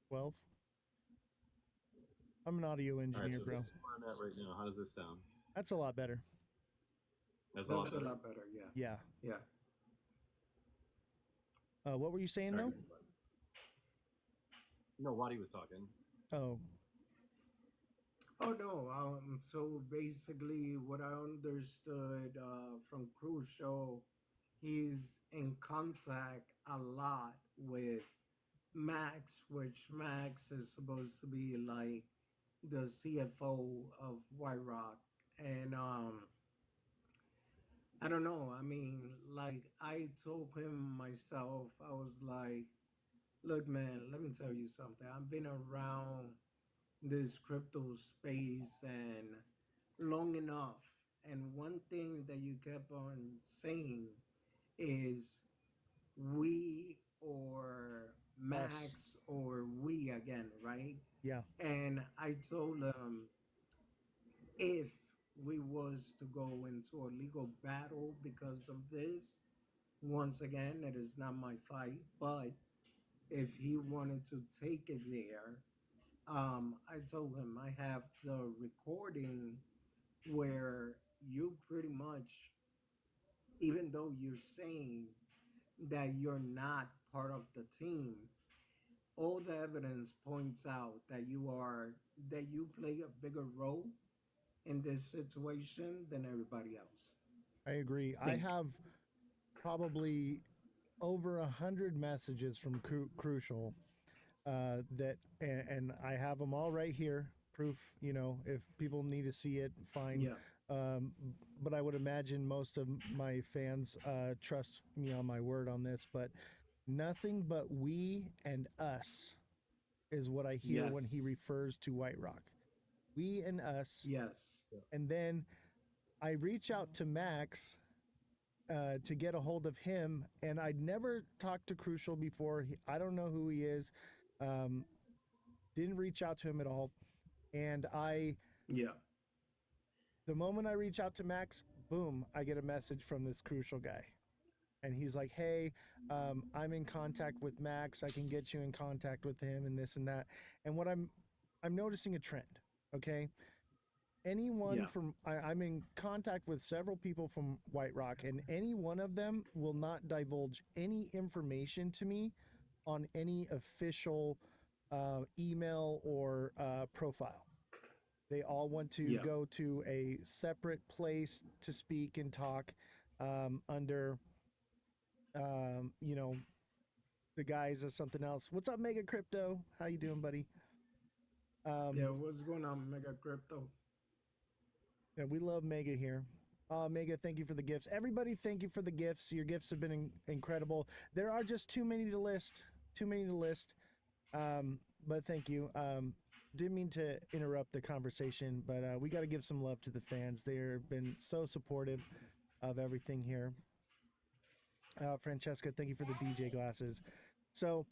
12. I'm an audio All right, engineer, so bro. this is where I'm at right now. How does this sound? That's a lot better. That's a lot That's a better. lot better. Yeah, Yeah. yeah. What were you saying, All though? right. No, Waddy was talking. Oh, Oh no. So basically, what I understood from Crucial, he's in contact a lot with Max, which Max is supposed to be like the CFO of White Rock, and I don't know. I mean, like I told him myself, I was like, look, man, let me tell you something. I've been around this crypto space and long enough. And one thing that you kept on saying is we or Us. Max or we again, right? Yeah. And I told him if we was to go into a legal battle because of this, once again, it is not my fight. But if he wanted to take it there, I told him I have the recording where you pretty much, even though you're saying that you're not part of the team, all the evidence points out that you play a bigger role in this situation than everybody else. I agree. I Think. have probably over 100 messages from Crucial that, and I have them all right here. Proof, you know, if people need to see it, fine. Yeah. Um, but I would imagine most of my fans trust me on my word on this. But nothing but we and us is what I hear Yes. when he refers to White Rock. We and us. Yes. And then I reach out to Max to get a hold of him, and I'd never talked to Crucial before. I don't know who he is. Um, didn't reach out to him at all. And Yeah. the moment I reach out to Max, boom, I get a message from this Crucial guy. And he's like, hey, I'm in contact with Max. I can get you in contact with him and this and that. And what I'm noticing a trend, okay? Anyone Yeah. from I'm in contact with several people from White Rock, and any one of them will not divulge any information to me on any official email or profile. They all want to Yeah. go to a separate place to speak and talk under, you know, the guise of something else. What's up, Mega Crypto? How you doing, buddy? Yeah. What's going on, Mega Crypto? Yeah, we love Mega here. Mega, thank you for the gifts. Everybody, thank you for the gifts. Your gifts have been incredible. There are just too many to list. Too many to list. But thank you. Didn't mean to interrupt the conversation, but we got to give some love to the fans. They've been so supportive of everything here. Francesca, thank you for the DJ glasses. So,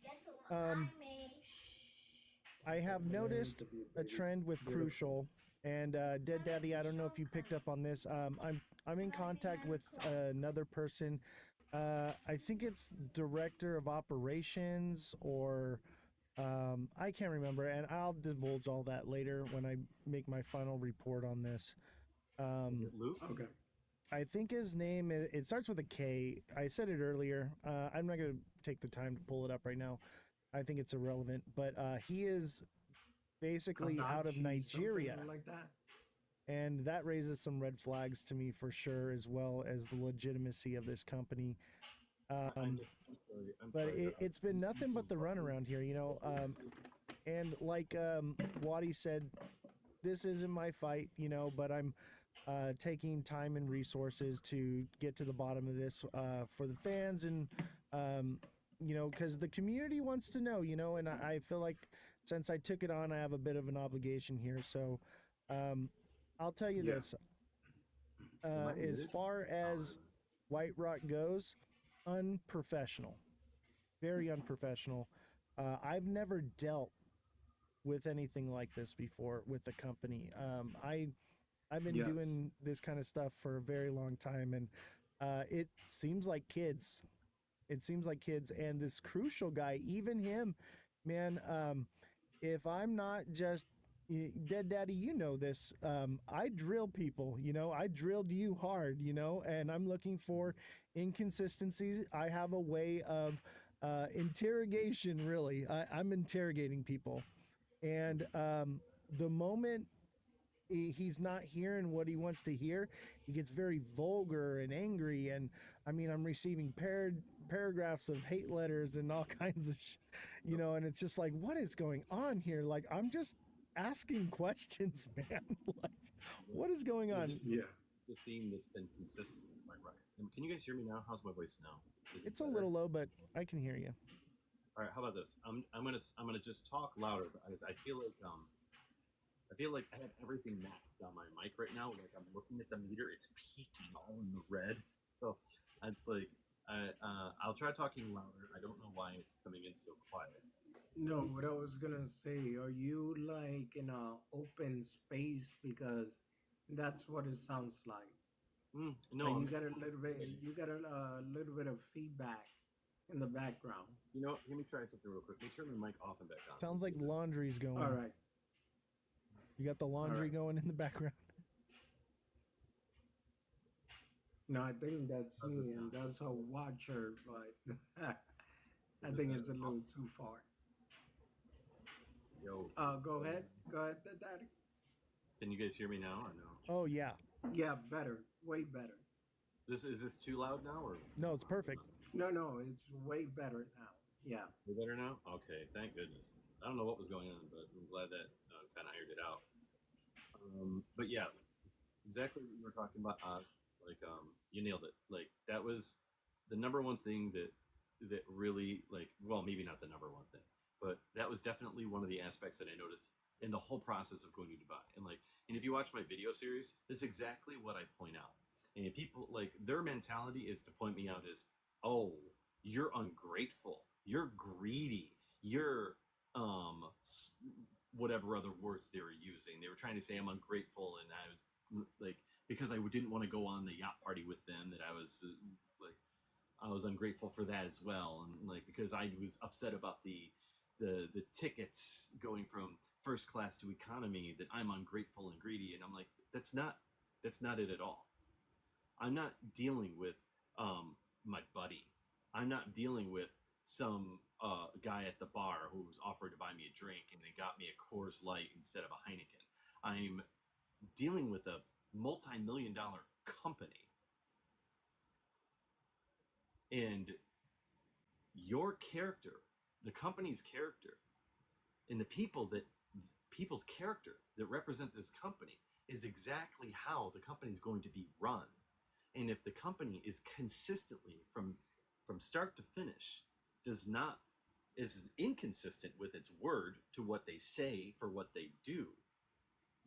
I have noticed a trend with Crucial and Dead Daddy. I don't know if you picked up on this. I'm in contact with another person. I think it's director of operations or I can't remember, and I'll divulge all that later when I make my final report on this. Luke? Okay. I think his name it starts with a K. I said it earlier. I'm not going to take the time to pull it up right now. I think it's irrelevant, but he is basically out of Kadachi, Nigeria, something like that. and that raises some red flags to me for sure, as well as the legitimacy of this company. I'm But sorry, it's been nothing but the run around here, you know. And like Waddy said, this isn't my fight, you know, but I'm taking time and resources to get to the bottom of this for the fans and, you know, because the community wants to know, you know, and I feel like since I took it on, I have a bit of an obligation here. So I'll tell you Yeah. this. As far as White Rock goes, unprofessional, very unprofessional. I've never dealt with anything like this before with the company. I've been Yes. doing this kind of stuff for a very long time, and it seems like kids. It seems like kids, and this Crucial guy, even him, man. If I'm not just Dead Daddy, you know this. I drill people, you know, I drilled you hard, you know, and I'm looking for inconsistencies. I have a way of interrogation, really. I'm interrogating people. And the moment he's not hearing what he wants to hear, he gets very vulgar and angry. And I mean, I'm receiving paragraphs of hate letters and all kinds of, you know, and it's just like, what is going on here? Like, I'm just asking questions, man. Like, what is going on? The theme that's been consistent. Right. Can you guys hear me now? How's my voice now? It's a little low, but I can hear you. All right. How about this? I'm gonna just talk louder. But I feel like I have everything maxed on my mic right now. Like I'm looking at the meter, it's peaking all in the red. So it's like I'll try talking louder. I don't know why it's coming in so quiet. No, what I was gonna say, are you like in a open space? Because that's what it sounds like. No, Like you got a little bit of feedback in the background. You know what? Let me try something real quick. Let me turn the mic off and back on. Sounds like laundry's going. All right. You got the laundry going in the background. No, I think that's me, and that's a watcher, but I think it's a little too far. Yo. Go ahead, Daddy. Can you guys hear me now or no? Oh yeah. Yeah, better, way better. Is this too loud now or? No, it's perfect. No, it's way better now. Yeah. Way better now? Okay, thank goodness. I don't know what was going on, but I'm glad that kind of ironed it out. But yeah, exactly what you were talking about. You nailed it. Like that was the number one thing that really well, maybe not the number one thing, but that was definitely one of the aspects that I noticed in the whole process of going to Dubai. And if you watch my video series, that's exactly what I point out. And people their mentality is to point me out as, oh, you're ungrateful, you're greedy, you're whatever other words they were using. They were trying to say I'm ungrateful, and I was because I didn't want to go on the yacht party with them, that I was ungrateful for that as well, and because I was upset about the tickets going from first class to economy, that I'm ungrateful and greedy. And I'm like, that's not it at all. I'm not dealing with my buddy. I'm not dealing with some guy at the bar who was offering to buy me a drink and they got me a Coors Light instead of a Heineken. I'm dealing with a multi-million-dollar company. And your character, the company's character, and the people's character that represent this company is exactly how the company is going to be run. And if the company is consistently from start to finish is inconsistent with its word to what they say for what they do,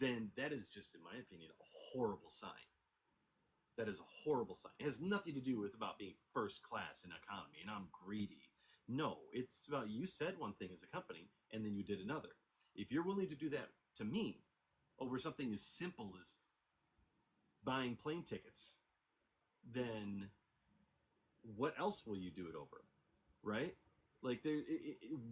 then that is just, in my opinion, a horrible sign. That is a horrible sign. It has nothing to do with about being first class in economy and I'm greedy. No, it's about you said one thing as a company and then you did another. If you're willing to do that to me over something as simple as buying plane tickets, then what else will you do it over? Right?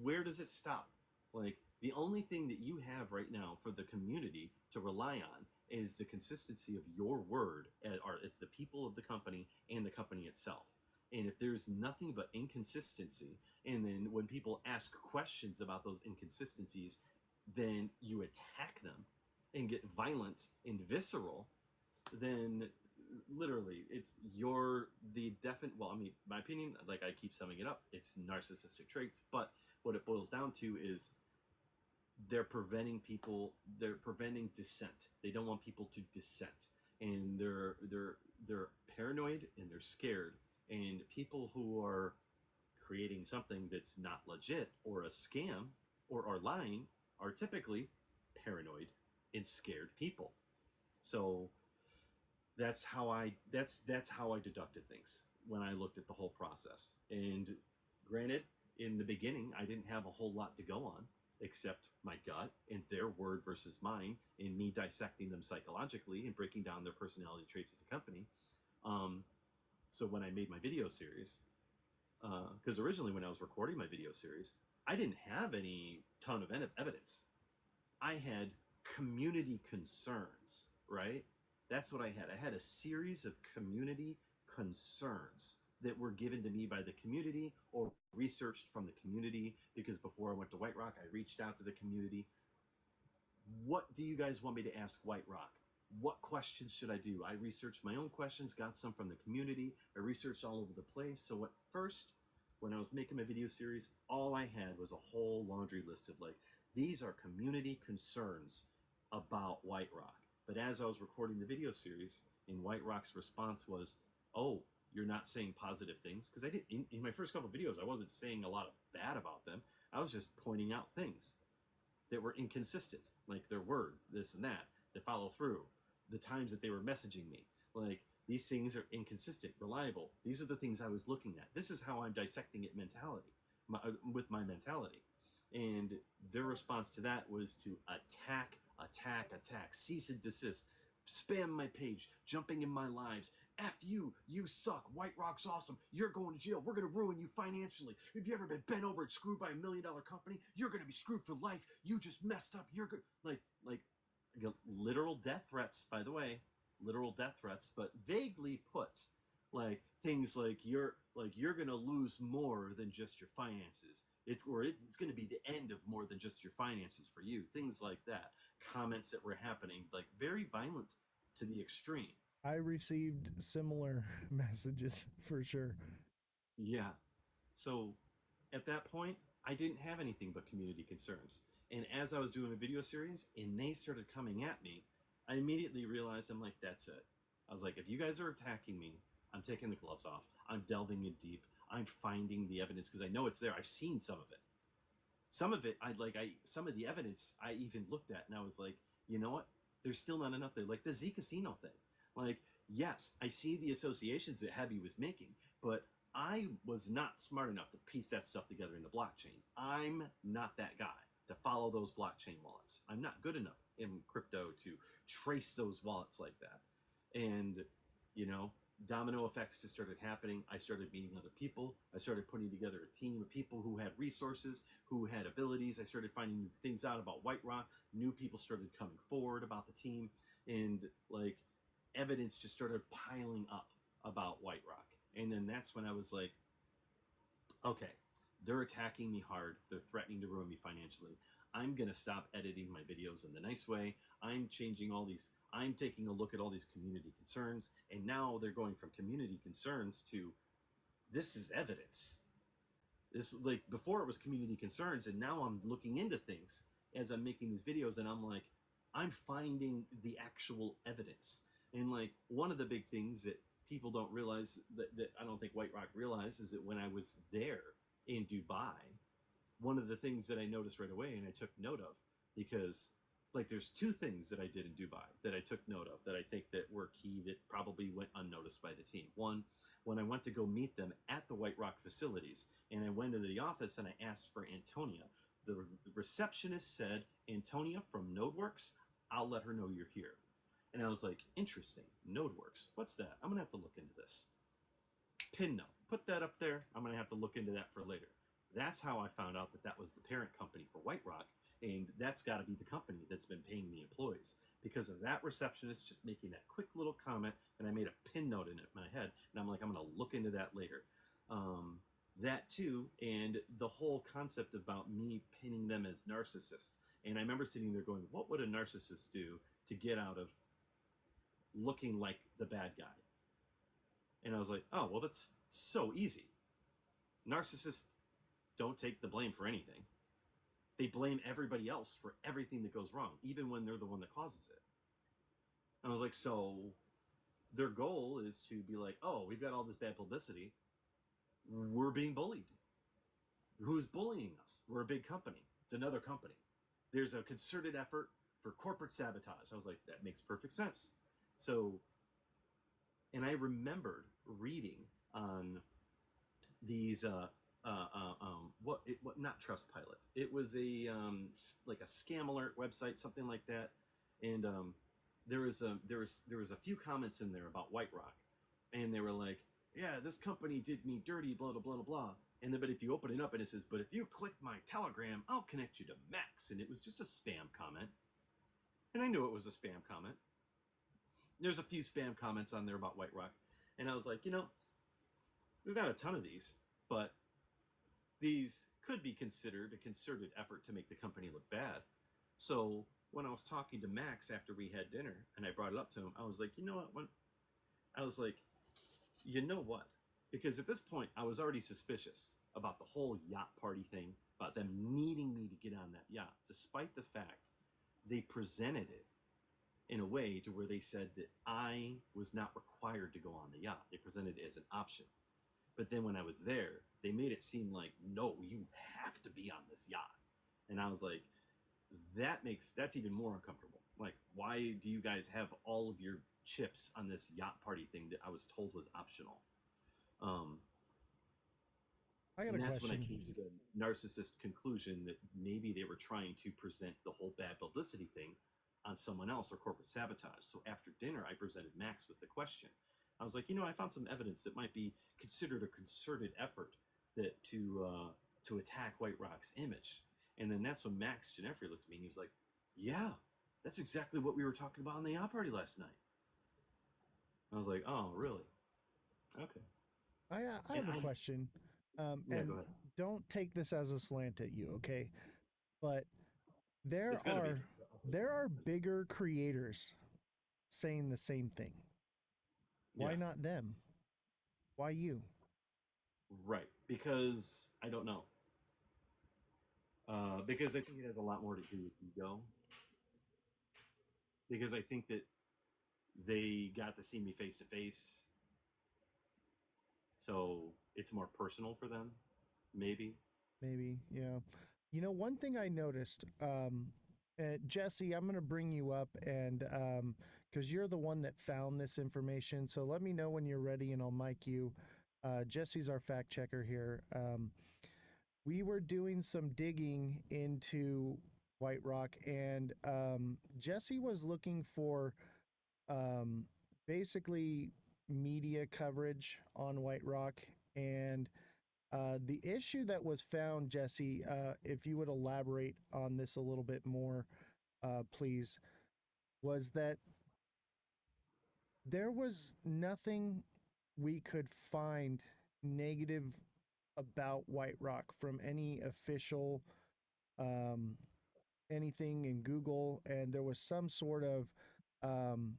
Where does it stop? The only thing that you have right now for the community to rely on is the consistency of your word as the people of the company and the company itself. And if there's nothing but inconsistency, and then when people ask questions about those inconsistencies, then you attack them and get violent and visceral, then literally it's my opinion, I keep summing it up, it's narcissistic traits. But what it boils down to is they're preventing dissent. They don't want people to dissent, and they're paranoid and they're scared. And people who are creating something that's not legit or a scam or are lying are typically paranoid and scared people. So that's how I deducted things when I looked at the whole process. And granted, in the beginning, I didn't have a whole lot to go on except my gut and their word versus mine, and me dissecting them psychologically and breaking down their personality traits as a company. So when I made my video series, because originally when I was recording my video series, I didn't have any ton of evidence. I had community concerns, right? That's what I had. I had a series of community concerns that were given to me by the community or researched from the community, because before I went to White Rock, I reached out to the community. What do you guys want me to ask White Rock? What questions should I do? I researched my own questions, got some from the community. I researched all over the place. So at first, when I was making my video series, all I had was a whole laundry list of These are community concerns about White Rock. But as I was recording the video series, and White Rock's response was, "Oh, you're not saying positive things," because I did in my first couple of videos, I wasn't saying a lot of bad about them. I was just pointing out things that were inconsistent, like their word, this and that, the follow through, the times that they were messaging me. Like, these things are inconsistent, reliable. These are the things I was looking at. This is how I'm dissecting it with my mentality. And their response to that was to attack, cease and desist, spam my page, jumping in my lives. F you, you suck, White Rock's awesome, you're going to jail, we're going to ruin you financially. Have you ever been bent over and screwed by $1 million company? You're going to be screwed for life. You just messed up. You're good. Like literal death threats, by the way, literal death threats, but vaguely put, like things like you're going to lose more than just your finances. It's going to be the end of more than just your finances for you. Things like that. Comments that were happening, like very violent to the extreme. I received similar messages for sure. Yeah. So at that point, I didn't have anything but community concerns. And as I was doing a video series and they started coming at me, I immediately realized, I'm like, that's it. I was like, if you guys are attacking me, I'm taking the gloves off. I'm delving in deep. I'm finding the evidence because I know it's there. I've seen some of it. Some of it, some of the evidence I even looked at and I was like, you know what? There's still not enough there. Like the Z Casino thing. Like, yes, I see the associations that Hebby was making, but I was not smart enough to piece that stuff together in the blockchain. I'm not that guy to follow those blockchain wallets. I'm not good enough in crypto to trace those wallets like that. And, you know, domino effects just started happening. I started meeting other people. I started putting together a team of people who had resources, who had abilities. I started finding new things out about White Rock. New people started coming forward about the team. And, like, evidence just started piling up about White Rock. And then that's when I was like, okay, they're attacking me hard. They're threatening to ruin me financially. I'm going to stop editing my videos in the nice way. I'm changing all these. I'm taking a look at all these community concerns. And now they're going from community concerns to this is evidence. This, like, before it was community concerns. And now I'm looking into things as I'm making these videos. And I'm like, I'm finding the actual evidence. And like one of the big things that people don't realize that I don't think White Rock realized is that when I was there in Dubai, one of the things that I noticed right away and I took note of, because like there's two things that I did in Dubai that I took note of that I think that were key that probably went unnoticed by the team. One, when I went to go meet them at the White Rock facilities and I went into the office and I asked for Antonia, the receptionist said, "Antonia from NodeWorks, I'll let her know you're here." And I was like, interesting, NodeWorks, what's that? I'm gonna have to look into this. Pin note, put that up there. I'm gonna have to look into that for later. That's how I found out that that was the parent company for White Rock, and that's gotta be the company that's been paying the employees. Because of that receptionist just making that quick little comment, and I made a pin note in my head, and I'm like, I'm gonna look into that later. That too, and the whole concept about me pinning them as narcissists. And I remember sitting there going, what would a narcissist do to get out of looking like the bad guy? And I was like, oh, well, that's so easy. Narcissists don't take the blame for anything. They blame everybody else for everything that goes wrong, even when they're the one that causes it. And I was like, so their goal is to be like, oh, we've got all this bad publicity. We're being bullied. Who's bullying us? We're a big company. It's another company. There's a concerted effort for corporate sabotage. I was like, that makes perfect sense. So, and I remembered reading on these, not Trustpilot. It was a like a scam alert website, something like that. And there was a few comments in there about White Rock, and they were like, yeah, this company did me dirty, blah blah blah blah blah. And then, but if you open it up and it says, but if you click my Telegram, I'll connect you to Max. And it was just a spam comment. And I knew it was a spam comment. There's a few spam comments on there about White Rock. And I was like, you know, there's not a ton of these, but these could be considered a concerted effort to make the company look bad. So when I was talking to Max after we had dinner and I brought it up to him, I was like, you know what? I was like, you know what? Because at this point, I was already suspicious. about the whole yacht party thing, about them needing me to get on that yacht, despite the fact they presented it in a way to where they said that I was not required to go on the yacht. They presented it as an option. But then when I was there, they made it seem like, no, you have to be on this yacht. And I was like, that's even more uncomfortable. Like, why do you guys have all of your chips on this yacht party thing that I was told was optional? Um, I got and a that's when I question. came to the narcissist conclusion that maybe they were trying to present the whole bad publicity thing on someone else or corporate sabotage. So after dinner, I presented Max with the question. I was like, I found some evidence that might be considered a concerted effort to attack White Rock's image. And then that's when Max Jeffrey looked at me and he was like, "Yeah, that's exactly what we were talking about on the yacht party last night." I was like, "Oh, really? Okay." I And have a I question, Yeah, go and ahead. don't take this as a slant at you, okay? But It's there gonna be. are there are bigger creators saying the same thing. Why Yeah. not them? Why you? Right, because I don't know. Because I think it has a lot more to do with ego. Because I think that they got to see me face to face, so it's more personal for them. Maybe. Maybe, yeah. One thing I noticed, Jesse, I'm going to bring you up, and because you're the one that found this information, so let me know when you're ready, and I'll mic you. Jesse's our fact checker here. We were doing some digging into White Rock, and Jesse was looking for um, basically media coverage on White Rock, and the issue that was found, Jesse, if you would elaborate on this a little bit more, please, was that there was nothing we could find negative about White Rock from any official um, anything in Google, and there was some sort of um,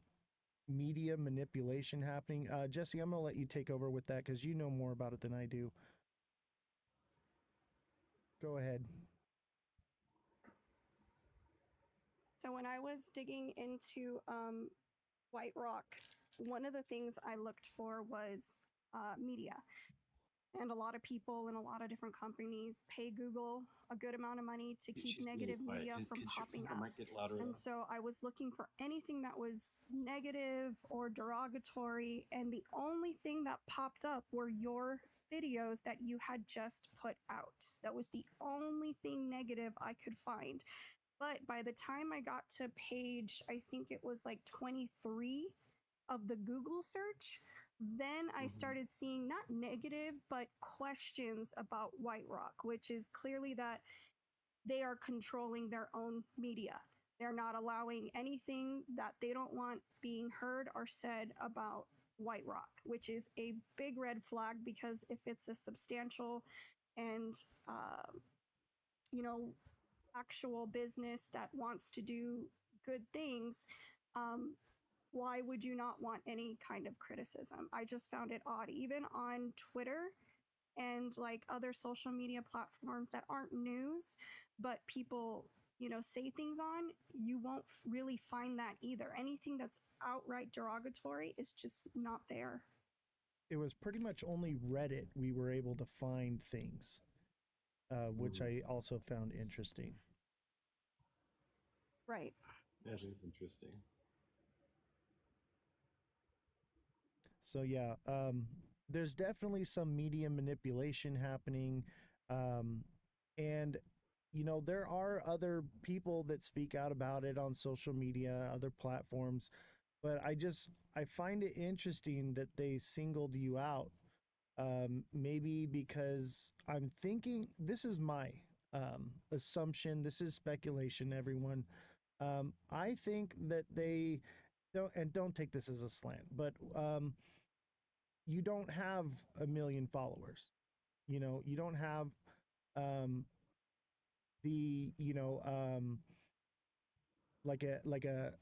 media manipulation happening. Jesse, I'm going to let you take over with that because you know more about it than I do. Go ahead. So when I was digging into White Rock, one of the things I looked for was media. And a lot of people in a lot of different companies pay Google a good amount of money to keep She's really negative quiet. media from popping Her up. mic get louder? And so I was looking for anything that was negative or derogatory. And the only thing that popped up were your videos that you had just put out. That was the only thing negative I could find. But by the time I got to page, I think it was like 23 of the Google search, then I started seeing not negative, but questions about White Rock, which is clearly that they are controlling their own media. They're not allowing anything that they don't want being heard or said about White Rock, which is a big red flag because if it's a substantial and, you know, actual business that wants to do good things, um, why would you not want any kind of criticism? I just found it odd. Even on Twitter and like other social media platforms that aren't news, but people, say things on, you won't really find that either. Anything that's outright derogatory is just not there. It was pretty much only Reddit we were able to find things, which I also found interesting. Right. That is interesting. So yeah, there's definitely some media manipulation happening, and there are other people that speak out about it on social media, other platforms, but I find it interesting that they singled you out. Maybe because I'm thinking this is my assumption. This is speculation, everyone. I think that they don't take this as a slant, but you don't have a million followers. You don't have um, the like a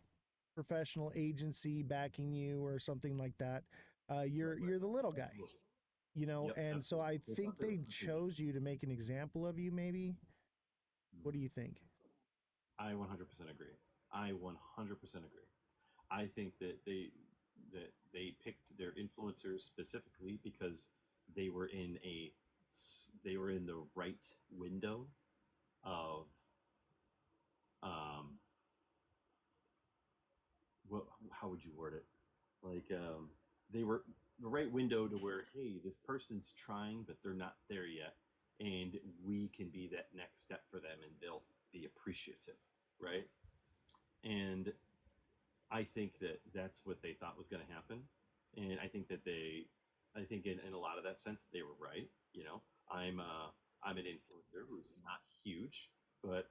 professional agency backing you or something like that. You're the little guy. You know, Yep, and so absolutely. I They thought think they were they punching down. chose you to make an example of you, maybe. What do Mhm. you think? I 100% agree. I 100% agree. I think that they picked their influencers specifically because they were in a they were in the right window of um what how would you word it, like they were the right window to where, hey, this person's trying but they're not there yet, and we can be that next step for them and they'll be appreciative, right? And I think that that's what they thought was going to happen, and I think in a lot of that sense they were right. You know, I'm an influencer who's not huge, but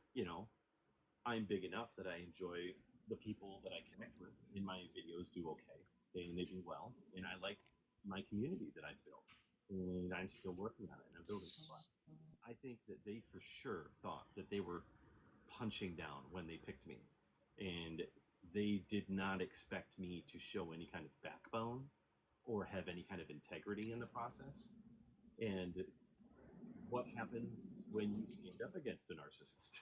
I'm big enough that I enjoy the people that I connect with, and my videos do okay, and they do well, and I like my community that I've built, and I'm still working on it, and I'm building it. But I think that they for sure thought that they were punching down when they picked me, and they did not expect me to show any kind of backbone or have any kind of integrity in the process. And what happens when you stand up against a narcissist?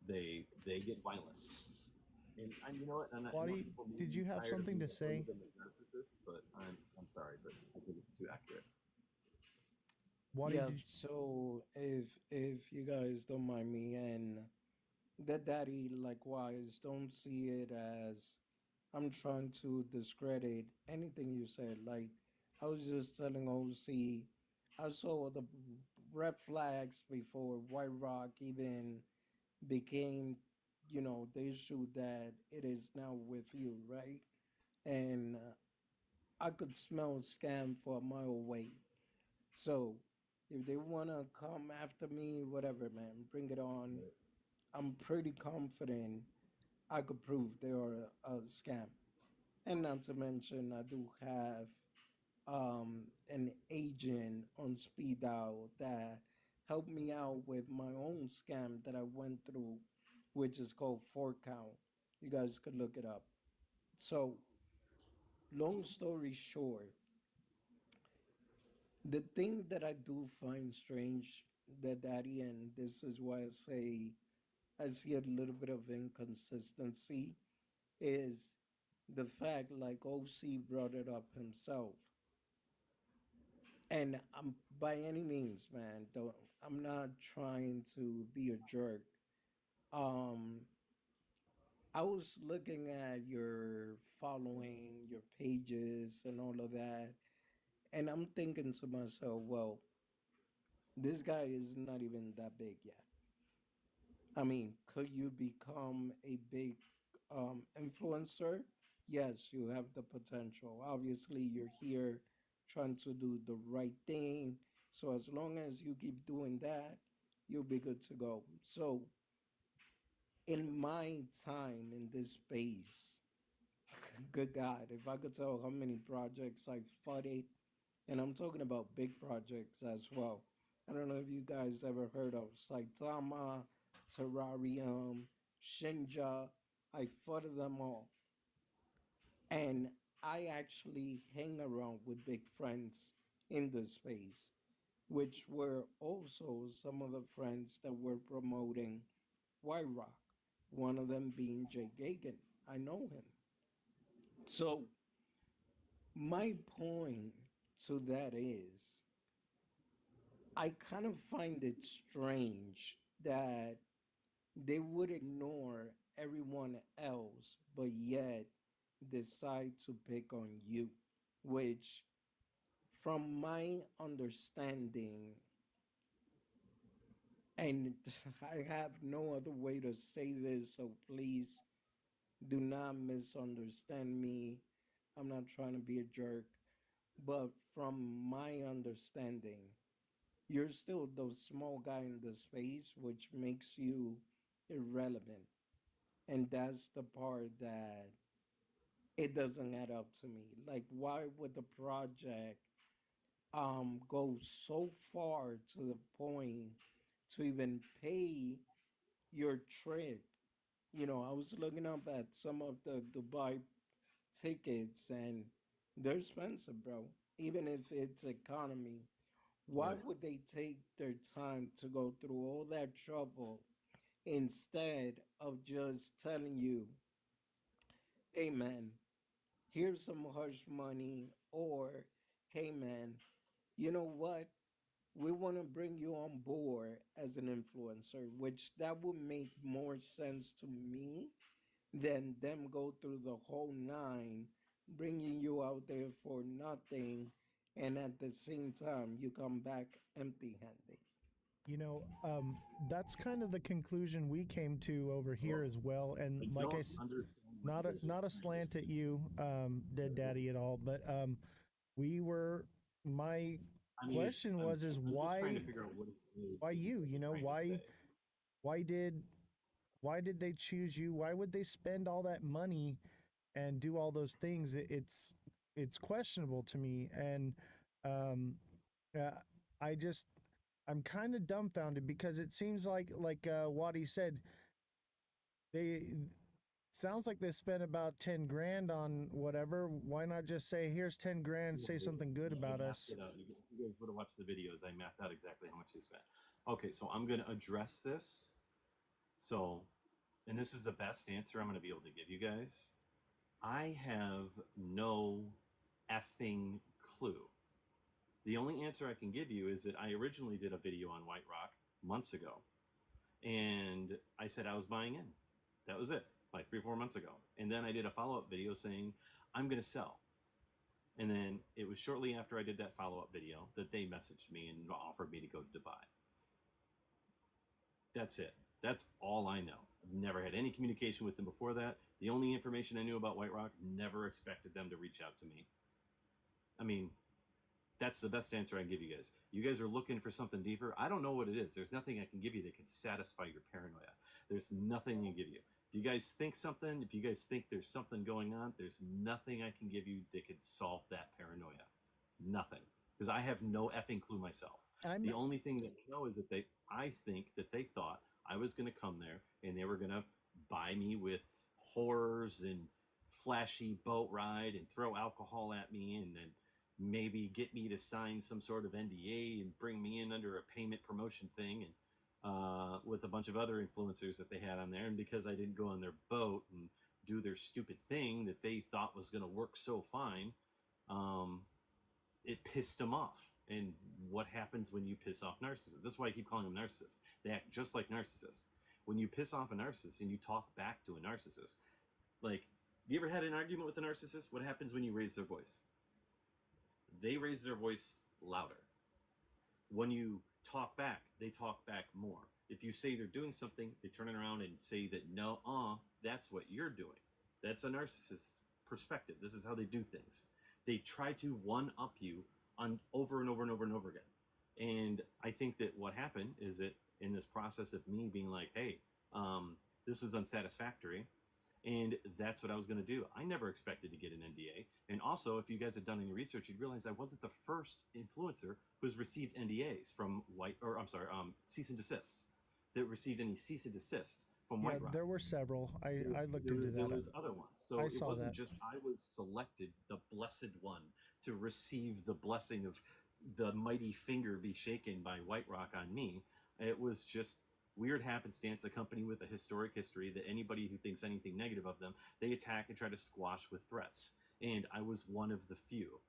They get violent. And you know what? And I know Wadi, people may did be you have tired of something me to referring to say? them as narcissists, but I'm sorry, but I think it's too accurate. Wadi, Yeah, did you, so if you guys don't mind me, and the daddy likewise, don't see it as I'm trying to discredit anything you said. Like I was just telling OC, I saw the red flags before White Rock even became, the issue that it is now with you, right? And I could smell scam for a mile away. So if they want to come after me, whatever, man, bring it on. I'm pretty confident I could prove they are a scam. And not to mention, I do have an agent on speed dial that helped me out with my own scam that I went through, which is called 4Count. You guys could look it up. So, long story short, the thing that I do find strange, that Daddy, and this is why I say I see a little bit of inconsistency, is the fact, like OC brought it up himself. And I'm by any means, man, don't I'm not trying to be a jerk. Um I was looking at your following, your pages and all of that, and I'm thinking to myself, well, this guy is not even that big yet. I mean, could you become a big influencer? Yes, you have the potential. Obviously, you're here trying to do the right thing. So, as long as you keep doing that, you'll be good to go. So, in my time in this space, good God, if I could tell how many projects I've funded, and I'm talking about big projects as well. I don't know if you guys ever heard of Saitama, Terrarium, Shinja. I funded them all. And I actually hang around with big friends in the space, which were also some of the friends that were promoting White Rock, one of them being Jay Gagan. I know him. So my point to that is I kind of find it strange that they would ignore everyone else, but yet decide to pick on you, which, from my understanding, and I have no other way to say this, so please do not misunderstand me. I'm not trying to be a jerk, but from my understanding, you're still the small guy in the space, which makes you irrelevant. And that's the part that it doesn't add up to me. Like, why would the project go so far to the point to even pay your trip? I was looking up at some of the Dubai tickets, and they're expensive, bro. even if it's economy, why Right. would they take their time to go through all that trouble instead of just telling you, hey man, here's some hush money, or hey man, you know what? We want to bring you on board as an influencer, which that would make more sense to me than them go through the whole nine, bringing you out there for nothing, and at the same time you come back empty-handed. You know, that's kind of the conclusion we came to over here Well, as well. I And like don't understand what not you a guys are not a trying to slant at say. you, Dead Daddy at all, but we were. My I mean, it's question was, is I'm just trying to figure out what it is why that you you? guys You are know, trying to say. why did why did they choose you? Why would they spend all that money and do all those things? It's questionable to me, and um, uh, I just I'm kind of dumbfounded because it seems like Wadi said, they sounds like they spent about 10 grand on whatever. Why not just say, here's 10 grand, Yeah, say something good I about mapped us? it out. You guys would have watched the videos. I mapped out exactly how much they spent. Okay, so I'm going to address this. So, and this is the best answer I'm going to be able to give you guys. I have no effing clue. The only answer I can give you is that I originally did a video on White Rock months ago, and I said I was buying in. That was it, like 3 or 4 months ago. And then I did a follow up video saying I'm going to sell. And then it was shortly after I did that follow up video that they messaged me and offered me to go to Dubai. That's it. That's all I know. I've never had any communication with them before that. The only information I knew about White Rock, never expected them to reach out to me. I mean, that's the best answer I can give you guys. You guys are looking for something deeper. I don't know what it is. There's nothing I can give you that can satisfy your paranoia. There's nothing I can give you. If you guys think something, if you guys think there's something going on, there's nothing I can give you that could solve that paranoia. Nothing. Because I have no effing clue myself. I'm The only thing that I know is that I think that they thought I was going to come there and they were going to buy me with horrors and flashy boat ride and throw alcohol at me and then maybe get me to sign some sort of NDA and bring me in under a payment promotion thing and with a bunch of other influencers that they had on there. And because I didn't go on their boat and do their stupid thing that they thought was going to work so fine, um, it pissed them off. And what happens when you piss off narcissists? That's why I keep calling them narcissists. They act just like narcissists. When you piss off a narcissist and you talk back to a narcissist, like, you ever had an argument with a narcissist? What happens when you raise their voice? They raise their voice louder. When you talk back, they talk back more. If you say they're doing something, they turn it around and say that no, that's what you're doing. That's a narcissist's perspective. This is how they do things. They try to one up you on over and over and over and over again. And I think that what happened is that in this process of me being like, hey, this is unsatisfactory, and that's what I was going to do. I never expected to get an NDA. And also, if you guys had done any research, you'd realize I wasn't the first influencer who's received NDAs from cease and desists, that received any cease and desists from Yeah, White Rock. there were several. I looked into There that. was other ones. So I it saw wasn't that. just I was selected, the blessed one, to receive the blessing of the mighty finger be shaken by White Rock on me. It was just weird happenstance, a company with a historic history that anybody who thinks anything negative of them, they attack and try to squash with threats. And I was one of the few.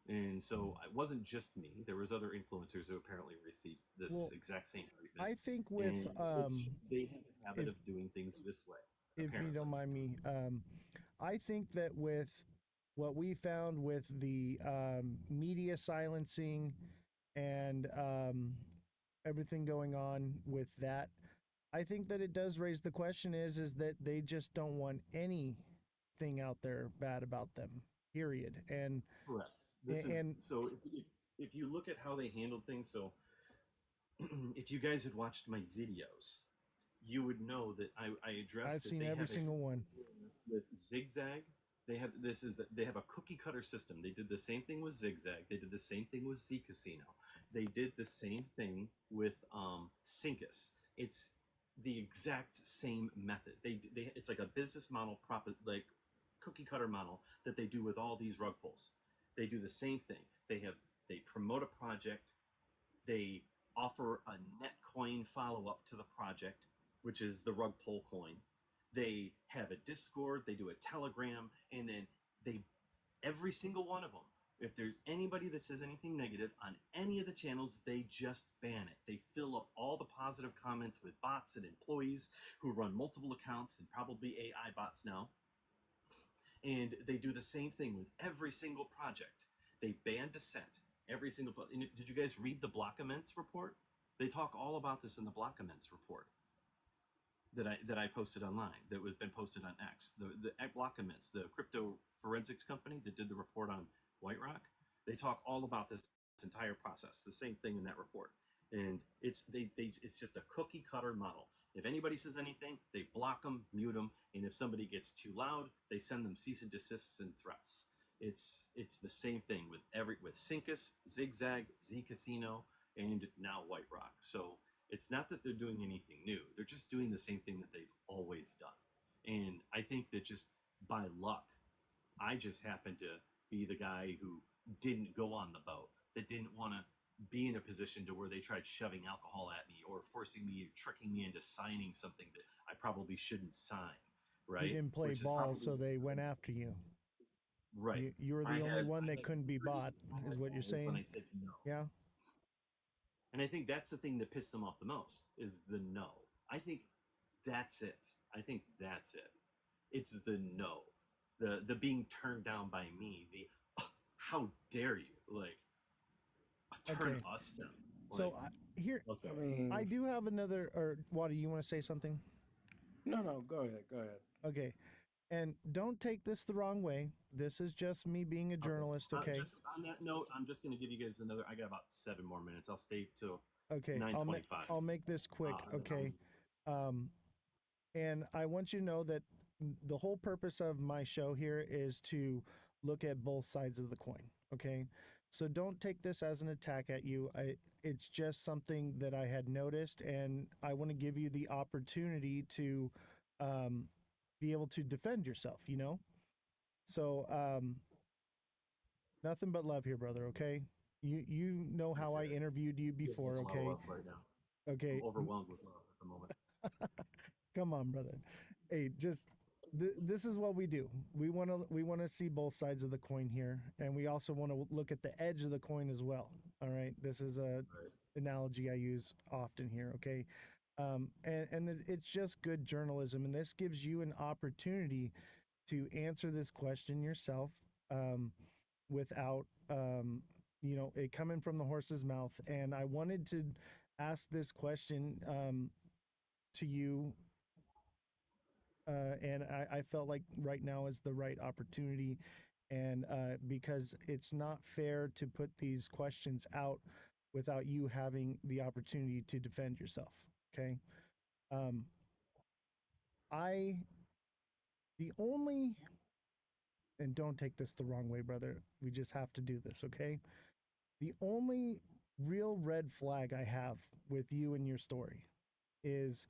And so it wasn't just me. There was other influencers who apparently received this exact same treatment. I think with And they have a habit of doing things this way. if Apparently. you don't mind me, I think that with what we found with the media silencing and everything going on with that, I think that it does raise the question is that they just don't want anything out there bad about them, period. And Correct. So if you look at how they handled things, so if you guys had watched my videos, you would know that I addressed I've that seen they every have single one. with Zigzag. They have a cookie cutter system. They did the same thing with Zigzag. They did the same thing with Z Casino. They did the same thing with Syncus. It's the exact same method. It's like a business model, like cookie cutter model that they do with all these rug pulls. They do the same thing. they promote a project, they offer a net coin follow up to the project, which is the rug pull coin. They have a Discord, they do a Telegram, and then they every single one of them. If there's anybody that says anything negative on any of the channels, they just ban it. They fill up all the positive comments with bots and employees who run multiple accounts and probably AI bots now. And they do the same thing with every single project. They ban dissent. Every single. Did you guys read the Block Immense report? They talk all about this in the Block Immense report that I posted online. That was been posted on X. The Block Immense, the crypto forensics company that did the report on White Rock. They talk all about this entire process. The same thing in that report, and it's just a cookie cutter model. If anybody says anything, they block them, mute them, and if somebody gets too loud, they send them cease and desists and threats. It's the same thing with Syncus, Zigzag, Z Casino, and now White Rock. So it's not that they're doing anything new. They're just doing the same thing that they've always done. And I think that just by luck, I just happened to be the guy who didn't go on the boat, that didn't want to be in a position to where they tried shoving alcohol at me or forcing me, tricking me into signing something that I probably shouldn't sign. Right? You didn't play ball, so they went after you. Right. You were the only one that couldn't be bought, is what you're saying. And I said no. Yeah. And I think that's the thing that pissed them off the most is the no. I think that's it. It's the no. The being turned down by me. The how dare you? Like turn us down. Like, so here, okay. I do have another. Or Waddy, you want to say something? No, go ahead. Okay. And don't take this the wrong way. This is just me being a journalist, okay? Just on that note, I'm just going to give you guys another. I got about 7 more minutes. I'll stay till 9:25. I'll make this quick, okay? And I want you to know that the whole purpose of my show here is to look at both sides of the coin, okay? So don't take this as an attack at you. It's just something that I had noticed, and I want to give you the opportunity to be able to defend yourself, you know? So nothing but love here, brother, okay? You know how I interviewed you before, okay? Right now. Okay. I'm overwhelmed with love at the moment. Come on, brother. Hey, just this is what we do. We want to see both sides of the coin here, and we also want to look at the edge of the coin as well. All right, this is a analogy I use often here. Okay, and it's just good journalism, and this gives you an opportunity to answer this question yourself without it coming from the horse's mouth. And I wanted to ask this question to you. And I felt like right now is the right opportunity, and because it's not fair to put these questions out without you having the opportunity to defend yourself. Okay. And don't take this the wrong way, brother. We just have to do this. Okay. The only real red flag I have with you and your story is,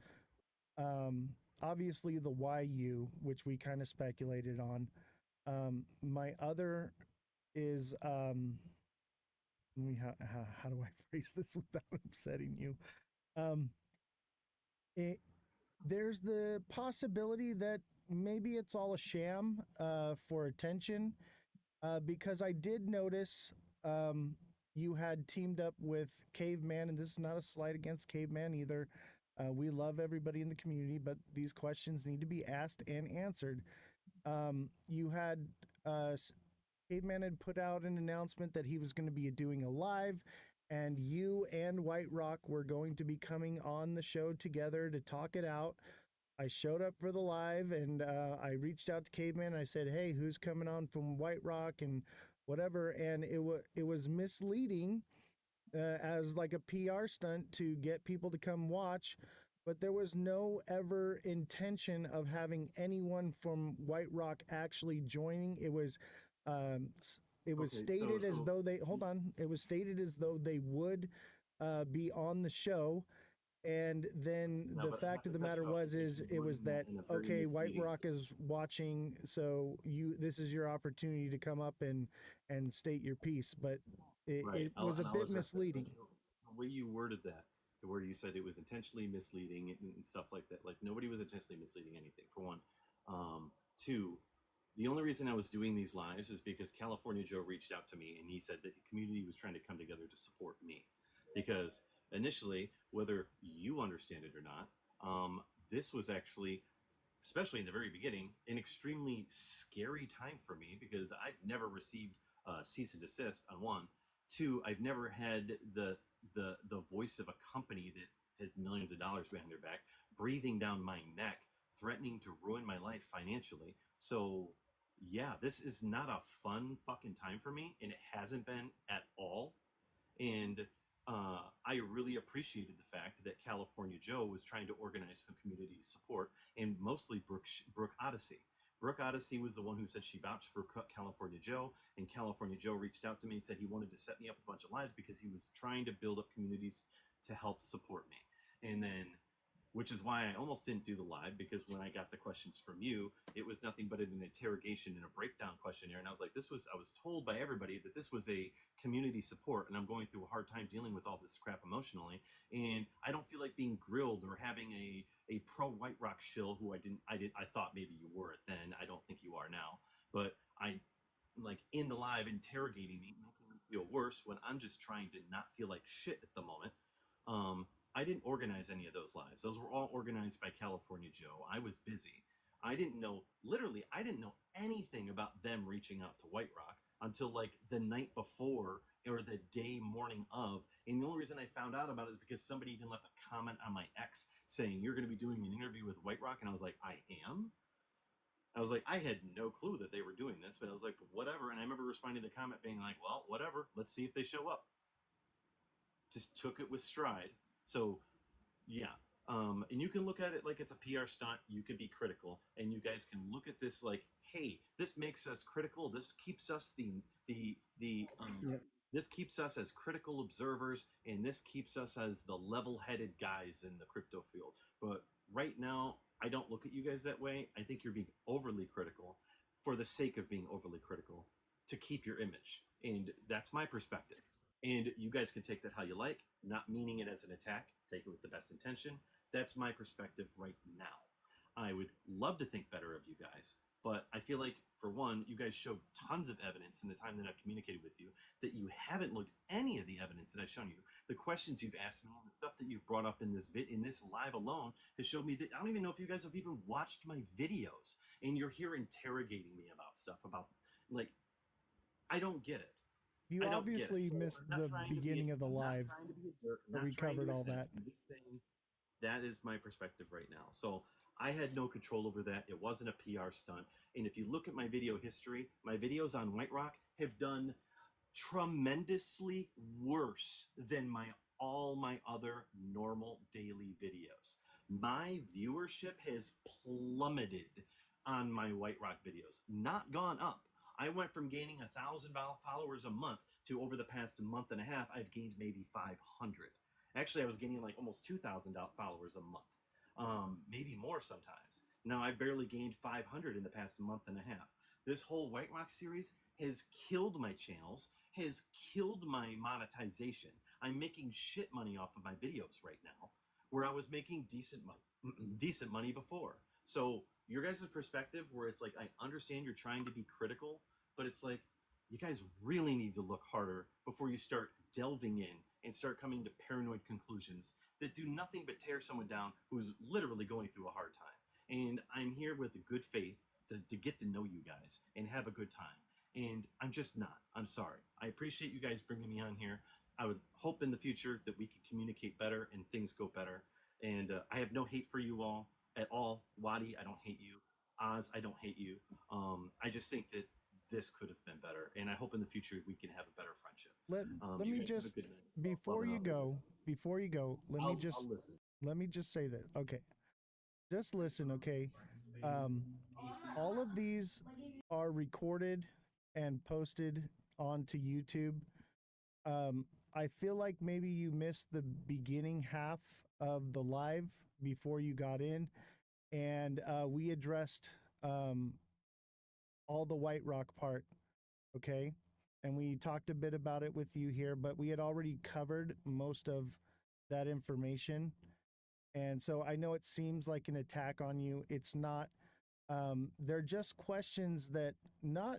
obviously the YU, which we kind of speculated on. My other is, how do I phrase this without upsetting you? There's the possibility that maybe it's all a sham for attention, because I did notice you had teamed up with Caveman, and this is not a slight against Caveman either. We love everybody in the community, but these questions need to be asked and answered. You had Caveman had put out an announcement that he was going to be doing a live, and you and White Rock were going to be coming on the show together to talk it out. I showed up for the live, and I reached out to Caveman. And I said, "Hey, who's coming on from White Rock and whatever?" And it was misleading. As like a PR stunt to get people to come watch, but there was no ever intention of having anyone from White Rock actually joining. It was stated as though they It was stated as though they would be on the show, and then the fact of the matter was that okay, White Rock is watching, so this is your opportunity to come up and state your piece. But it was a I'll bit address that. misleading. The way you worded that, where you said it was intentionally misleading and stuff like that, like nobody was intentionally misleading anything. For one, two, the only reason I was doing these lives is because California Joe reached out to me and he said that the community was trying to come together to support me. Because initially, whether you understand it or not, this was actually, especially in the very beginning, an extremely scary time for me because I've never received cease and desist on one. Two, I've never had the voice of a company that has millions of dollars behind their back breathing down my neck, threatening to ruin my life financially. So yeah, this is not a fun fucking time for me, and it hasn't been at all. And I really appreciated the fact that California Joe was trying to organize some community support, and mostly Brooke Odyssey. Brooke Odyssey was the one who said she vouched for California Joe, and California Joe reached out to me and said he wanted to set me up with a bunch of lives because he was trying to build up communities to help support me. And then, which is why I almost didn't do the live, because when I got the questions from you, it was nothing but an interrogation and a breakdown questionnaire. And I was like, I was told by everybody that this was a community support, and I'm going through a hard time dealing with all this crap emotionally. And I don't feel like being grilled or having a pro White Rock shill who I thought maybe you were then. I don't think you are now. But I, like, in the live interrogating me, making me feel worse when I'm just trying to not feel like shit at the moment. I didn't organize any of those lives. Those were all organized by California Joe. I was busy. I didn't know, literally, I didn't know anything about them reaching out to White Rock until like the night before or the day morning of. And the only reason I found out about it is because somebody even left a comment on my ex saying, "You're going to be doing an interview with White Rock." And I was like, "I am?" I was like, I had no clue that they were doing this, but I was like, whatever. And I remember responding to the comment being like, well, whatever. Let's see if they show up. Just took it with stride. So yeah. And you can look at it like it's a PR stunt. You could be critical, and you guys can look at this like, hey, this makes us critical. This keeps us Yeah. this keeps us as critical observers, and this keeps us as the level-headed guys in the crypto field. But right now, I don't look at you guys that way. I think you're being overly critical for the sake of being overly critical to keep your image, and that's my perspective. And you guys can take that how you like, not meaning it as an attack. Take it with the best intention. That's my perspective right now. I would love to think better of you guys, but I feel like, for one, you guys showed tons of evidence in the time that I've communicated with you that you haven't looked any of the evidence that I've shown you. The questions you've asked me and the stuff that you've brought up in this live alone has showed me that I don't even know if you guys have even watched my videos, and you're here interrogating me about stuff about, like, I don't get it. You I don't get it. obviously So missed I'm not the trying to beginning of the I'm not live trying to be a jerk. I'm where not we trying to covered all attack. that. I'm just saying that is my perspective right now. So I had no control over that. It wasn't a PR stunt. And if you look at my video history, my videos on White Rock have done tremendously worse than all my other normal daily videos. My viewership has plummeted on my White Rock videos, not gone up. I went from gaining 1,000 followers a month to, over the past month and a half, I've gained maybe 500. Actually, I was gaining like almost 2,000 followers a month, maybe more sometimes. Now I've barely gained 500 in the past month and a half. This whole White Rock series has killed my channels, has killed my monetization. I'm making shit money off of my videos right now, where I was making decent money before. So your guys' perspective, where it's like, I understand you're trying to be critical, but it's like, you guys really need to look harder before you start delving in and start coming to paranoid conclusions that do nothing but tear someone down who's literally going through a hard time. And I'm here with a good faith to get to know you guys and have a good time. And I'm just not. I'm sorry. I appreciate you guys bringing me on here. I would hope in the future that we could communicate better and things go better. And I have no hate for you all at all. Wadi, I don't hate you. Oz, I don't hate you. I just think that this could have been better, and I hope in the future we can have a better friendship. Let You me guys have a just good night. before Love and you go, before you go, I'll listen. let me just say that. Okay. Just listen, okay? Um all of these are recorded and posted onto YouTube. I feel like maybe you missed the beginning half of the live before you got in, and we addressed all the White Rock part, okay? and we talked a bit about it with you here, but we had already covered most of that information. And so I know it seems like an attack on you. It's not. They're just questions that not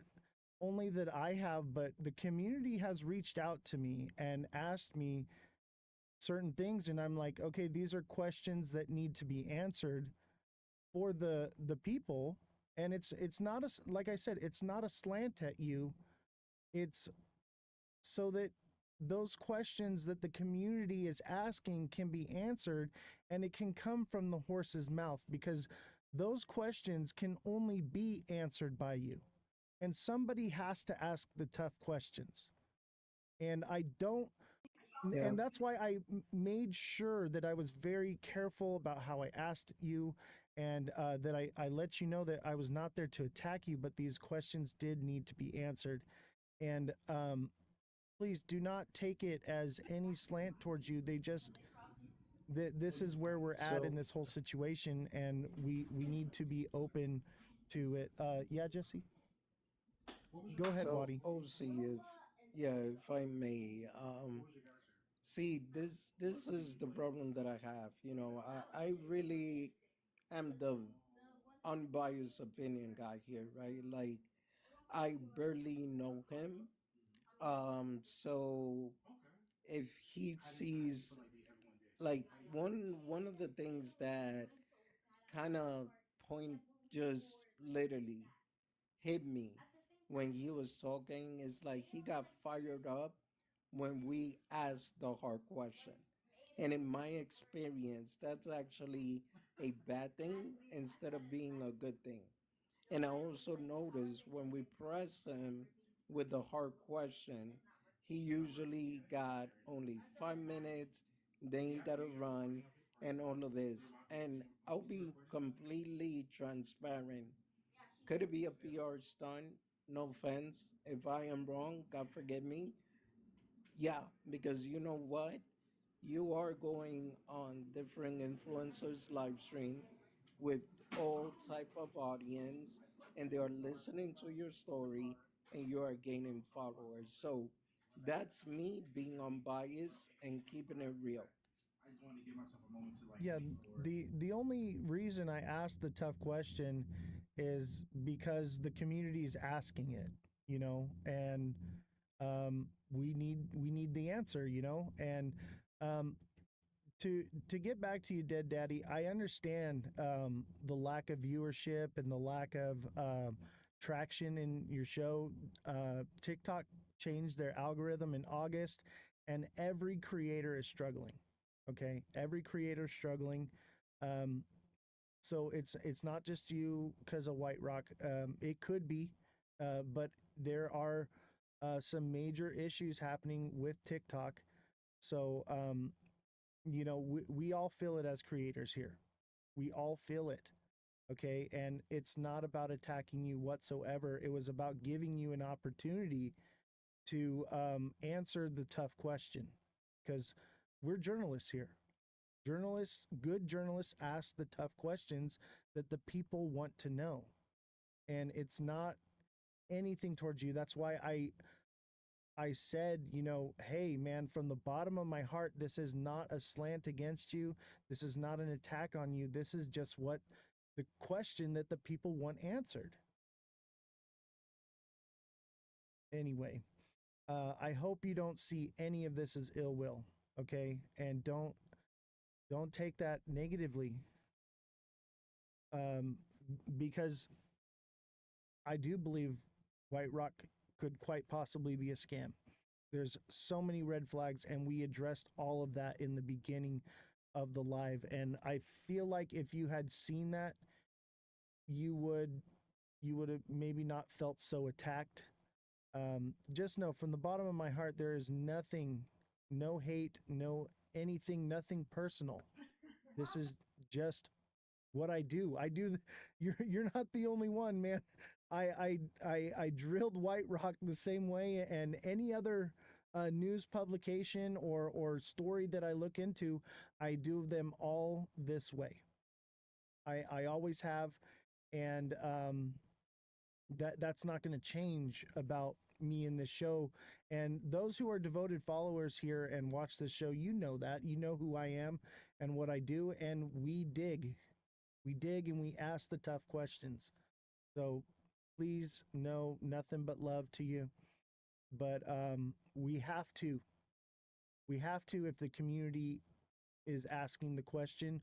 only that I have, but the community has reached out to me and asked me certain things, and I'm like, okay, these are questions that need to be answered for the people. And it's not like I said, it's not a slant at you. It's so that those questions that the community is asking can be answered, and it can come from the horse's mouth, because those questions can only be answered by you, and somebody has to ask the tough questions. And I don't Yeah. and that's why I made sure that I was very careful about how I asked you, and that I let you know that I was not there to attack you, but these questions did need to be answered. And please do not take it as any slant towards you. They just that this is where we're at in So this whole situation, and we need to be open to it. Yeah, Jesse, go ahead, so Wadi. OC, if yeah, if I may, see, this is the problem that I have. You know, I really am the unbiased opinion guy here, right? Like, I barely know him. So if he sees, like, one of the things that kind of point just literally hit me when he was talking is like he got fired up when we asked the hard question. And in my experience, that's actually a bad thing instead of being a good thing. And I also noticed when we press him with the hard question, he usually got only 5 minutes, then he got to run and all of this. And I'll be completely transparent. Could it be a PR stunt? No offense. If I am wrong, God forgive me. Yeah, because you know what? You are going on different influencers live stream with all type of audience, and they are listening to your story, and you are gaining followers. So that's me being unbiased and keeping it real. Yeah, the only reason I asked the tough question is because the community is asking it, and we need the answer, and um, to get back to you, Dead Daddy, I understand the lack of viewership and the lack of traction in your show. TikTok changed their algorithm in August, and every creator is struggling. Okay, every creator is struggling. Um, so it's not just you because of White Rock. It could be, but there are some major issues happening with TikTok. So we all feel it as creators here. We all feel it. Okay. And it's not about attacking you whatsoever. It was about giving you an opportunity to answer the tough question, because we're journalists here. Journalists, good journalists, ask the tough questions that the people want to know. And it's not anything towards you. That's why I said, hey, man, from the bottom of my heart, this is not a slant against you. This is not an attack on you. This is just what the question that the people want answered. Anyway, I hope you don't see any of this as ill will, okay? And don't take that negatively, um, because I do believe White Rock could quite possibly be a scam. There's so many red flags, and we addressed all of that in the beginning of the live. And I feel like if you had seen that, you would have maybe not felt so attacked. Just know from the bottom of my heart, there is nothing, no hate, no anything, nothing personal. This is just what I do. You're not the only one, man. I drilled White Rock the same way, and any other news publication or story that I look into, I do them all this way. I always have, and that's not going to change about me in this show. And those who are devoted followers here and watch this show, you know that. You know who I am and what I do. And we dig. We dig and we ask the tough questions. So please know nothing but love to you. But we have to. We have to, if the community is asking the question,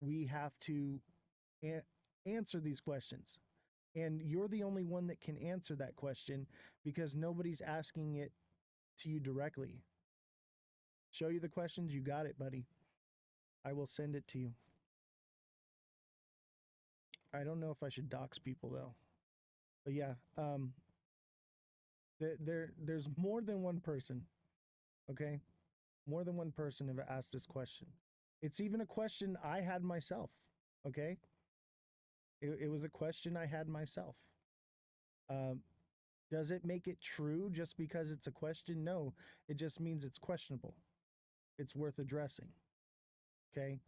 we have to answer these questions. And you're the only one that can answer that question because nobody's asking it to you directly. Show you the questions, you got it, buddy. I will send it to you. I don't know if I should dox people though. But yeah, there's more than one person, okay? More than one person have asked this question. It's even a question I had myself, okay? It was a question I had myself. Does it make it true just because it's a question? No, it just means it's questionable. It's worth addressing, okay?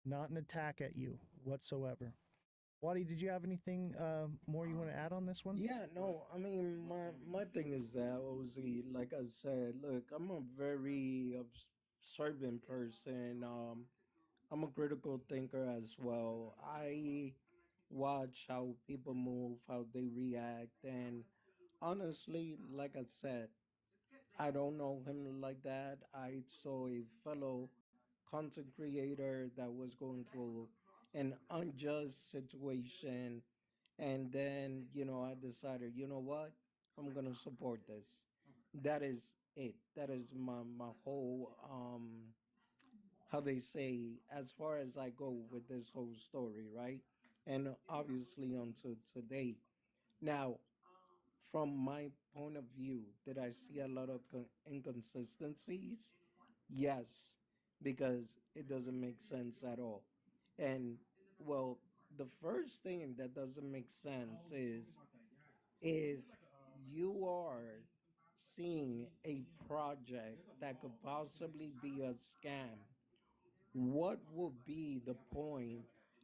Not an attack at you whatsoever. Wadi, did you have anything more you want to add on this one? Yeah, no, I mean, my thing is that, Ozzy, like I said, look, I'm a very observant person. I'm a critical thinker as well. I watch how people move, how they react, and honestly, like I said, I don't know him like that. I saw a fellow content creator that was going through an unjust situation. And then, I decided, you know what? I'm going to support this. That is it. That is my whole, how they say, as far as I go with this whole story, right? And obviously until today. Now, from my point of view, did I see a lot of inconsistencies? Yes, because it doesn't make sense at all. And well, the first thing that doesn't make sense is if you are seeing a project that could possibly be a scam, what would be the point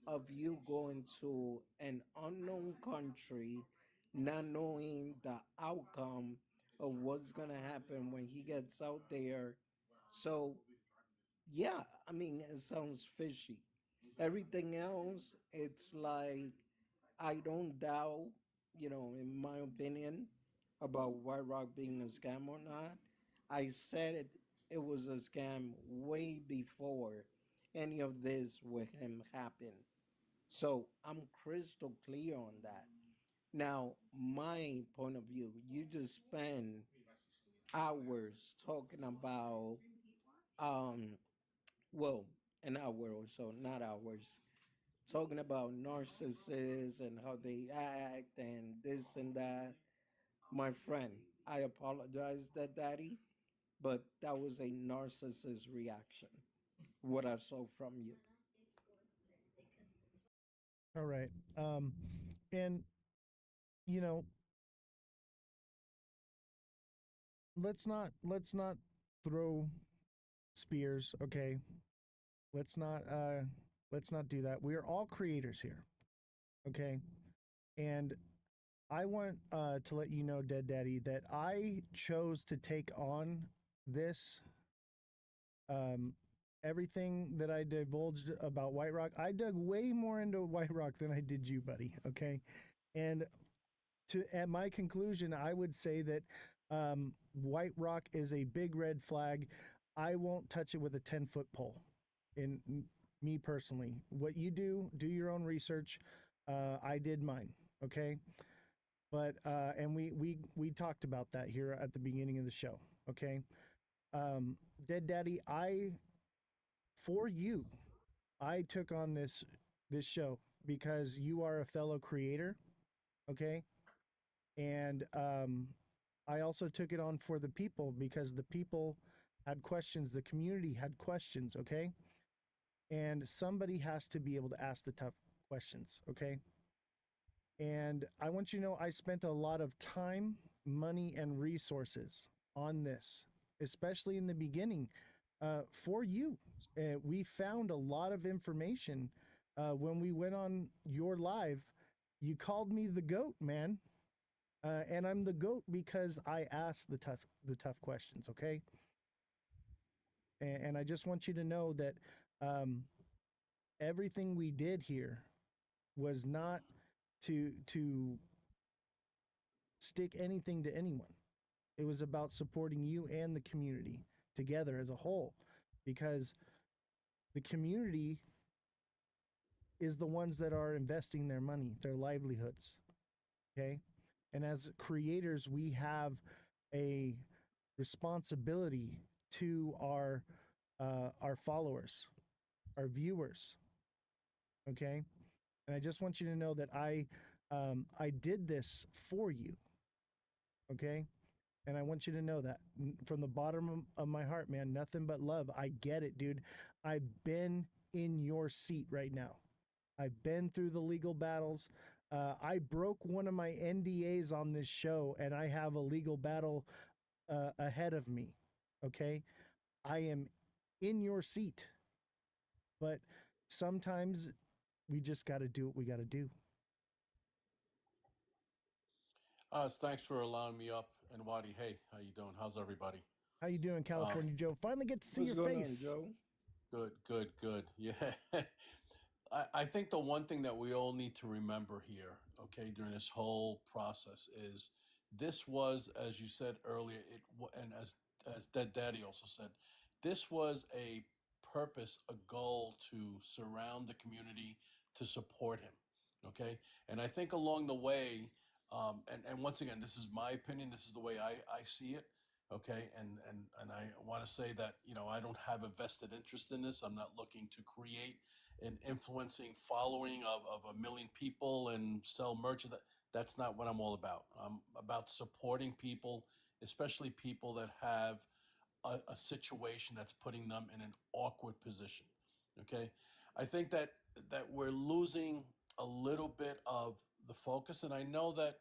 of you going to an unknown country, not knowing the outcome of what's going to happen when he gets out there? So, yeah, I mean, it sounds fishy. Everything else, it's like, I don't doubt, in my opinion, about White Rock being a scam or not. I said it was a scam way before any of this with him happened. So I'm crystal clear on that. Now, my point of view, you just spend hours talking about, um, well, an hour or so, not hours, talking about narcissists and how they act and this and that. My friend, I apologize that daddy, but that was a narcissist reaction, what I saw from you. All right. And you know, let's not throw spears, okay? Let's not do that. We are all creators here, okay? And I want to let you know, Dead Daddy, that I chose to take on this um everything that I divulged about White Rock. I dug way more into White Rock than I did you, buddy, okay? And to at my conclusion, I would say that White Rock is a big red flag. I won't touch it with a 10-foot pole. In me personally, what you do your own research. I did mine. Okay, but and we talked about that here at the beginning of the show. Okay, Dead Daddy, for you, I took on this show because you are a fellow creator. Okay, and I also took it on for the people because the people had questions, the community had questions, okay? And somebody has to be able to ask the tough questions, okay? And I want you to know I spent a lot of time, money, and resources on this, especially in the beginning, for you. We found a lot of information when we went on your live. You called me the goat, man. And I'm the goat because I ask the tough questions. Okay, and I just want you to know that um, everything we did here was not to stick anything to anyone. It was about supporting you and the community together as a whole, because the community is the ones that are investing their money, their livelihoods. Okay. And as creators, we have a responsibility to our followers, our viewers. Okay. And I just want you to know that I did this for you. Okay. And I want you to know that from the bottom of my heart, man, nothing but love. I get it, dude. I've been in your seat right now. I've been through the legal battles. I broke one of my NDAs on this show, and I have a legal battle ahead of me. Okay. I am in your seat, but sometimes we just got to do what we got to do. Thanks for allowing me up. And Wadi, hey, how you doing? How's everybody? How you doing, California Joe? Finally get to see What's your going face. on, Joe? Good, good, good. Yeah. I think the one thing that we all need to remember here, okay, during this whole process is this was, as you said earlier, and as Dead Daddy also said, this was a purpose, a goal to surround the community, to support him, okay. And I think along the way, and once again, this is my opinion. This is the way I see it. Okay, and I want to say that I don't have a vested interest in this. I'm not looking to create an influencing following of 1 million people and sell merchandise. That's not what I'm all about. I'm about supporting people, especially people that have a situation that's putting them in an awkward position. Okay, I think that we're losing a little bit of the focus, and I know that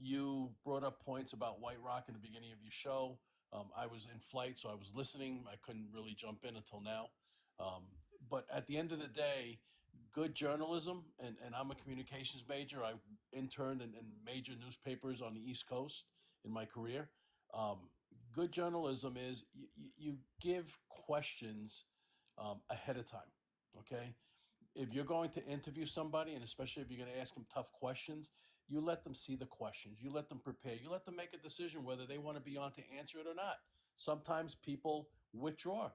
you brought up points about White Rock in the beginning of your show. I was in flight, so I was listening. I couldn't really jump in until now. Um, but at the end of the day, good journalism, and I'm a communications major. I interned in major newspapers on the East Coast in my career. Um, Good journalism is you give questions ahead of time. Okay, if you're going to interview somebody, and especially if you're going to ask them tough questions, you let them see the questions, you let them prepare, you let them make a decision whether they want to be on to answer it or not. Sometimes people withdraw,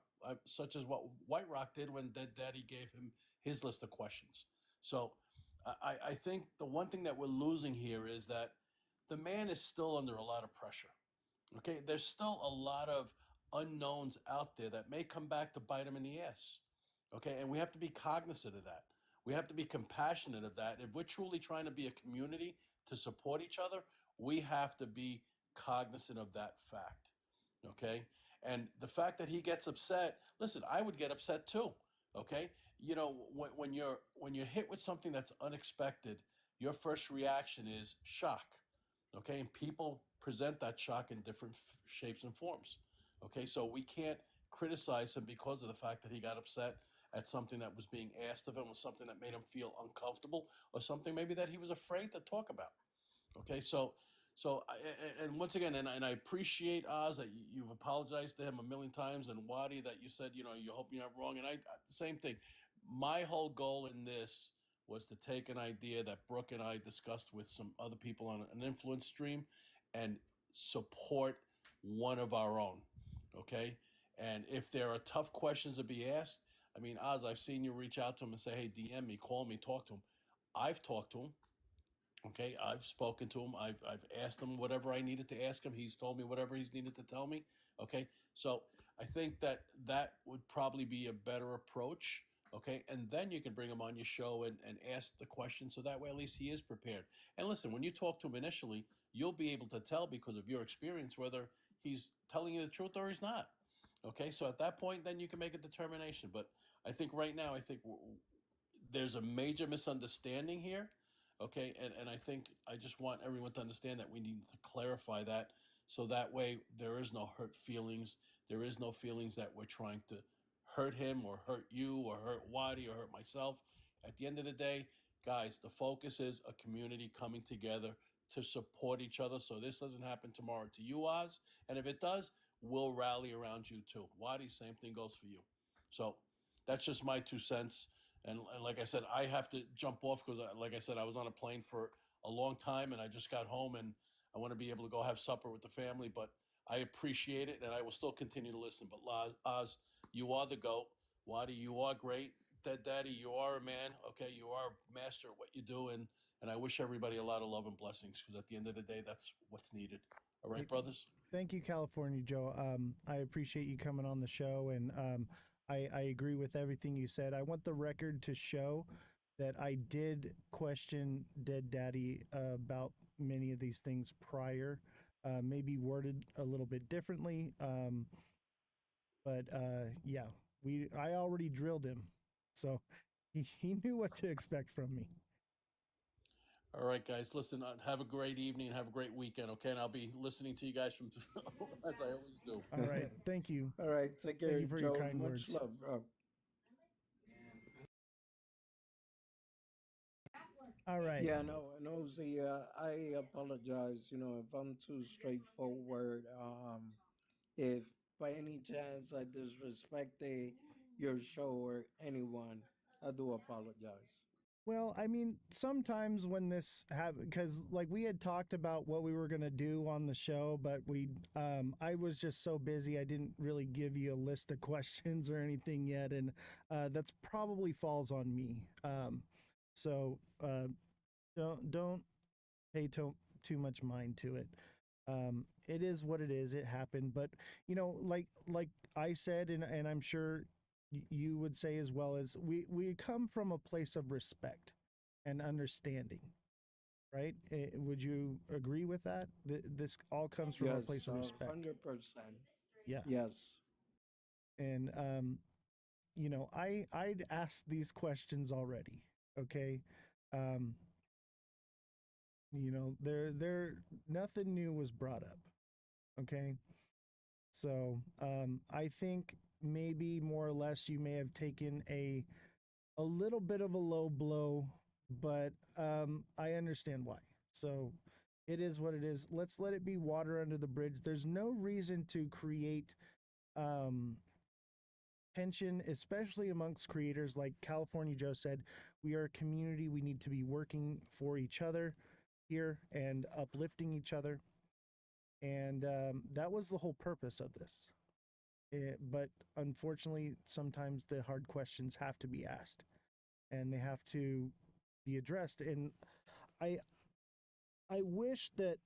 such as what White Rock did when Dead Daddy gave him his list of questions. So I think the one thing that we're losing here is that the man is still under a lot of pressure. Okay, there's still a lot of unknowns out there that may come back to bite him in the ass. Okay, and we have to be cognizant of that. We have to be compassionate of that. If we're truly trying to be a community to support each other, we have to be cognizant of that fact. Okay, and the fact that he gets upset, listen, I would get upset too. Okay, when you're hit with something that's unexpected, your first reaction is shock. Okay, and people present that shock in different shapes and forms. Okay, so we can't criticize him because of the fact that he got upset at something that was being asked of him, or something that made him feel uncomfortable, or something maybe that he was afraid to talk about. Okay, and once again, and I appreciate Oz that you've apologized to him 1 million times, and Wadi that you said you hope you're not wrong, and I the same thing. My whole goal in this was to take an idea that Brooke and I discussed with some other people on an influence stream, and support one of our own. Okay, and if there are tough questions to be asked, I mean, Oz, I've seen you reach out to him and say, "Hey, DM me, call me, talk to him." I've talked to him. Okay, I've spoken to him. I've asked him whatever I needed to ask him. He's told me whatever he's needed to tell me. Okay, so I think that would probably be a better approach. Okay, and then you can bring him on your show and ask the question, so that way at least he is prepared. And listen, when you talk to him initially, you'll be able to tell because of your experience whether he's telling you the truth or he's not. Okay, so at that point, then you can make a determination. But I think right now, there's a major misunderstanding here. Okay, and I think I just want everyone to understand that we need to clarify that, so that way there is no hurt feelings. There is no feelings that we're trying to hurt him or hurt you or hurt Wadi or hurt myself. At the end of the day, guys, the focus is a community coming together to support each other so this doesn't happen tomorrow to you, Oz. And if it does, we'll rally around you too. Wadi, same thing goes for you. So that's just my 2 cents. And like I said, I have to jump off because, like I said, I was on a plane for a long time and I just got home and I want to be able to go have supper with the family. But I appreciate it and I will still continue to listen. But Oz, you are the GOAT. Wadi, you are great. Dead Daddy, you are a man. Okay, you are a master at what you do. And I wish everybody a lot of love and blessings because at the end of the day, that's what's needed. All right, brothers? Thank you, California Joe. I appreciate you coming on the show, and I agree with everything you said. I want the record to show that I did question Dead Daddy about many of these things prior, maybe worded a little bit differently. But yeah, I already drilled him, so he knew what to expect from me. All right, guys. Listen, have a great evening and have a great weekend, okay? And I'll be listening to you guys from as I always do. All right, thank you. All right, take care, Thank you for your Joe. kind Much words. love, bro. All right. Yeah, no, see, I apologize, if I'm too straightforward. If by any chance I disrespected your show or anyone, I do apologize. Well, I mean, sometimes when this happened, because like we had talked about what we were gonna do on the show, but I was just so busy, I didn't really give you a list of questions or anything yet, and that's probably falls on me. So don't pay too much mind to it. It is what it is. It happened, but like I said, and I'm sure you would say as well, as we come from a place of respect and understanding, right? Would you agree with that? This all comes from a Yes, place of respect. 100%. Yeah. Yes. And I'd asked these questions already. Okay. Um, there nothing new was brought up. Okay. So I think maybe more or less you may have taken a little bit of a low blow, but I understand why. So it is what it is. Let's let it be water under the bridge. There's no reason to create um, tension, especially amongst creators. Like California Joe said, we are a community. We need to be working for each other here and uplifting each other. And that was the whole purpose of this. But unfortunately, sometimes the hard questions have to be asked and they have to be addressed. And I wish that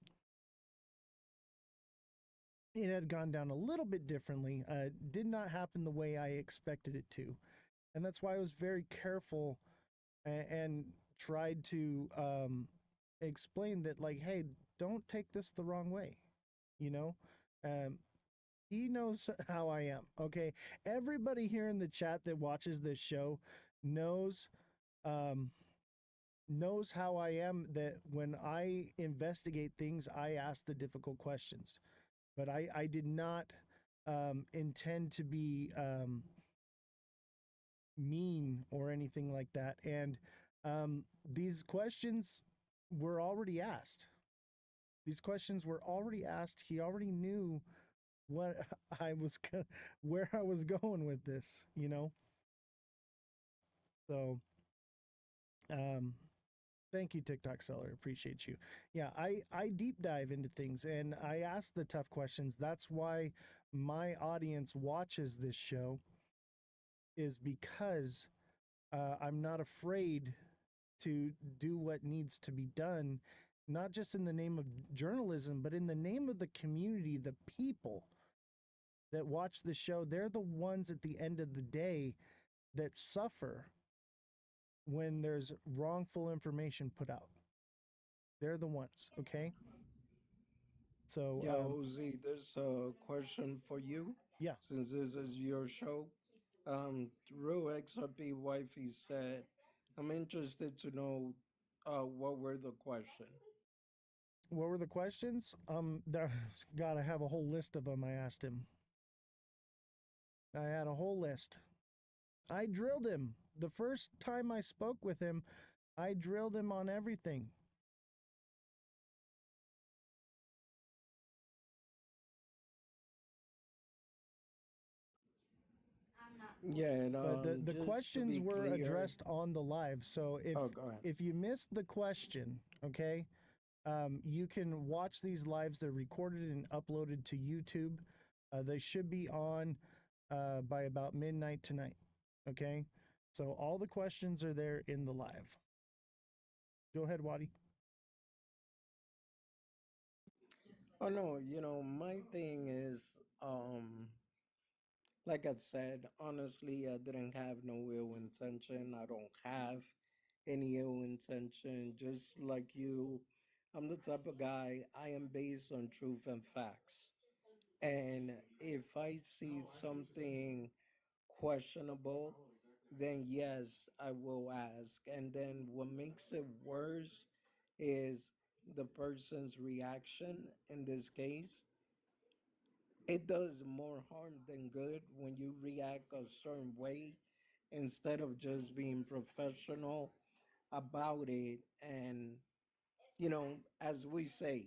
it had gone down a little bit differently. Did not happen the way I expected it to. And that's why I was very careful and tried to explain that, like, hey, don't take this the wrong way. Um, he knows how I am. Okay. Everybody here in the chat that watches this show knows knows how I am, that when I investigate things, I ask the difficult questions. But I did not intend to be mean or anything like that. And these questions were already asked. These questions were already asked. He already knew what where I was going with this, So, thank you, TikTok seller. Appreciate you. Yeah, I deep dive into things and I ask the tough questions. That's why my audience watches this show, is because I'm not afraid to do what needs to be done, not just in the name of journalism, but in the name of the community, the people that watch the show. They're the ones at the end of the day that suffer when there's wrongful information put out. They're the ones, okay? So, Yeah, Ozzy, there's a question for you. Yeah. Since this is your show. Real XRP Wifey said, I'm interested to know what were the questions. What were the questions? God, I have a whole list of them. I asked him. I had a whole list. I drilled him. The first time I spoke with him, I drilled him on everything. Yeah, and But the just to questions be were clear, addressed on the live. So oh, go ahead. if you missed the question, okay, you can watch these lives. They're recorded and uploaded to YouTube. They should be on by about midnight tonight. Okay, so all the questions are there in the live. Go ahead, Wadi. Oh no, my thing is, like I said, honestly, I didn't have no ill intention. I don't have any ill intention. Just like you, I'm the type of guy, I am based on truth and facts. And if I see something questionable, then yes, I will ask. And then what makes it worse is the person's reaction in this case. It does more harm than good when you react a certain way instead of just being professional about it and, as we say,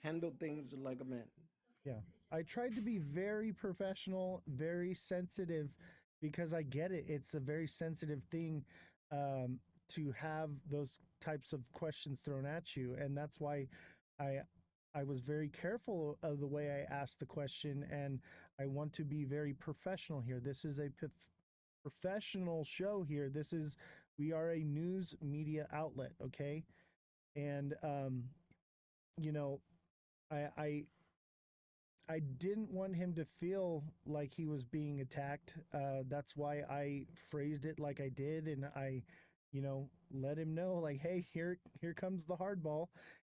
handle things like a man. Yeah. I tried to be very professional, very sensitive because I get it. It's a very sensitive thing um, to have those types of questions thrown at you. And that's why I I was very careful of the way I asked the question, and I want to be very professional here. This is a professional show here. We are a news media outlet, okay? And you know, I I didn't want him to feel like he was being attacked. That's why I phrased it like I did, and I, let him know, like, hey, here comes the hardball,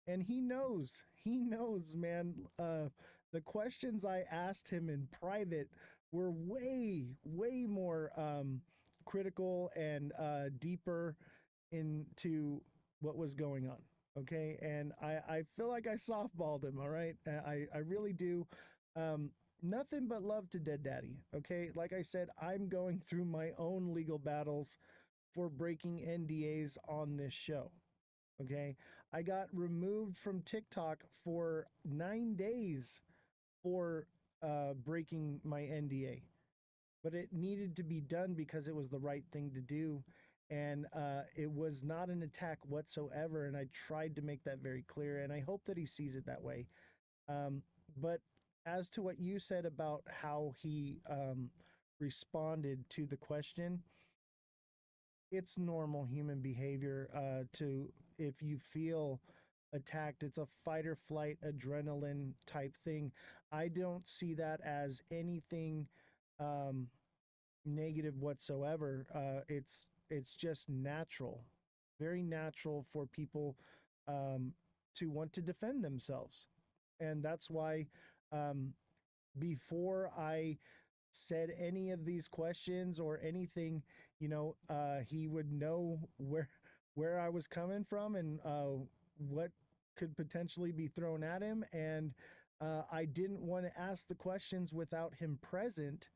and he knows. He knows, man. The questions I asked him in private were way more critical and deeper into what was going on. Okay, and I feel like I softballed him. All right, I really do. Um, Nothing but love to Dead Daddy. Okay, like I said, I'm going through my own legal battles for breaking NDAs on this show. Okay, I got removed from TikTok for 9 days for breaking my NDA, but it needed to be done because it was the right thing to do. And it was not an attack whatsoever. And I tried to make that very clear. And I hope that he sees it that way. But as to what you said about how he responded to the question, it's normal human behavior if you feel attacked, it's a fight or flight adrenaline type thing. I don't see that as anything um, negative whatsoever. It's just natural, very natural for people to want to defend themselves, and that's why um, before I said any of these questions or anything, he would know where I was coming from and what could potentially be thrown at him, and I didn't want to ask the questions without him present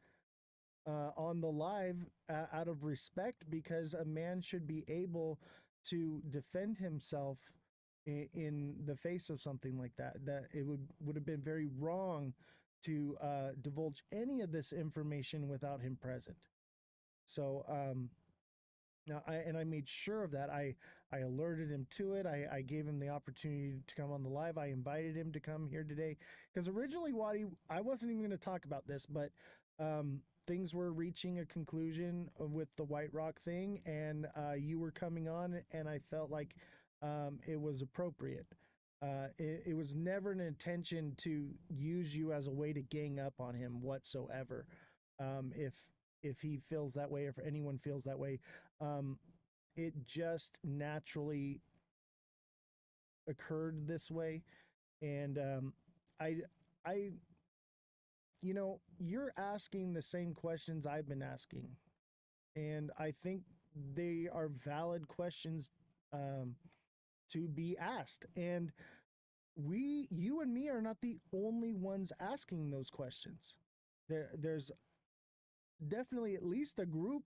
on the live out of respect, because a man should be able to defend himself in the face of something like that. That it would have been very wrong to divulge any of this information without him present. So now I made sure of that. I alerted him to it. I gave him the opportunity to come on the live. I invited him to come here today because originally, Wadi, I wasn't even going to talk about this, but things were reaching a conclusion with the White Rock thing, and you were coming on, and I felt like it was appropriate. It was never an intention to use you as a way to gang up on him whatsoever. If he feels that way, or if anyone feels that way, um, it just naturally occurred this way, and I, I, you're asking the same questions I've been asking, and I think they are valid questions to be asked, and you and me are not the only ones asking those questions. There's definitely at least a group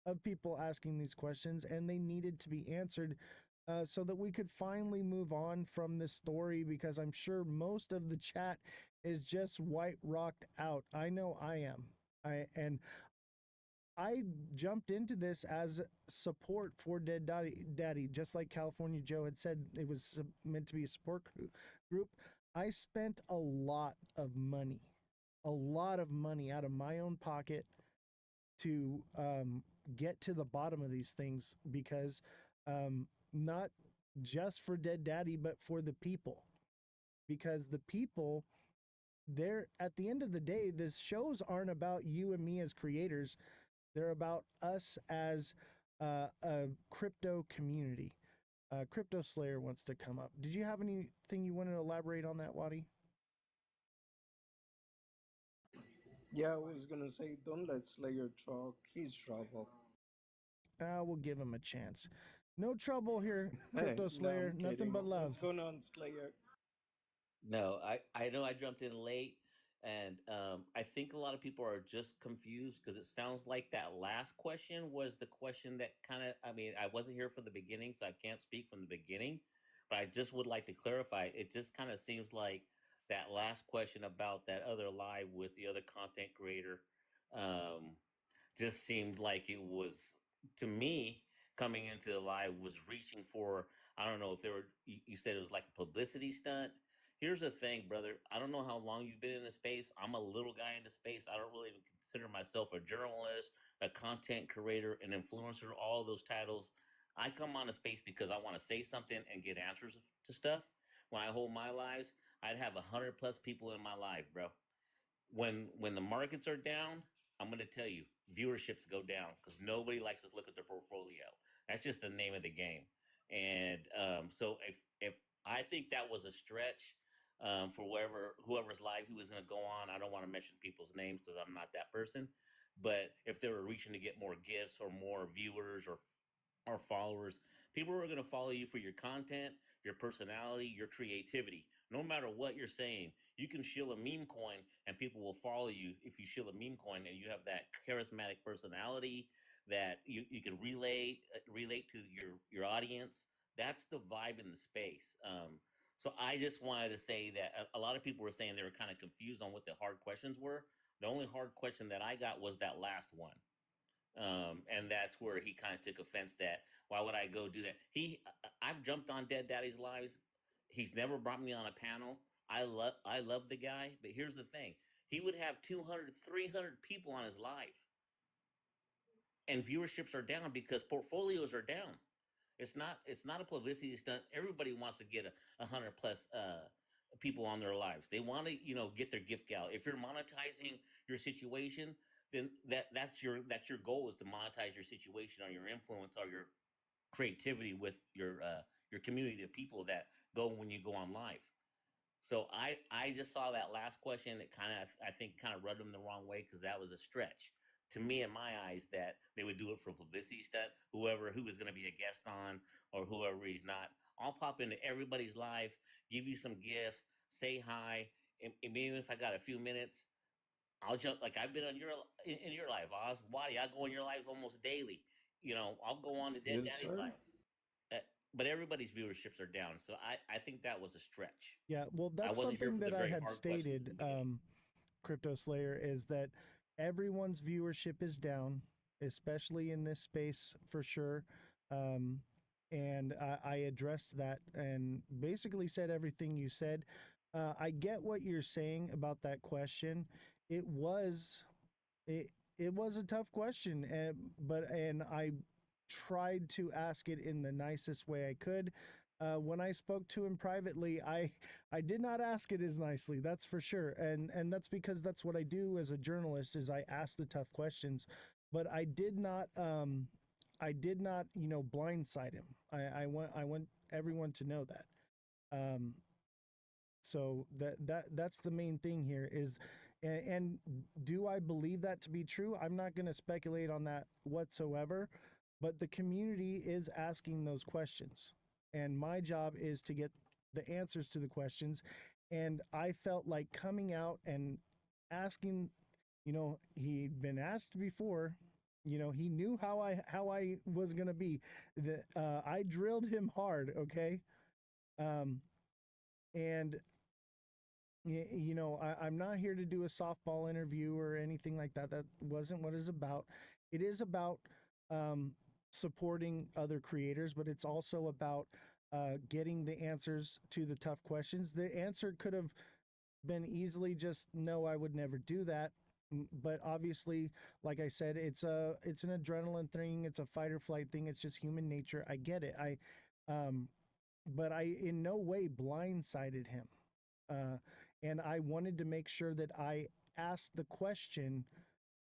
of people asking these questions, and they needed to be answered so that we could finally move on from this story, because I'm sure most of the chat is just white rocked out. I know I am. And I jumped into this as support for Dead Daddy, just like California Joe had said it was meant to be a support group. I spent a lot of money out of my own pocket to get to the bottom of these things because not just for Dead Daddy, but for the people. Because the people, they're at the end of the day, the shows aren't about you and me as creators. They're about us as a crypto community. Crypto Slayer wants to come up. Did you have anything you want to elaborate on that, Wadi? Yeah, I was gonna say, don't let Slayer talk. He's trouble. We'll give him a chance. No trouble here, Hey, Crypto no, Slayer. I'm Nothing kidding. but love. What's going on, Slayer? No, I know I jumped in late, and I think a lot of people are just confused because it sounds like that last question was the question that kind of, I mean, I wasn't here for the beginning, so I can't speak from the beginning, but I just would like to clarify. It just kind of seems like that last question about that other live with the other content creator. Um, just seemed like it was, to me, coming into the live was reaching for, I don't know if they were, you said it was like a publicity stunt. Here's the thing, brother. I don't know how long you've been in the space. I'm a little guy in the space. I don't really even consider myself a journalist, a content creator, an influencer, all those titles. I come on a space because I want to say something and get answers to stuff. When I hold my lives, I'd have 100+ people in my life, bro. When the markets are down, I'm going to tell you, viewerships go down because nobody likes to look at their portfolio. That's just the name of the game. And so if I think that was a stretch for whoever's live he was going to go on. I don't want to mention people's names because I'm not that person. But if they were reaching to get more gifts or more viewers or followers, people are going to follow you for your content, your personality, your creativity. No matter what you're saying, you can shill a meme coin and people will follow you if you shill a meme coin and you have that charismatic personality that you can relate to your audience. That's the vibe in the space. So I just wanted to say that a lot of people were saying they were kind of confused on what the hard questions were. The only hard question that I got was that last one. And that's where he kind of took offense that why would I go do that? I've jumped on Dead Daddy's lives. He's never brought me on a panel. I love the guy, but here's the thing: he would have 200, 300 people on his live, and viewerships are down because portfolios are down. It's not a publicity stunt. Everybody wants to get a 100+ people on their lives. They want to get their gift out. If you're monetizing your situation, then that's your goal is to monetize your situation or your influence or your creativity with your community of people that go when you go on live. So I just saw that last question. It kind of I think kind of rubbed them the wrong way because that was a stretch to me in my eyes that they would do it for publicity stunt. Who is going to be a guest on or whoever he's not. I'll pop into everybody's live, give you some gifts, say hi, and maybe if I got a few minutes, I'll jump like I've been on in your live. Wadi, I go on your lives almost daily. I'll go on to Dead Yes, Daddy's sir. live. But everybody's viewerships are down, so I think that was a stretch. Yeah, well, I that's wasn't here something for the that I very had hard questions stated, in the beginning. Crypto Slayer, is that everyone's viewership is down, especially in this space for sure. Um, and I addressed that and basically said everything you said. I get what you're saying about that question. It was it it was a tough question, and I tried to ask it in the nicest way I could. When I spoke to him privately, I did not ask it as nicely. That's for sure, and that's because that's what I do as a journalist is I ask the tough questions, but I did not blindside him. I want everyone to know that. Um, so that's the main thing here is, and do I believe that to be true? I'm not going to speculate on that whatsoever, but the community is asking those questions, and my job is to get the answers to the questions. And I felt like coming out and asking, he'd been asked before. He knew how I was going to be. I drilled him hard, okay? Um, and I'm not here to do a softball interview or anything like that. That wasn't what it's about. it is about supporting other creators, but it's also about getting the answers to the tough questions. The answer could have been easily just no, I would never do that. But obviously, like I said, it's an adrenaline thing, it's a fight or flight thing, it's just human nature. I get it. But I in no way blindsided him. And I wanted to make sure that I asked the question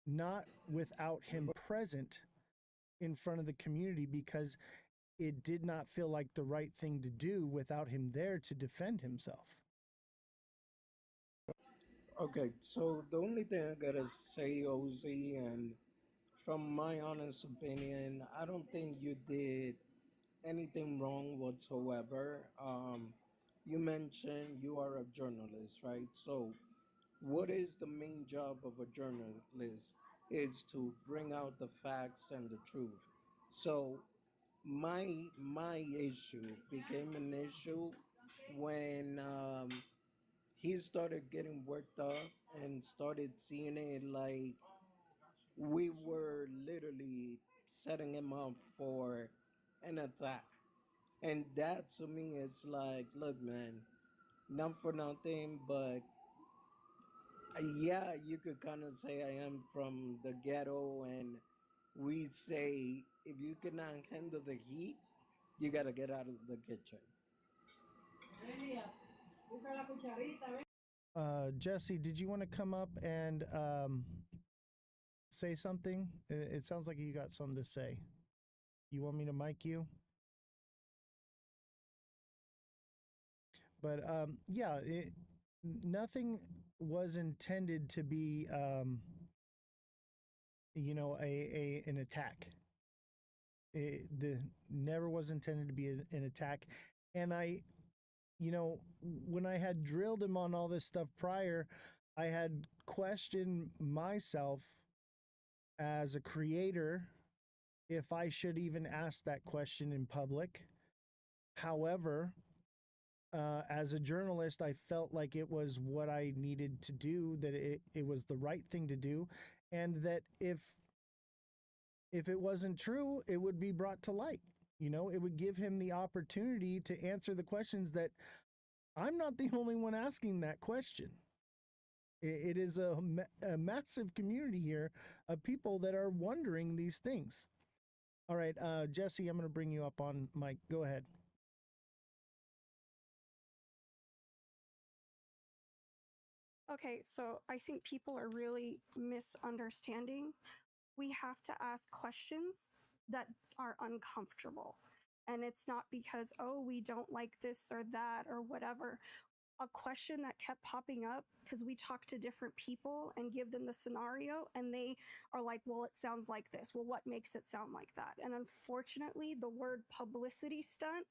not without him present in front of the community, because it did not feel like the right thing to do without him there to defend himself. Okay, so the only thing I gotta say, OZ, and from my honest opinion, I don't think you did anything wrong whatsoever. You mentioned you are a journalist, right? So, what is the main job of a journalist? Is to bring out the facts and the truth. So, my issue became an issue when he started getting worked up and started seeing it like we were literally setting him up for an attack. And that to me, it's like, look, man, not for nothing, but yeah, you could kind of say I am from the ghetto, and we say if you cannot handle the heat, you gotta get out of the kitchen. Jesse, did you want to come up and say something? It sounds like you got something to say. You want me to mic you? But yeah, nothing was intended to be, an attack. The never was intended to be an attack, and when I had drilled him on all this stuff prior, I had questioned myself as a creator if I should even ask that question in public. However, as a journalist, I felt like it was what I needed to do, that it was the right thing to do, and that if it wasn't true, it would be brought to light. It would give him the opportunity to answer the questions that I'm not the only one asking that question. It is a massive community here of people that are wondering these things. All right, Jesse, I'm going to bring you up on mic. Go ahead. Okay, so I think people are really misunderstanding. We have to ask questions that are uncomfortable. And it's not because, oh, we don't like this or that or whatever. A question that kept popping up because we talk to different people and give them the scenario, and they are like, well, it sounds like this. Well, what makes it sound like that? And unfortunately, the word publicity stunt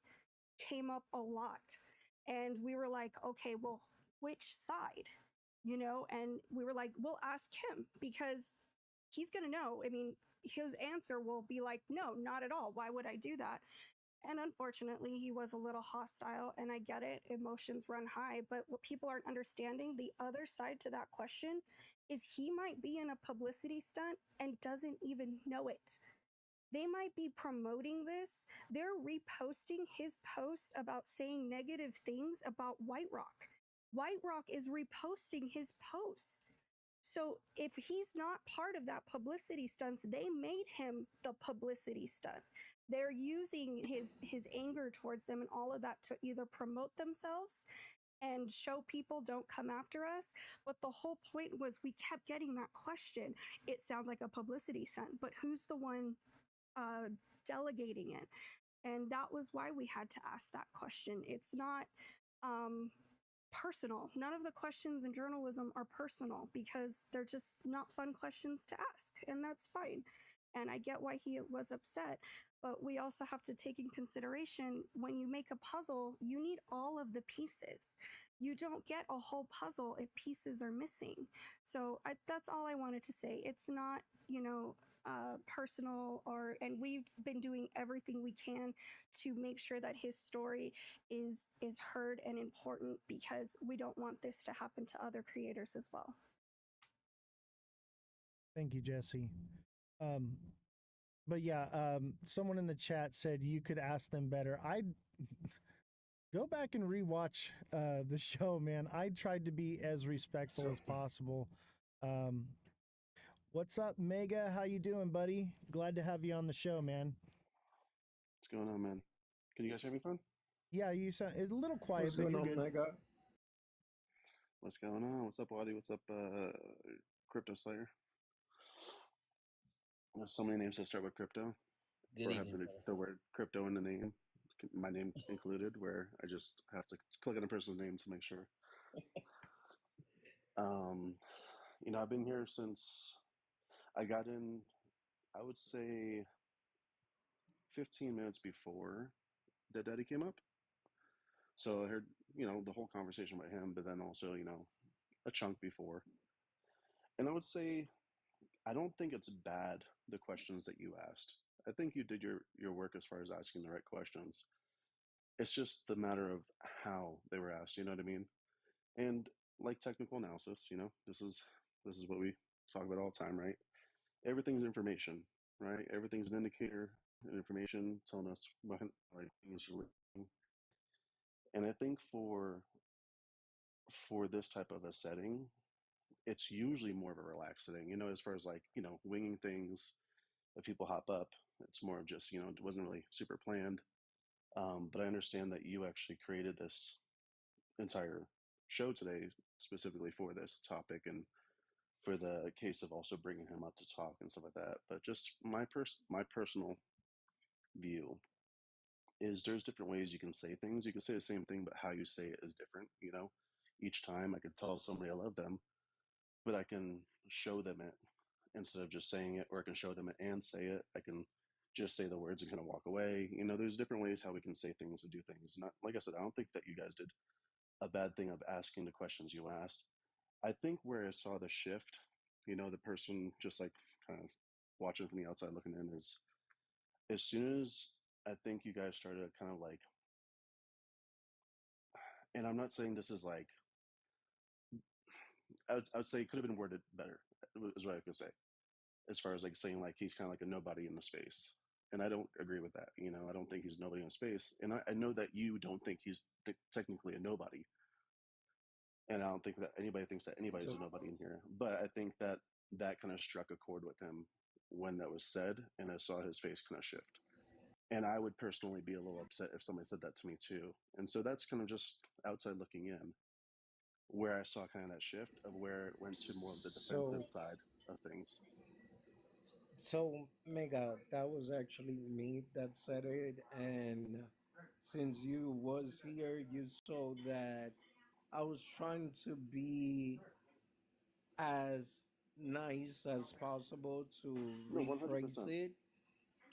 came up a lot. And we were like, okay, well, which side? And we were like, we'll ask him because he's going to know. I mean, his answer will be like, no, not at all. Why would I do that? And unfortunately, he was a little hostile, and I get it. Emotions run high. But what people aren't understanding, the other side to that question, is he might be in a publicity stunt and doesn't even know it. They might be promoting this. They're reposting his post about saying negative things about White Rock. White Rock is reposting his posts. So if he's not part of that publicity stunts, they made him the publicity stunt. They're using his anger towards them and all of that to either promote themselves and show people don't come after us. But the whole point was we kept getting that question. It sounds like a publicity stunt, but who's the one delegating it? And that was why we had to ask that question. It's not personal. None of the questions in journalism are personal because they're just not fun questions to ask, and that's fine. And I get why he was upset, but we also have to take in consideration when you make a puzzle, you need all of the pieces. You don't get a whole puzzle if pieces are missing. So that's all I wanted to say. It's not, personal, and we've been doing everything we can to make sure that his story is heard and important because we don't want this to happen to other creators as well. Thank you, Jesse. Um, but yeah, someone in the chat said you could ask them better. I'd go back and rewatch the show, man. I tried to be as respectful as possible. Um, what's up, Mega? How you doing, buddy? Glad to have you on the show, man. What's going on, man? Can you guys hear me fine? Yeah, you sound a little quiet, What's but going you're on, good. Mega? What's going on? What's up, Waddy? What's up, Crypto Slayer? There's so many names that start with crypto, Good or have evening, the word crypto in the name, my name included, where I just have to click on a person's name to make sure. Um, I've been here since I got in, I would say 15 minutes before Dead Daddy came up. So I heard, the whole conversation about him, but then also, a chunk before. And I would say I don't think it's bad, the questions that you asked. I think you did your work as far as asking the right questions. It's just the matter of how they were asked, you know what I mean? And like technical analysis, this is what we talk about all the time, right? Everything's information, right? Everything's an indicator, and information telling us what like things are living. And I think for this type of a setting, it's usually more of a relaxed setting, as far as like, winging things. If people hop up, it's more of just, it wasn't really super planned. But I understand that you actually created this entire show today specifically for this topic and for the case of also bringing him up to talk and stuff like that. But just my personal view is there's different ways you can say things. You can say the same thing, but how you say it is different. Each time I could tell somebody I love them, but I can show them it instead of just saying it, or I can show them it and say it. I can just say the words and kind of walk away. There's different ways how we can say things and do things. Not like I said, I don't think that you guys did a bad thing of asking the questions you asked. I think where I saw the shift, the person just like kind of watching from the outside looking in, is as soon as I think you guys started kind of like, and I'm not saying this is like, I would say it could have been worded better, is what I could say, as far as like saying like he's kind of like a nobody in the space. And I don't agree with that. I don't think he's nobody in space. And I know that you don't think he's technically a nobody. And I don't think that anybody thinks that anybody's So, a nobody in here. But I think that that kind of struck a chord with him when that was said, and I saw his face kind of shift. And I would personally be a little upset if somebody said that to me too. And so that's kind of just outside looking in, where I saw kind of that shift of where it went to more of the defensive so, side of things. so, Mega, that was actually me that said it, and since you was here, you saw that I was trying to be as nice as possible to No, rephrase 100%. it.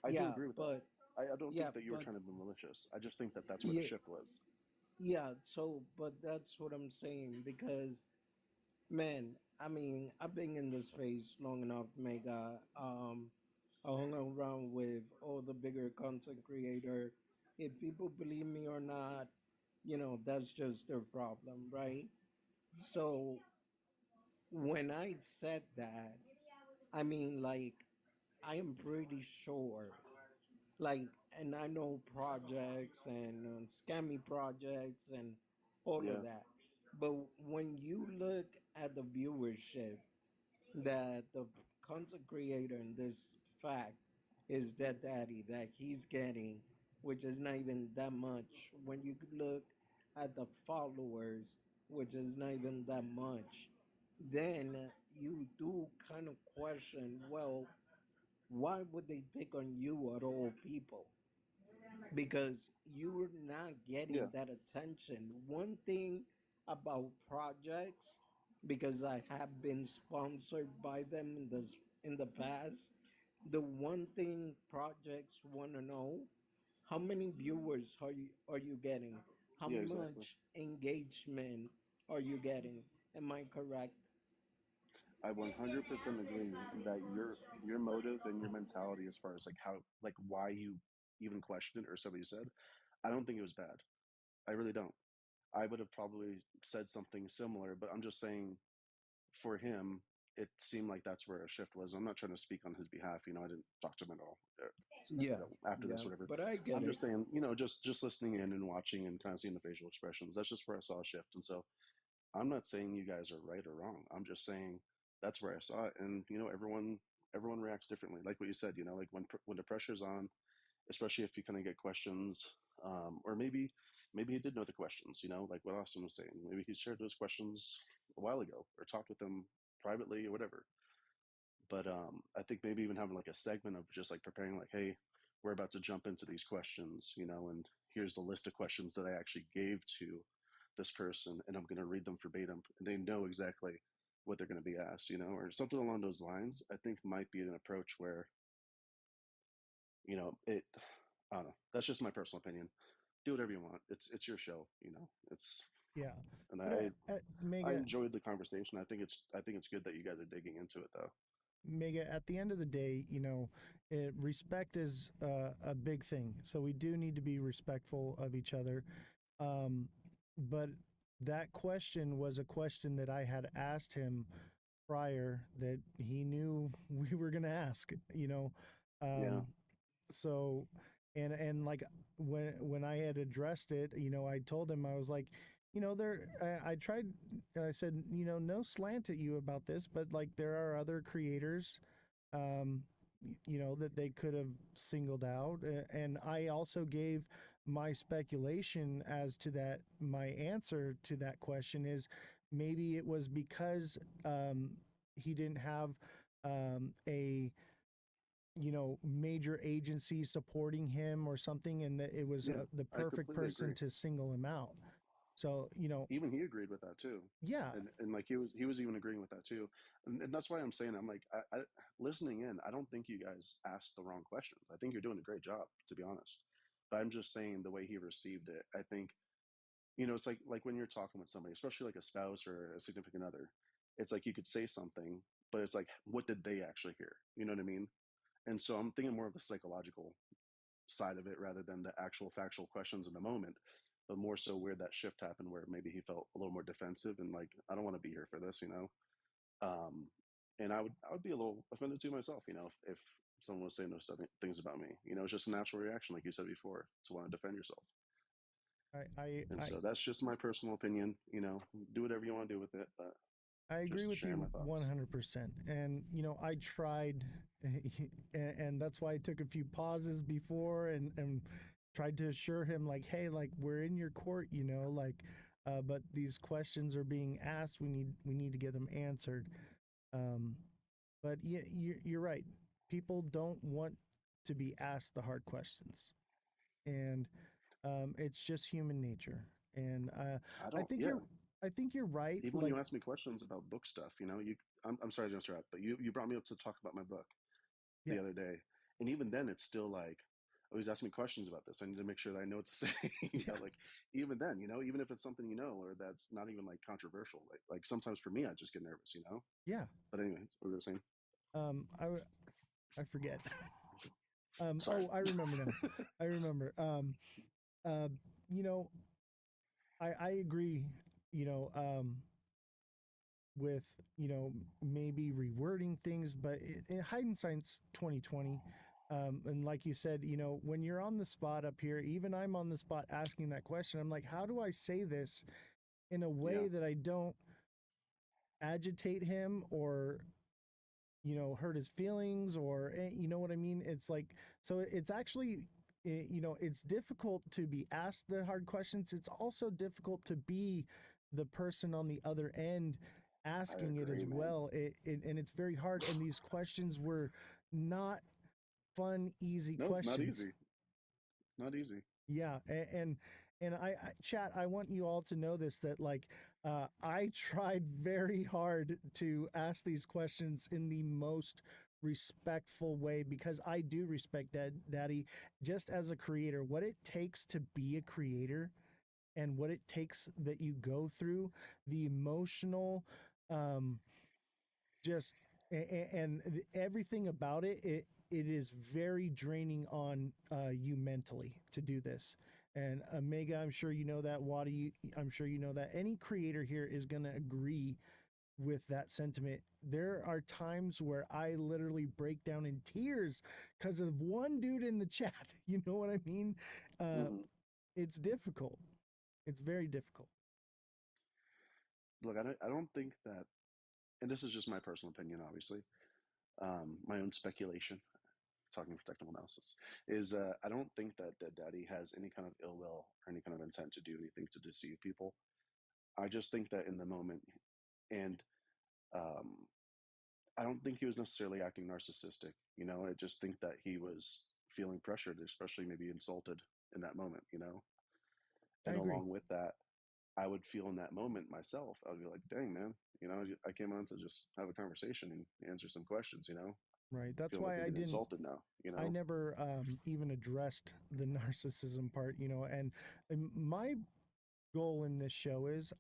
I do Yeah, agree with that. but I don't yeah, think that you were but trying to be malicious. I just think that that's where the yeah, shift was. yeah. So, but that's what I'm saying because, man, I mean, I've been in this space long enough, Mega. I hung around with all the bigger content creator. If people believe me or not, that's just their problem, right? So when I said that, I mean, like, I am pretty sure, like, and I know projects and scammy projects and all of Yeah, that. But when you look at the viewership that the content creator in this fact is that daddy that he's getting, which is not even that much. When you look at the followers, which is not even that much, then you do kind of question, well, why would they pick on you at all people? Because you're not yeah, getting that attention. One thing about projects, because I have been sponsored by them in the past, the one thing projects want to know, how many viewers are you getting? How yeah, exactly. much engagement are you getting? Am I correct? I 100% agree that your motive and your mentality as far as like how like why you even questioned it or somebody said, I don't think it was bad. I really don't. I would have probably said something similar, but I'm just saying for him, it seemed like that's where a shift was. I'm not trying to speak on his behalf. I didn't talk to him at all. Yeah, After yeah, this, whatever. but I get I'm it. just saying, just listening in and watching and kind of seeing the facial expressions. That's just where I saw a shift. And so I'm not saying you guys are right or wrong. I'm just saying that's where I saw it. And everyone reacts differently. Like what you said, like when the pressure's on, especially if you kind of get questions, or maybe he did know the questions. Like what Austin was saying. Maybe he shared those questions a while ago or talked with them privately or whatever. But I think maybe even having like a segment of just like preparing, like, hey, we're about to jump into these questions, and here's the list of questions that I actually gave to this person, and I'm going to read them verbatim, and they know exactly what they're going to be asked, or something along those lines. I think might be an approach where, it. I don't know. That's just my personal opinion. Do whatever you want. It's your show, It's Yeah. and But I Mega, enjoyed the conversation. I think it's good that you guys are digging into it though. Mega, at the end of the day, respect is a big thing. So we do need to be respectful of each other. But that question was a question that I had asked him prior that he knew we were going to ask, Yeah. Um, so and like when I had addressed it, I told him, I was like, I tried, I said, no slant at you about this, but like there are other creators, um that they could have singled out, and I also gave my speculation as to that. My answer to that question is maybe it was because he didn't have a major agency supporting him or something, and that it was Yeah. the I perfect completely person agree. to single him out. So Even he agreed with that too. yeah, And like he was even agreeing with that too. And that's why I'm saying, I'm like, listening in, I don't think you guys asked the wrong questions. I think you're doing a great job, to be honest. But I'm just saying the way he received it, I think, it's like when you're talking with somebody, especially like a spouse or a significant other, it's like you could say something, but it's like, what did they actually hear? You know what I mean? And so I'm thinking more of the psychological side of it rather than the actual factual questions in the moment, but more so where that shift happened, where maybe he felt a little more defensive and like, I don't want to be here for this. Um, and I would be a little offended too myself, if someone was saying those things about me. It's just a natural reaction, like you said before, to want to defend yourself. And I so that's just my personal opinion. Do whatever you want to do with it, but I agree just with sharing you my thoughts. 100%. And, I tried, and that's why I took a few pauses before and tried to assure him, like, hey, like, we're in your court, like, but these questions are being asked. We need to get them answered. Um, but yeah, you're right. People don't want to be asked the hard questions. And it's just human nature. And I I don't, think yeah. you're, I think you're right. Even when Like, you ask me questions about book stuff, I'm sorry to interrupt, but you brought me up to talk about my book yeah, the other day, and even then, it's still like, oh, he's asking me questions about this. I need to make sure that I know what to say. yeah, Like even then, even if it's something or that's not even like controversial, like sometimes for me, I just get nervous. yeah. But anyway, what were you saying? I I forget. Sorry. Oh, I remember now. I remember. Uh, you know, I agree. You know, with maybe rewording things, but in hindsight's 2020. And like you said, when you're on the spot up here, even I'm on the spot asking that question. I'm like, how do I say this in a Yeah, way that I don't agitate him or hurt his feelings, or you know what I mean? It's like, so it's actually, it's difficult to be asked the hard questions. It's also difficult to be the person on the other end I asking it as agree, man. well. And it's very hard. And these questions were not fun, easy No, it's not questions. easy. Not easy. Yeah, and I chat. I want you all to know this, that like I tried very hard to ask these questions in the most respectful way, because I do respect Daddy, just as a creator. What it takes to be a creator, and what it takes that you go through, the emotional, um, just and everything about it, it is very draining on you mentally to do this. And Omega, I'm sure you know that. Wadi, I'm sure you know that. Any creator here is going to agree with that sentiment. There are times where I literally break down in tears because of one dude in the chat. You know what I mean? Hmm. It's difficult. It's very difficult. Look, I don't think that, and this is just my personal opinion, obviously, my own speculation, talking for technical analysis, is I don't think that Daddy has any kind of ill will or any kind of intent to do anything to deceive people. I just think that in the moment, and um, I don't think he was necessarily acting narcissistic. I just think that he was feeling pressured, especially maybe insulted in that moment. I And agree. along with that, I would feel in that moment myself. I would be like, "Dang, man, I came on to just have a conversation and answer some questions. Right. I That's feel like why I'm I getting didn't. insulted now. I never even addressed the narcissism part. And my goal in this show is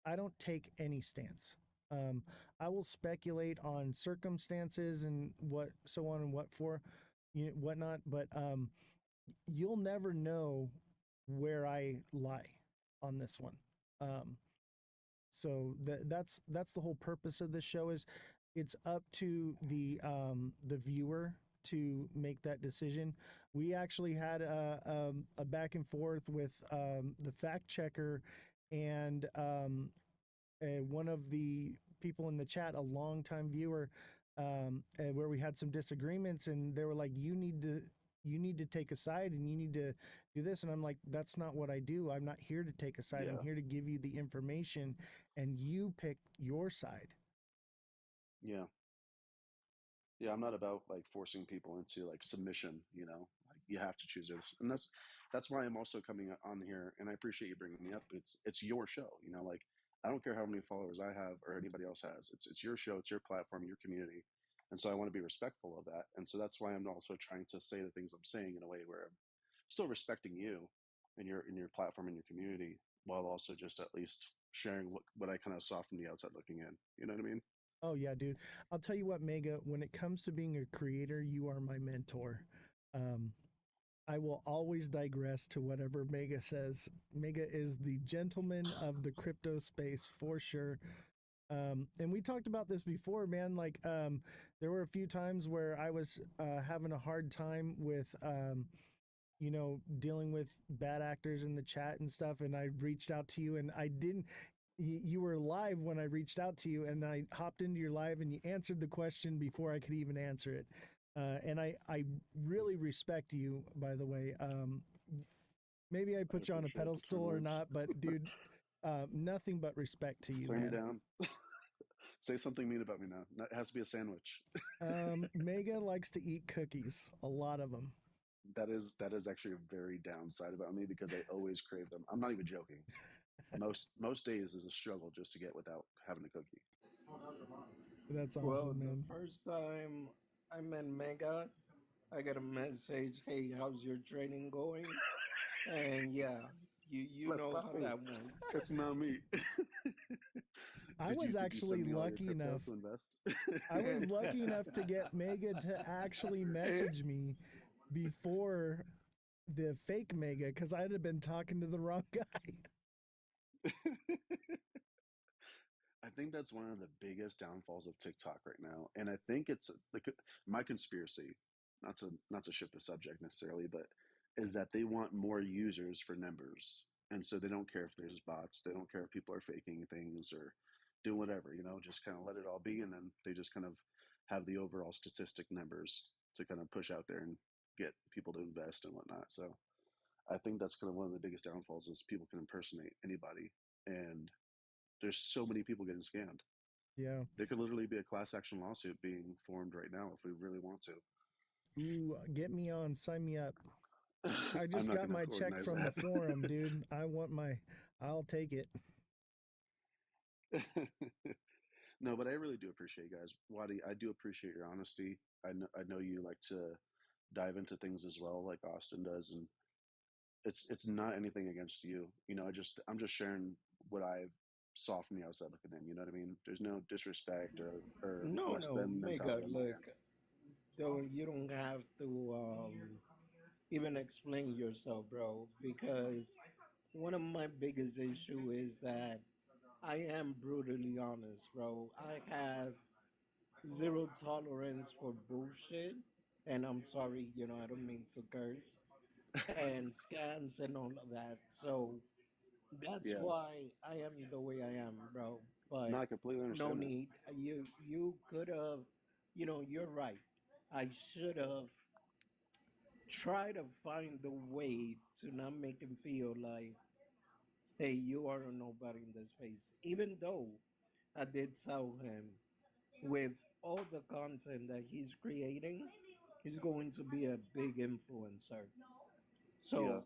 I don't take any stance. Um, I will speculate on circumstances and what so on and what for, whatnot. But you'll never know where I lie on this one. Um, so that's the whole purpose of this show is it's up to the viewer to make that decision. We actually had a back and forth with the fact checker and one of the people in the chat, a longtime viewer, where we had some disagreements, and they were like, "You need to take a side, and you need to do this." And I'm like, "That's not what I do. I'm not here to take a side. I'm Yeah, here to give you the information, and you pick your side." yeah, yeah. I'm not about like forcing people into like submission. Like you have to choose this, and that's why I'm also coming on here. And I appreciate you bringing me up. It's your show. Like I don't care how many followers I have or anybody else has. It's your show. It's your platform. Your community. And so I want to be respectful of that. And so that's why I'm also trying to say the things I'm saying in a way where I'm still respecting you and your platform and your community, while also just at least sharing what I kind of saw from the outside looking in. You know what I mean? Oh yeah, dude. I'll tell you what, Mega. When it comes to being a creator, you are my mentor. Um, I will always digress to whatever Mega says. Mega is the gentleman of the crypto space for sure. And we talked about this before, man. Like, there were a few times where I was having a hard time with, dealing with bad actors in the chat and stuff. And I reached out to you, and I didn't. You were live when I reached out to you, and I hopped into your live, and you answered the question before I could even answer it. And I really respect you, by the way. Maybe I I put you on a appreciate the pedestal kind or words. not, but dude, nothing but respect to you, Turn me man. down. Say something mean about me now. It has to be a sandwich. Mega likes to eat cookies, a lot of them. That is actually a very downside about me because I always crave them. I'm not even joking. Most days is a struggle just to get without having a cookie. That's Well, awesome, the man. first time I met Mega, I got a message, "Hey, how's your training going?" And yeah, you That's know not how me. that went. It's not me. I did you was did you send actually me all your lucky crypto enough. to invest? I was lucky enough to get Mega to actually message me before the fake Mega because I'd have been talking to the wrong guy. I think that's one of the biggest downfalls of TikTok right now, and I think it's like my conspiracy, not to shift the subject necessarily, but is that they want more users for numbers, and so they don't care if there's bots, they don't care if people are faking things or doing whatever, just kind of let it all be, and then they just kind of have the overall statistic numbers to kind of push out there and get people to invest and whatnot. So I think that's kind of one of the biggest downfalls is people can impersonate anybody, and there's so many people getting scammed. Yeah. There could literally be a class action lawsuit being formed right now if we really want to. Ooh, get me on. Sign me up. I I'm just not got going to my check organize from the that. forum, dude. I'll take it. No, but I really do appreciate you guys. Wadi, I do appreciate your honesty. I know you like to dive into things as well, like Austin does, and it's not anything against you. I'm just sharing what I saw from the outside looking in. You know what I mean? There's no disrespect or No, less no, than Mega, mentality on my look, end. you don't have to even explain yourself, bro, because one of my biggest issue is that I am brutally honest, bro. I have zero tolerance for bullshit. And I'm sorry, I don't mean to curse. And scams and all of that. So that's Yeah. why I am the way I am, bro. But No, I completely no understand that. need. You could have, you're right. I should have tried to find a way to not make him feel like, hey, you are a nobody in this space. Even though I did tell him with all the content that he's creating, he's going to be a big influencer. Yeah, So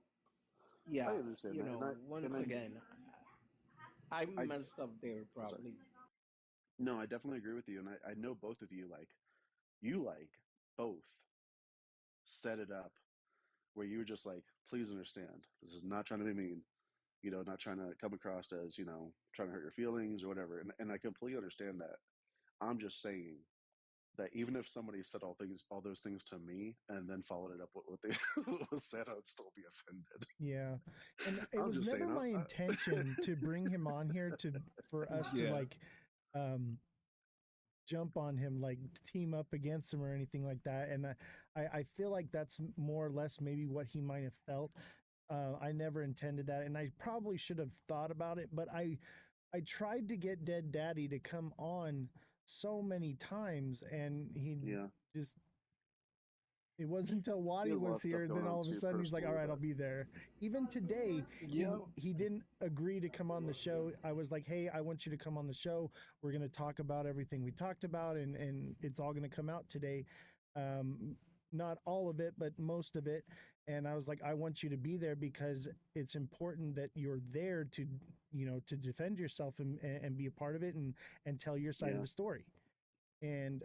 yeah, I understand that, and I and once again, I I messed up there oh, sorry. probably. No, I definitely agree with you, and I know both of you both set it up where you were just like, please understand, this is not trying to be mean, not trying to come across as trying to hurt your feelings or whatever, and I completely understand that. I'm just saying that even if somebody said all those things to me, and then followed it up with what they what was said, I would still be offended. Yeah. And it I'm was just saying, never my intention to bring him on here for us to Yeah. like um jump on him, like team up against him or anything like that. And I feel like that's more or less maybe what he might have felt. I never intended that, and I probably should have thought about it, but I tried to get Dead Daddy to come on so many times, and he yeah, just it wasn't until he Waddy has a lot was of stuff here, going then on all of a too sudden he's like, "All personally, right, I'll but be there." Even today, Yeah. he didn't agree to come on the show. I was like, "Hey, I want you to come on the show. We're going to talk about everything we talked about, and it's all going to come out today." Not all of it, but most of it. And I was like, "I want you to be there because it's important that you're there to, to defend yourself and be a part of it and tell your side of yeah, the story." And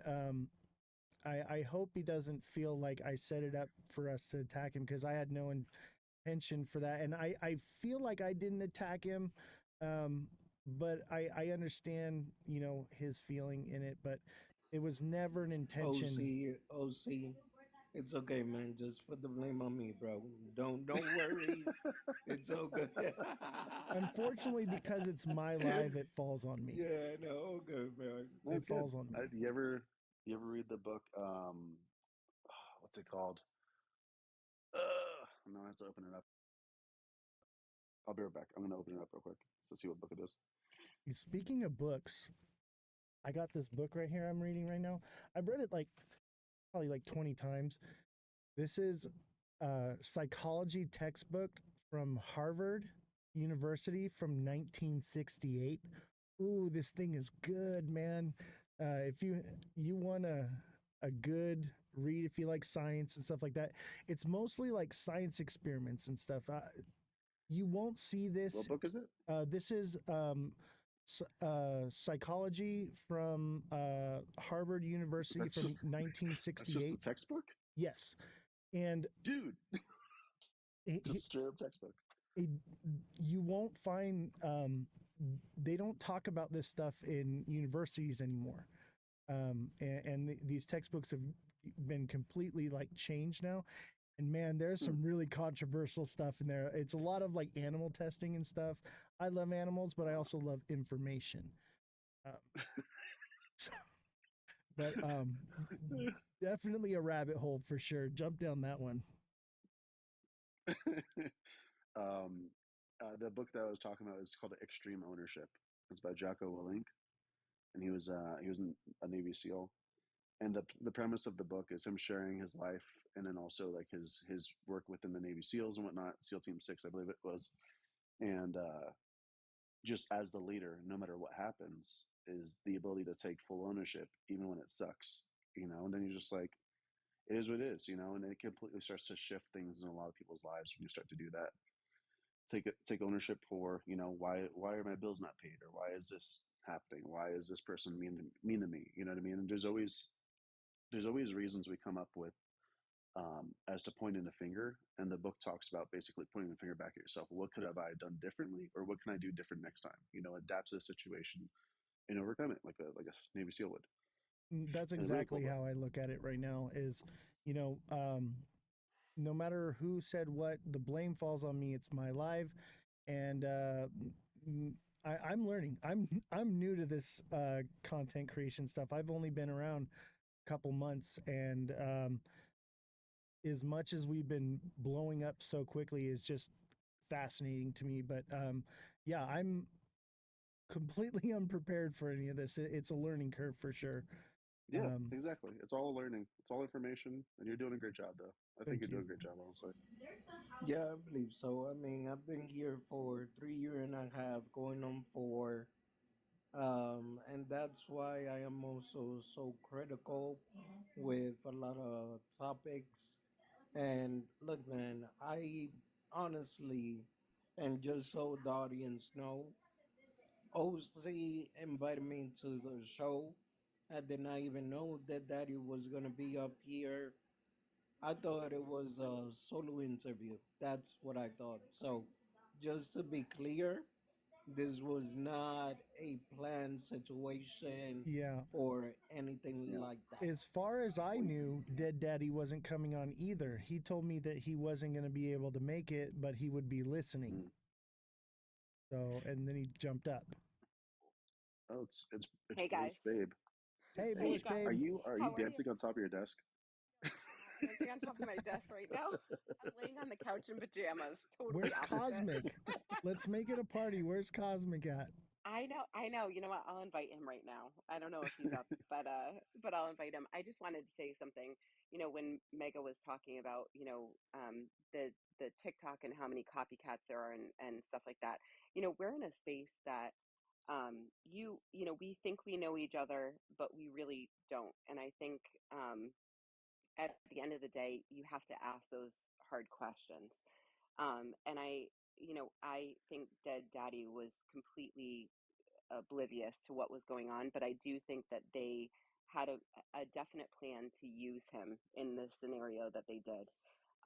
I hope he doesn't feel like I set it up for us to attack him, because I had no intention for that. And I feel like I didn't attack him, but I understand, his feeling in it, but it was never an intention. OC, it's okay, man. Just put the blame on me, bro. Don't worries. It's all good. Unfortunately, because it's my live, it falls on me. Yeah, no, all good, bro. It that's good. falls on me. You ever read the book? What's it called? No, I have to open it up. I'll be right back. I'm gonna open it up real quick to see what book it is. Speaking of books, I got this book right here I'm reading right now. I've read it like probably like 20 times. This is a psychology textbook from Harvard University from 1968. Ooh, this thing is good, man. If you want a good read, if you like science and stuff like that, it's mostly like science experiments and stuff. You won't see this. What book is it? This is psychology from Harvard Is University that from just, that's just a 1968. textbook, Yes, and dude? he, Just straight up textbook. it, you won't find they don't talk about this stuff in universities anymore, and these textbooks have been completely like changed now. And man, there's Hmm. some really controversial stuff in there. It's a lot of like animal testing and stuff. I love animals, but I also love information. Um, so, but definitely a rabbit hole for sure. Jump down that one. um, the book that I was talking about is called Extreme Ownership. It's by Jocko Willink, and he was a Navy SEAL. And the premise of the book is him sharing his life, and then also like his work within the Navy SEALs and whatnot, SEAL Team 6, I believe it was. And just as the leader, no matter what happens, is the ability to take full ownership even when it sucks, And then you're just like, it is what it is, And it completely starts to shift things in a lot of people's lives when you start to do that. Take ownership for why are my bills not paid, or why is this happening? Why is this person mean to me? You know what I mean? And there's always reasons we come up with, as to pointing the finger, and the book talks about basically pointing the finger back at yourself. What could have I done differently, or what can I do different next time? Adapt to the situation and overcome it like a Navy SEAL would. That's And a really cool exactly book. how I look at it right now. Is you know, no matter who said what, the blame falls on me. It's my life, and I'm learning. I'm new to this content creation stuff. I've only been around a couple months, and as much as we've been blowing up so quickly is just fascinating to me. But yeah, I'm completely unprepared for any of this. It's a learning curve for sure. Yeah, exactly. It's all learning. It's all information, and you're doing a great job, though. I think Thank you're doing you. a great job, honestly. Yeah, I believe so. I mean, I've been here for 3 years and a half, going on 4, and that's why I am also so critical with a lot of topics. And look, man, I honestly, and just so the audience know, OC invited me to the show. I did not even know that Daddy was gonna be up here. I thought it was a solo interview. That's what I thought. So, just to be clear, this was not a planned situation Yeah. or anything Yeah. like that. As far as I knew, Dead Daddy wasn't coming on either. He told me that he wasn't going to be able to make it, but he would be listening. Mm. So, and then he jumped up. Oh, it's Hey Bush guys. Babe. Hey, Hey, Hey Bush guys. are Babe. you How are you? dancing on top of your desk? I'm not dancing on top of my desk right now. I'm laying on the couch in pajamas. Totally Where's opposite. Cosmic? Let's make it a party. Where's Cosmic at? I know. You know what? I'll invite him right now. I don't know if he's up, but I'll invite him. I just wanted to say something. You know, when Mega was talking about, the TikTok and how many copycats there are and stuff like that. You know, we're in a space that we think we know each other, but we really don't. And I think at the end of the day, you have to ask those hard questions. And I think Dead Daddy was completely oblivious to what was going on, but I do think that they had a definite plan to use him in the scenario that they did.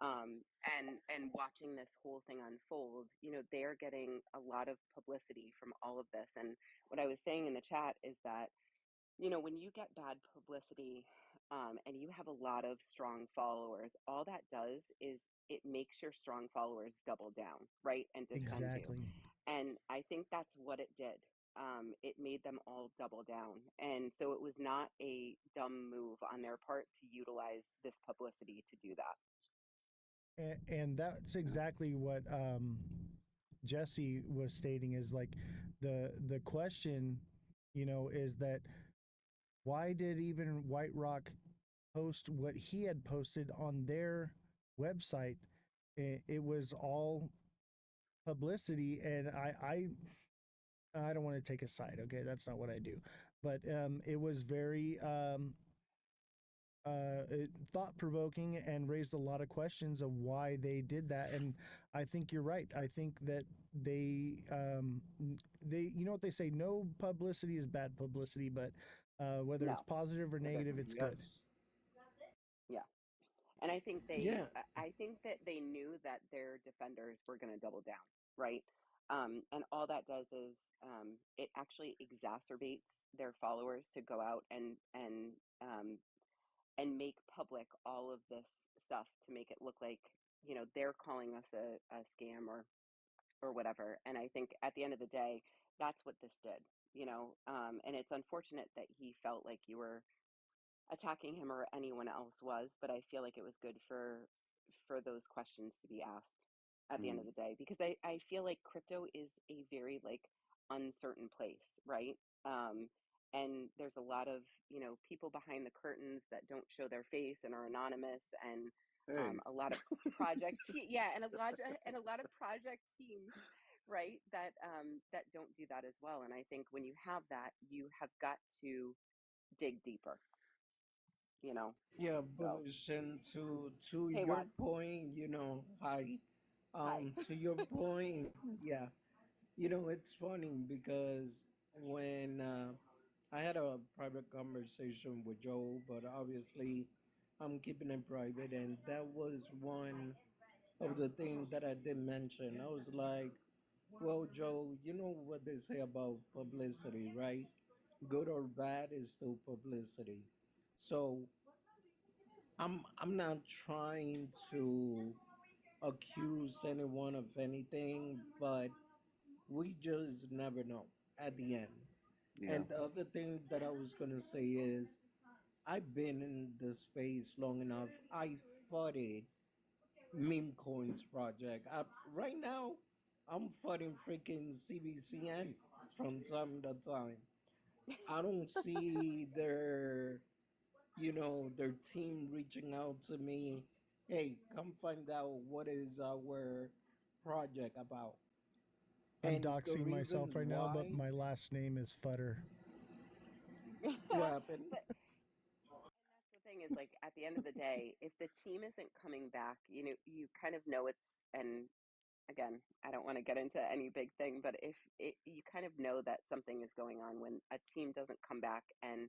And watching this whole thing unfold, they're getting a lot of publicity from all of this. And what I was saying in the chat is that when you get bad publicity, and you have a lot of strong followers, all that does is it makes your strong followers double down, right? And defend you. Exactly. And I think that's what it did. It made them all double down. And so it was not a dumb move on their part to utilize this publicity to do that. And that's exactly what Jesse was stating is like the question, is that why did even White Rock post what he had posted on their website? It was all publicity, and I don't want to take a side. Okay, that's not what I do, but it was very thought provoking and raised a lot of questions of why they did that. And I think you're right. I think that they you know what they say, no publicity is bad publicity, but whether No, it's positive or it negative, isn't. it's good. Yes. Yeah. And Yeah. I think that they knew that their defenders were going to double down, right? And all that does is it actually exacerbates their followers to go out and make public all of this stuff to make it look like they're calling us a scam or whatever. And I think at the end of the day, that's what this did. And it's unfortunate that he felt like you were attacking him or anyone else was, but I feel like it was good for those questions to be asked at the end Mm. of the day, because I feel like crypto is a very like uncertain place, right? And there's a lot of people behind the curtains that don't show their face and are anonymous, and Hey, a lot of yeah, and a lot of project teams, right, that don't do that as well. And I think when you have that, you have got to dig deeper, you know. Yeah, So, bullish. And to hey, your Watt. point, hi. Hi. To your point, yeah. It's funny because when I had a private conversation with Joe, but obviously I'm keeping it private, and that was one of the things that I did mention. I was like, well, Joe, you know what they say about publicity, right? Good or bad is still publicity. So I'm not trying to accuse anyone of anything, but we just never know at the end. Yeah. And the other thing that I was gonna say is, I've been in the space long enough. I funded meme coins project. Right now, I'm funding freaking CBCN from time to time. I don't see their team reaching out to me. Hey, come find out what is our project about. I'm And the doxing reason myself right now, but why, my last name is Futter. what happened? But that's the thing is, like, at the end of the day, if the team isn't coming back, you kind of know it's, and again, I don't want to get into any big thing, but if you kind of know that something is going on when a team doesn't come back and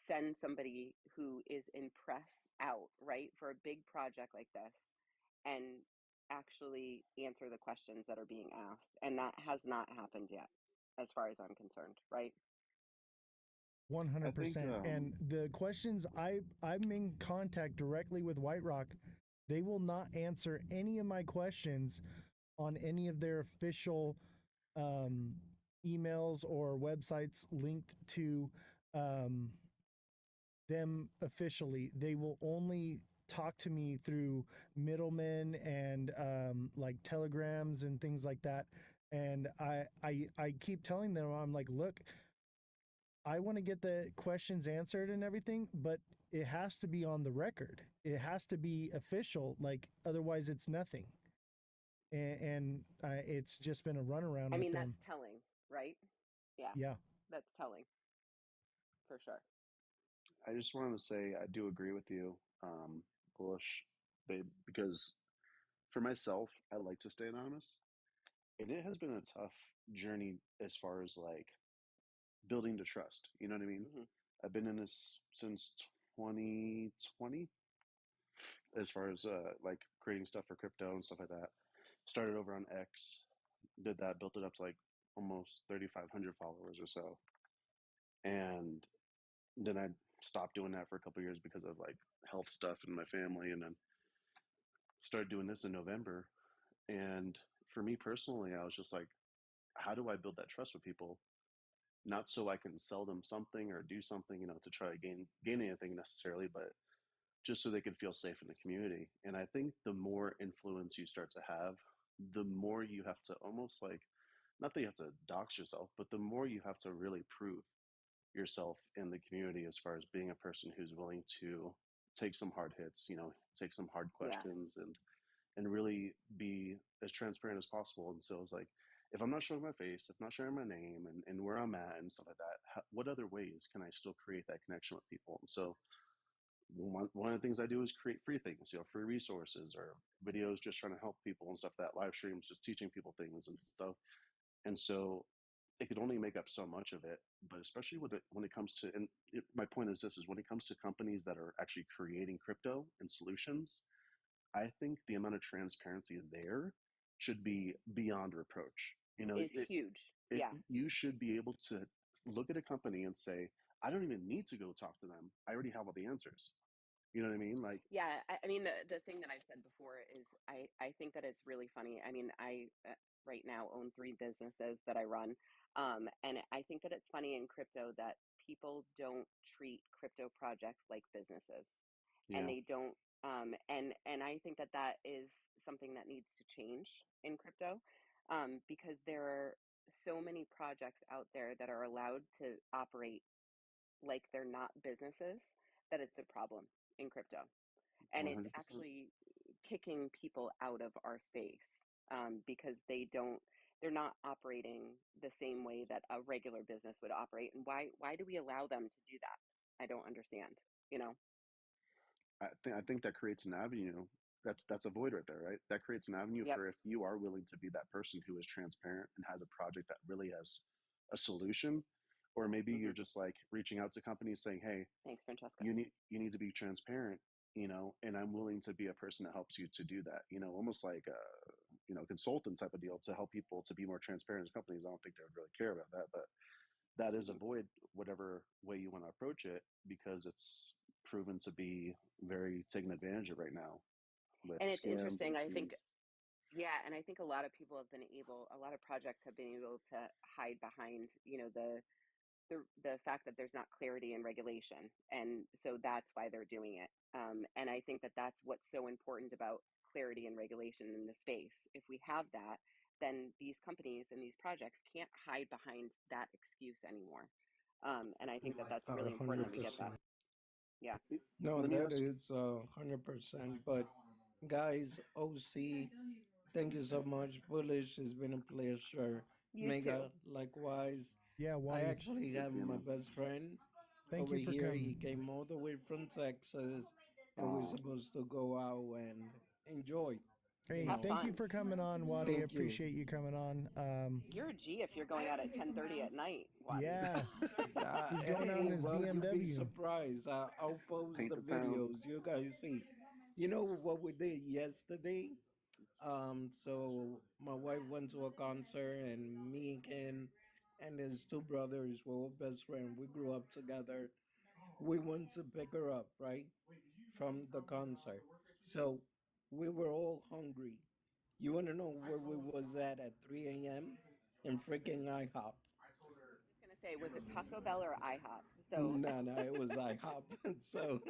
send somebody who is in press out, right, for a big project like this and actually answer the questions that are being asked. And that has not happened yet, as far as I'm concerned, right? I think 100%. And the questions I'm in contact directly with White Rock, they will not answer any of my questions on any of their official um, emails or websites linked to um, them officially. They will only talk to me through middlemen and like telegrams and things like that. And I keep telling them, I'm like, look, I want to get the questions answered and everything, but it has to be on the record. It has to be official. Like otherwise, it's nothing. And it's just been a runaround I with mean, them. that's telling, right? Yeah, Yeah. that's telling for sure. I just wanted to say I do agree with you, Bullish, babe, because for myself, I like to stay anonymous, and it has been a tough journey as far as like building the trust. You know what I mean? Hmm. I've been in this since 2020, as far as like creating stuff for crypto and stuff like that. Started over on X, did that, built it up to like almost 3,500 followers or so, and then I stopped doing that for a couple of years because of like health stuff in my family, and then started doing this in November. And for me personally, I was just like, how do I build that trust with people? Not so I can sell them something or do something, to try to gain anything necessarily, but just so they can feel safe in the community. And I think the more influence you start to have, the more you have to almost like, not that you have to dox yourself, but the more you have to really prove yourself in the community as far as being a person who's willing to take some hard hits, take some hard Yeah. questions, and really be as transparent as possible. And so it's like, if I'm not showing my face, if I'm not sharing my name and where I'm at and stuff like that, what other ways can I still create that connection with people? And so one of the things I do is create free things, free resources or videos just trying to help people and stuff, that live streams, just teaching people things and stuff. And so it could only make up so much of it, but especially when it comes to, and my point is this, is when it comes to companies that are actually creating crypto and solutions, I think the amount of transparency there should be beyond reproach. Is huge. Yeah. You should be able to look at a company and say, I don't even need to go talk to them. I already have all the answers. You know what I mean? Like, Yeah, I mean, the thing that I've said before is I think that it's really funny. I mean, I right now own three businesses that I run, and I think that it's funny in crypto that people don't treat crypto projects like businesses, and yeah, they don't. And I think that that is something that needs to change in crypto, because there are so many projects out there that are allowed to operate like they're not businesses, that it's a problem in crypto, and it's 100%. actually kicking people out of our space, because they're not operating the same way that a regular business would operate. And why do we allow them to do that? I don't understand, you know. I think that creates an avenue. That's a void right there, right? That creates an avenue Yep. for, if you are willing to be that person who is transparent and has a project that really has a solution, or maybe Hmm. you're just like reaching out to companies saying, "Hey, Thanks, Francesca. you need to be transparent," and I'm willing to be a person that helps you to do that. Almost like a consultant type of deal to help people to be more transparent as companies. I don't think they would really care about that, but that is a Hmm. void, whatever way you want to approach it, because it's proven to be very taken advantage of right now with And it's scams and interesting. I think schemes. Yeah, and I think a lot of people have been able, a lot of projects have been able to hide behind, the fact that there's not clarity in regulation, and so that's why they're doing it. And I think that that's what's so important about clarity and regulation in the space. If we have that, then these companies and these projects can't hide behind that excuse anymore. And I think that that's really important that we get that. 100%. Yeah. No, Let me that ask. is 100%. But guys, OC, thank you so much. Bullish, it's been a pleasure. You too. Mega, likewise. Yeah, I Wally, actually Good have seeing my you. best friend thank over you for here. coming. He came all the way from Texas, and we're Oh, supposed to go out and enjoy. You Hey, Have know, thank you fun. for coming on, Wally. I thank you. appreciate you coming on. You're a G if you're going out at 10:30 at night, Wadi. Yeah, he's going out in Hey, his well, you'll be BMW. surprised. I'll post paint the the town. videos. You guys see. You know what we did yesterday? So my wife went to a concert, and me and Ken and his two brothers were all best friends. We grew up together. We went to pick her up, right, from the concert. So we were all hungry. You want to know where we was at 3 a.m. in freaking IHOP? I was gonna say, was it Taco Bell or IHOP? So No, no, it was IHOP. So,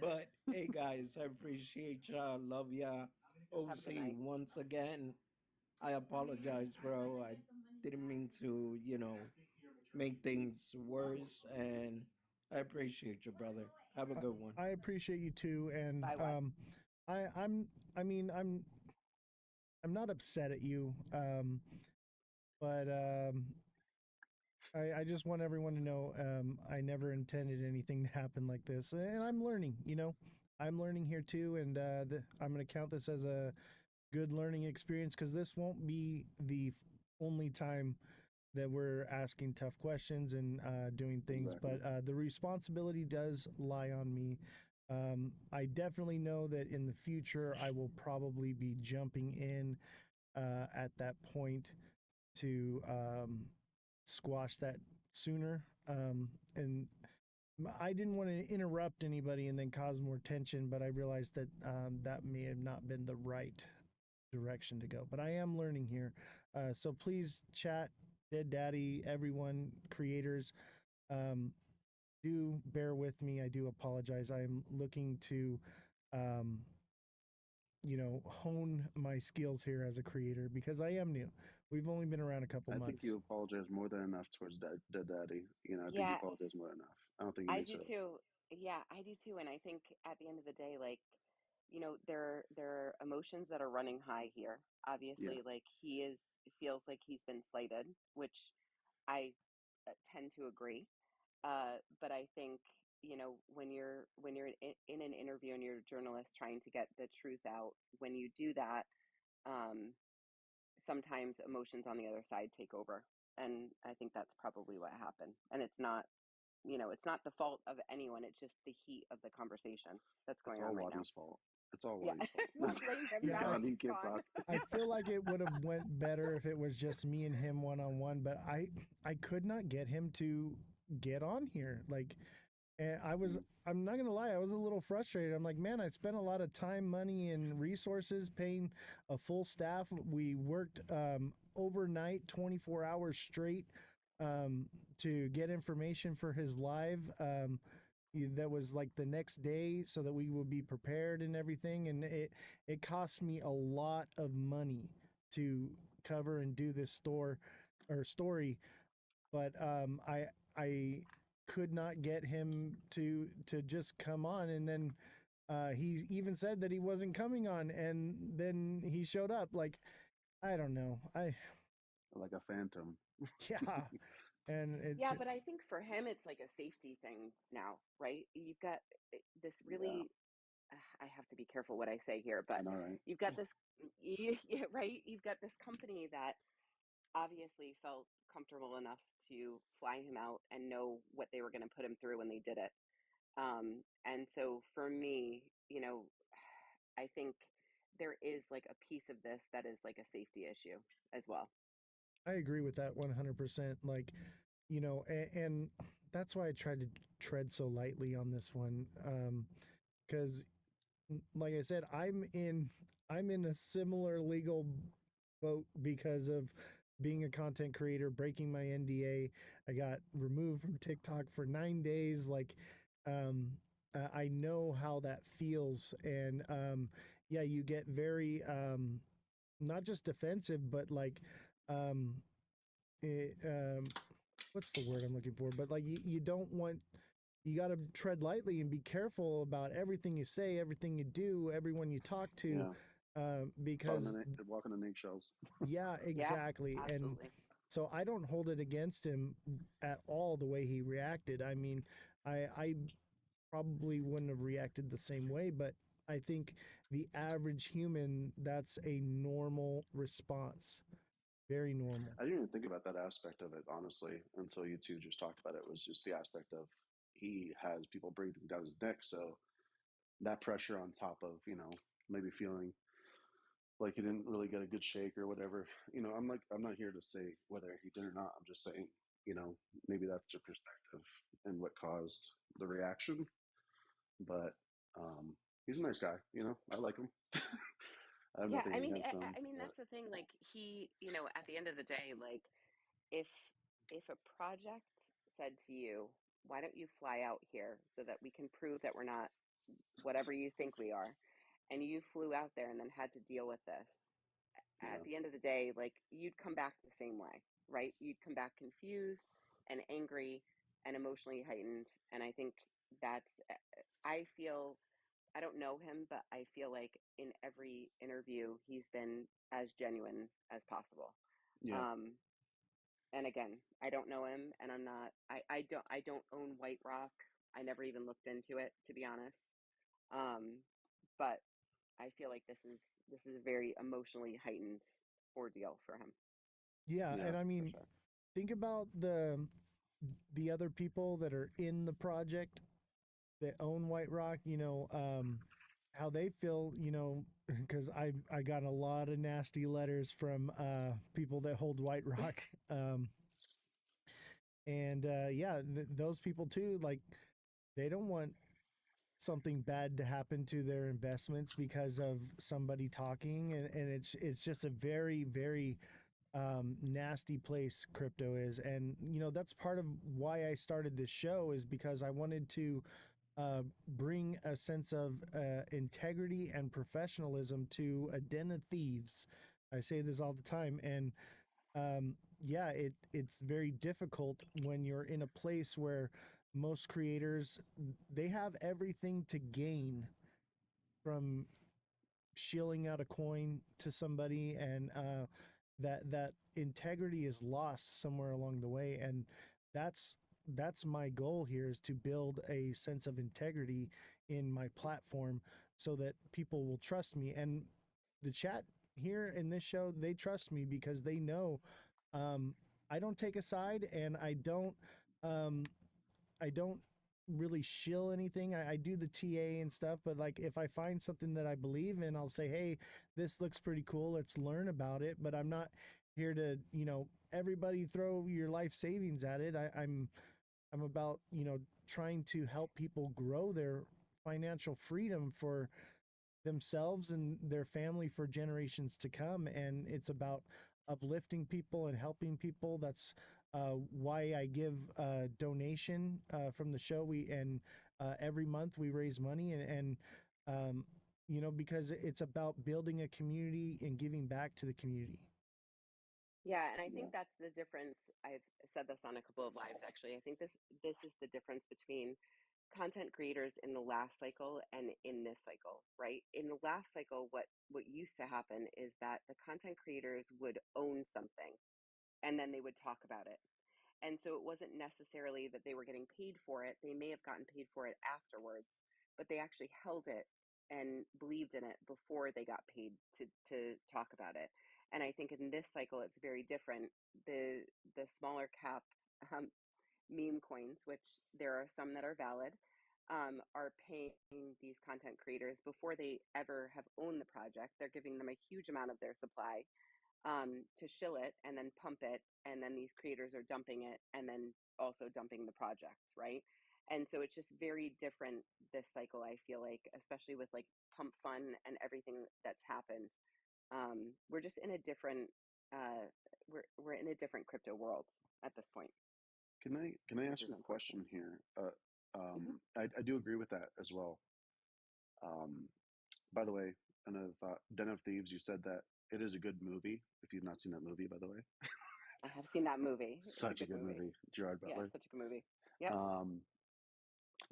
but hey, guys, I appreciate y'all. Love ya. have a good OC, night. once again, I apologize, bro. I didn't mean to, make things worse. And I appreciate you, brother. Have a good one. I appreciate you too, and Bye, Wadi. I, I'm, I mean, I'm not upset at you, but I just want everyone to know I never intended anything to happen like this, and I'm learning. I'm learning here too, and I'm going to count this as a good learning experience because this won't be the only time that we're asking tough questions and doing things, Exactly. but the responsibility does lie on me. I definitely know that in the future I will probably be jumping in at that point to squash that sooner. And I didn't want to interrupt anybody and then cause more tension, but I realized that that may have not been the right direction to go. But I am learning here. So please, chat, Dead Daddy, everyone, creators, um, do bear with me. I do apologize. I'm looking to, um, hone my skills here as a creator because I am new. We've only been around a couple I think months. you apologize more than enough towards Dead Daddy. I think you Yeah, apologize more than enough. I don't think you I need do to. too. Yeah, I do too. And I think at the end of the day, like, there are emotions that are running high here. Yeah, Obviously, like feels like he's been slighted, which I tend to agree. But I think when you're in an interview and you're a journalist trying to get the truth out, when you do that, um, sometimes emotions on the other side take over, and I think that's probably what happened. And it's not the fault of anyone. It's just the heat of the conversation that's it's going all on right now. Wadi's fault. It's all Yeah, Wadi's we fault. blame him He's Yeah, now gone. that He he's can't gone. talk. I feel like it would have went better if it was just me and him one on one, but I could not get him to get on here. Like, and I'm not gonna lie, I was a little frustrated. I'm like, man, I spent a lot of time, money, and resources paying a full staff. We worked overnight, 24 hours straight, um, to get information for his live. That was like the next day so that we would be prepared and everything, and it cost me a lot of money to cover and do this story, but I could not get him to just come on, and then he even said that he wasn't coming on, and then he showed up. Like, I don't know, I Like a phantom. yeah, and it's Yeah, but I think for him, it's like a safety thing now, right? You've got this Yeah, really, I have to be careful what I say here, I but know, right? you've got this, yeah, right? You've got this company that obviously felt comfortable enough to fly him out and know what they were going to put him through when they did it. And so for me, I think there is like a piece of this that is like a safety issue as well. I agree with that 100%. Like, and that's why I tried to tread so lightly on this one, because like I said, I'm in I'm in a similar legal boat because of being a content creator, breaking my NDA. I got removed from TikTok for 9 days. Like, um, I know how that feels, and yeah, you get very not just defensive, but like, um, it, what's the word I'm looking for? But like, you don't want. You got to tread lightly and be careful about everything you say, everything you do, everyone you talk to, Yeah, because walking on eggshells. yeah, Yeah, exactly. And absolutely. so I don't hold it against him at all the way he reacted. I mean, I probably wouldn't have reacted the same way, but I think the average human, that's a normal response. Very normal. I didn't even think about that aspect of it, honestly, until you two just talked about it. Was just the aspect of he has people breathing down his neck, so that pressure on top of maybe feeling like he didn't really get a good shake or whatever. I'm not here to say whether he did or not. I'm just saying, maybe that's your perspective and what caused the reaction. But he's a nice guy. I like him. I have Yeah, nothing I mean, against him. that's the thing. Like he, at the end of the day, like if if a project said to you, "Why don't you fly out here so that we can prove that we're not whatever you think we are," and you flew out there and then had to deal with this, at Yeah, the end of the day, like you'd come back the same way, right? You'd come back confused and angry and emotionally heightened. And I think that's, I feel, I don't know him, but I feel like in every interview, he's been as genuine as possible. yeah, Um, and again, I don't know him, and I don't own White Rock. I never even looked into it, to be honest. Um, but I feel like this is a very emotionally heightened ordeal for him. Yeah, yeah, and I for mean, sure. think about the other people that are in the project that own White Rock, how they feel, because I got a lot of nasty letters from people that hold White Rock, and yeah, those people too, like they don't want something bad to happen to their investments because of somebody talking, and it's just a very very nasty place crypto is. And that's part of why I started this show, is because I wanted to bring a sense of integrity and professionalism to a den of thieves. I say this all the time, and yeah, it's very difficult when you're in a place where most creators, they have everything to gain from shilling out a coin to somebody, and that integrity is lost somewhere along the way. And that's that's my goal here, is to build a sense of integrity in my platform so that people will trust me. And the chat here in this show, they trust me because they know um, I don't take a side, and um, I don't really shill anything. I do the TA and stuff, but like if I find something that I believe in, I'll say, hey, this looks pretty cool. Let's learn about it. But I'm not here to, everybody throw your life savings at it. I'm about, trying to help people grow their financial freedom for themselves and their family for generations to come. And it's about uplifting people and helping people. That's why I give donation from the show. And every month we raise money, and because it's about building a community and giving back to the community. Yeah, and I yeah, think that's the difference. I've said this on a couple of lives actually. I think this is the difference between content creators in the last cycle and in this cycle, right? In the last cycle, what used to happen is that the content creators would own something and then they would talk about it. And so it wasn't necessarily that they were getting paid for it. They may have gotten paid for it afterwards, but they actually held it and believed in it before they got paid to talk about it. And I think in this cycle, it's very different. The smaller cap um, meme coins, which there are some that are valid, are paying these content creators before they ever have owned the project. They're giving them a huge amount of their supply to shill it and then pump it, and then these creators are dumping it and then also dumping the projects, right? And so it's just very different this cycle, I feel like, especially with like pump fun and everything that's happened. We're just in a different we're in a different crypto world at this point, Can I which ask is you a unfortunate. question here? Hmm. I do agree with that as well. Um, by the way, another thought, Den of Thieves. You said that it is a good movie. If you've not seen that movie, by the way, I have seen that movie. It's a such a good good movie. movie, Gerard Yeah, Butler. such a good movie. Yep. Um,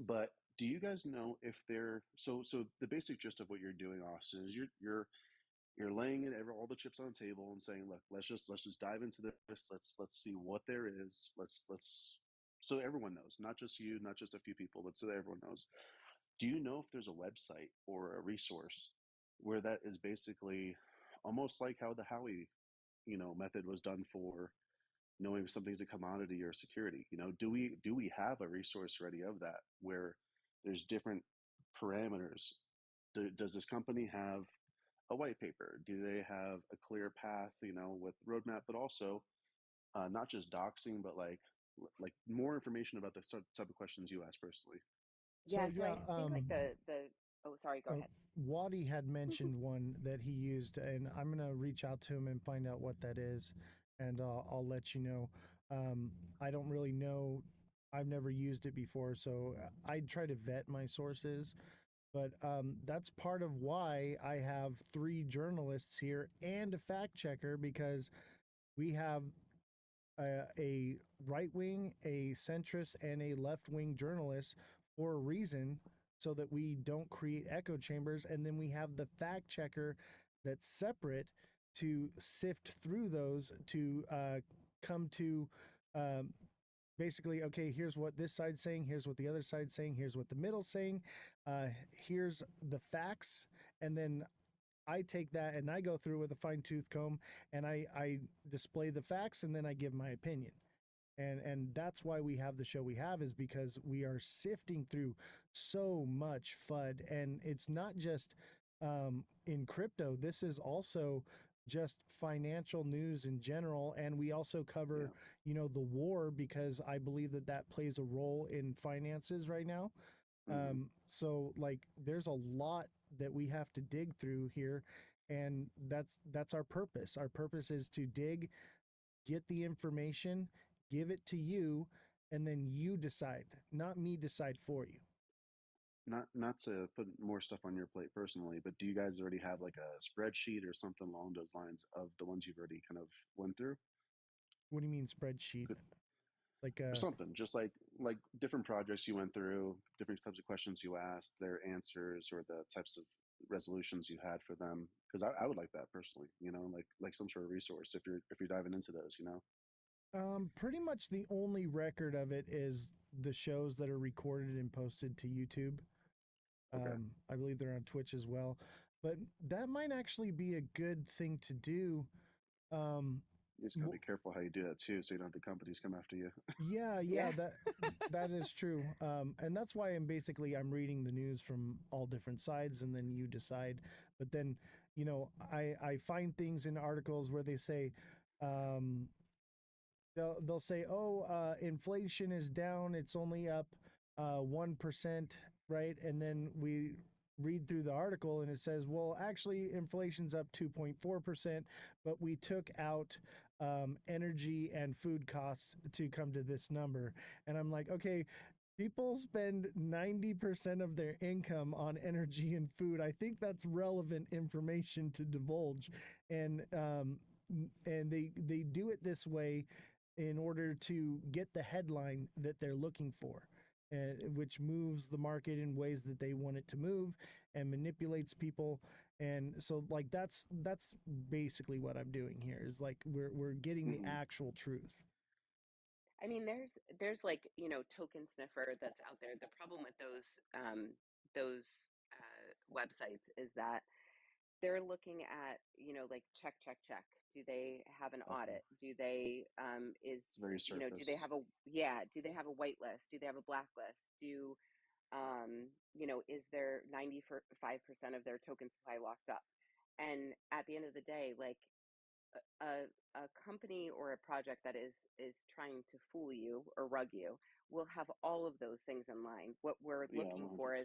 but do you guys know if they're so the basic gist of what you're doing, Austin, is you're laying it all the chips on the table and saying, look, let's just dive into this. Let's see what there is. Let's so everyone knows, not just you, not just a few people, but so that everyone knows. Do you know if there's a website or a resource where that is basically almost like how the Howie, method was done for knowing if something's a commodity or a security? Do we have a resource ready of that where there's different parameters? Does this company have a white paper? Do they have a clear path, with roadmap, but also not just doxing, but like more information about the type of questions you ask personally? Yeah, So so yeah, I think like the oh, sorry, go uh, ahead. Waddy had mentioned one that he used, and I'm gonna reach out to him and find out what that is, and I'll let you know. I don't really know. I've never used it before, so I try to vet my sources. But that's part of why I have three journalists here and a fact checker, because we have a right wing, a centrist, and a left wing journalist for a reason, so that we don't create echo chambers. And then we have the fact checker that's separate to sift through those to come to um, basically, okay, here's what this side's saying, here's what the other side's saying, here's what the middle's saying, here's the facts. And then I take that and I go through with a fine tooth comb and I display the facts and then I give my opinion. And that's why we have the show we have, is because we are sifting through so much FUD. And it's not just in crypto, this is also just financial news in general. And we also cover, Yeah. the war, because I believe that that plays a role in finances right now. Hmm. So like there's a lot that we have to dig through here, and that's our purpose. Our purpose is to dig, get the information, give it to you, and then you decide, not me decide for you. Not to put more stuff on your plate personally, but do you guys already have like a spreadsheet or something along those lines of the ones you've already kind of went through? What do you mean spreadsheet? Could- Like or something, just like different projects you went through, different types of questions you asked, their answers, or the types of resolutions you had for them. Because I would like that personally, like some sort of resource if you're diving into those. pretty much the only record of it is the shows that are recorded and posted to YouTube. Okay. I believe they're on Twitch as well, but that might actually be a good thing to do. Um, You just gotta be careful how you do that too, so you don't have the companies come after you. yeah, Yeah. that is true. And that's why I'm reading the news from all different sides, and then you decide. But then, I find things in articles where they say, um, they'll say, "Oh, inflation is down; it's only up 1%," right? And then we read through the article, and it says, "Well, actually, inflation's up 2.4%, but we took out energy and food costs to come to this number." And I'm like, okay. People spend 90% of their income on energy and food. I think that's relevant information to divulge. And they do it this way in order to get the headline that they're looking for, which moves the market in ways that they want it to move and manipulates people. And so, like, that's basically what I'm doing here, is like we're getting the Hmm. actual truth. I mean, there's like, token sniffer that's out there. The problem with those websites is that they're looking at, like check, check, check. Do they have an Okay. audit? Do they It's very do they surface. have a, yeah, do they have a whitelist? Do they have a blacklist? Is there 95% of their token supply locked up? And at the end of the day, like, a company or a project that is trying to fool you or rug you will have all of those things in line. What we're Yeah, looking 100%. for is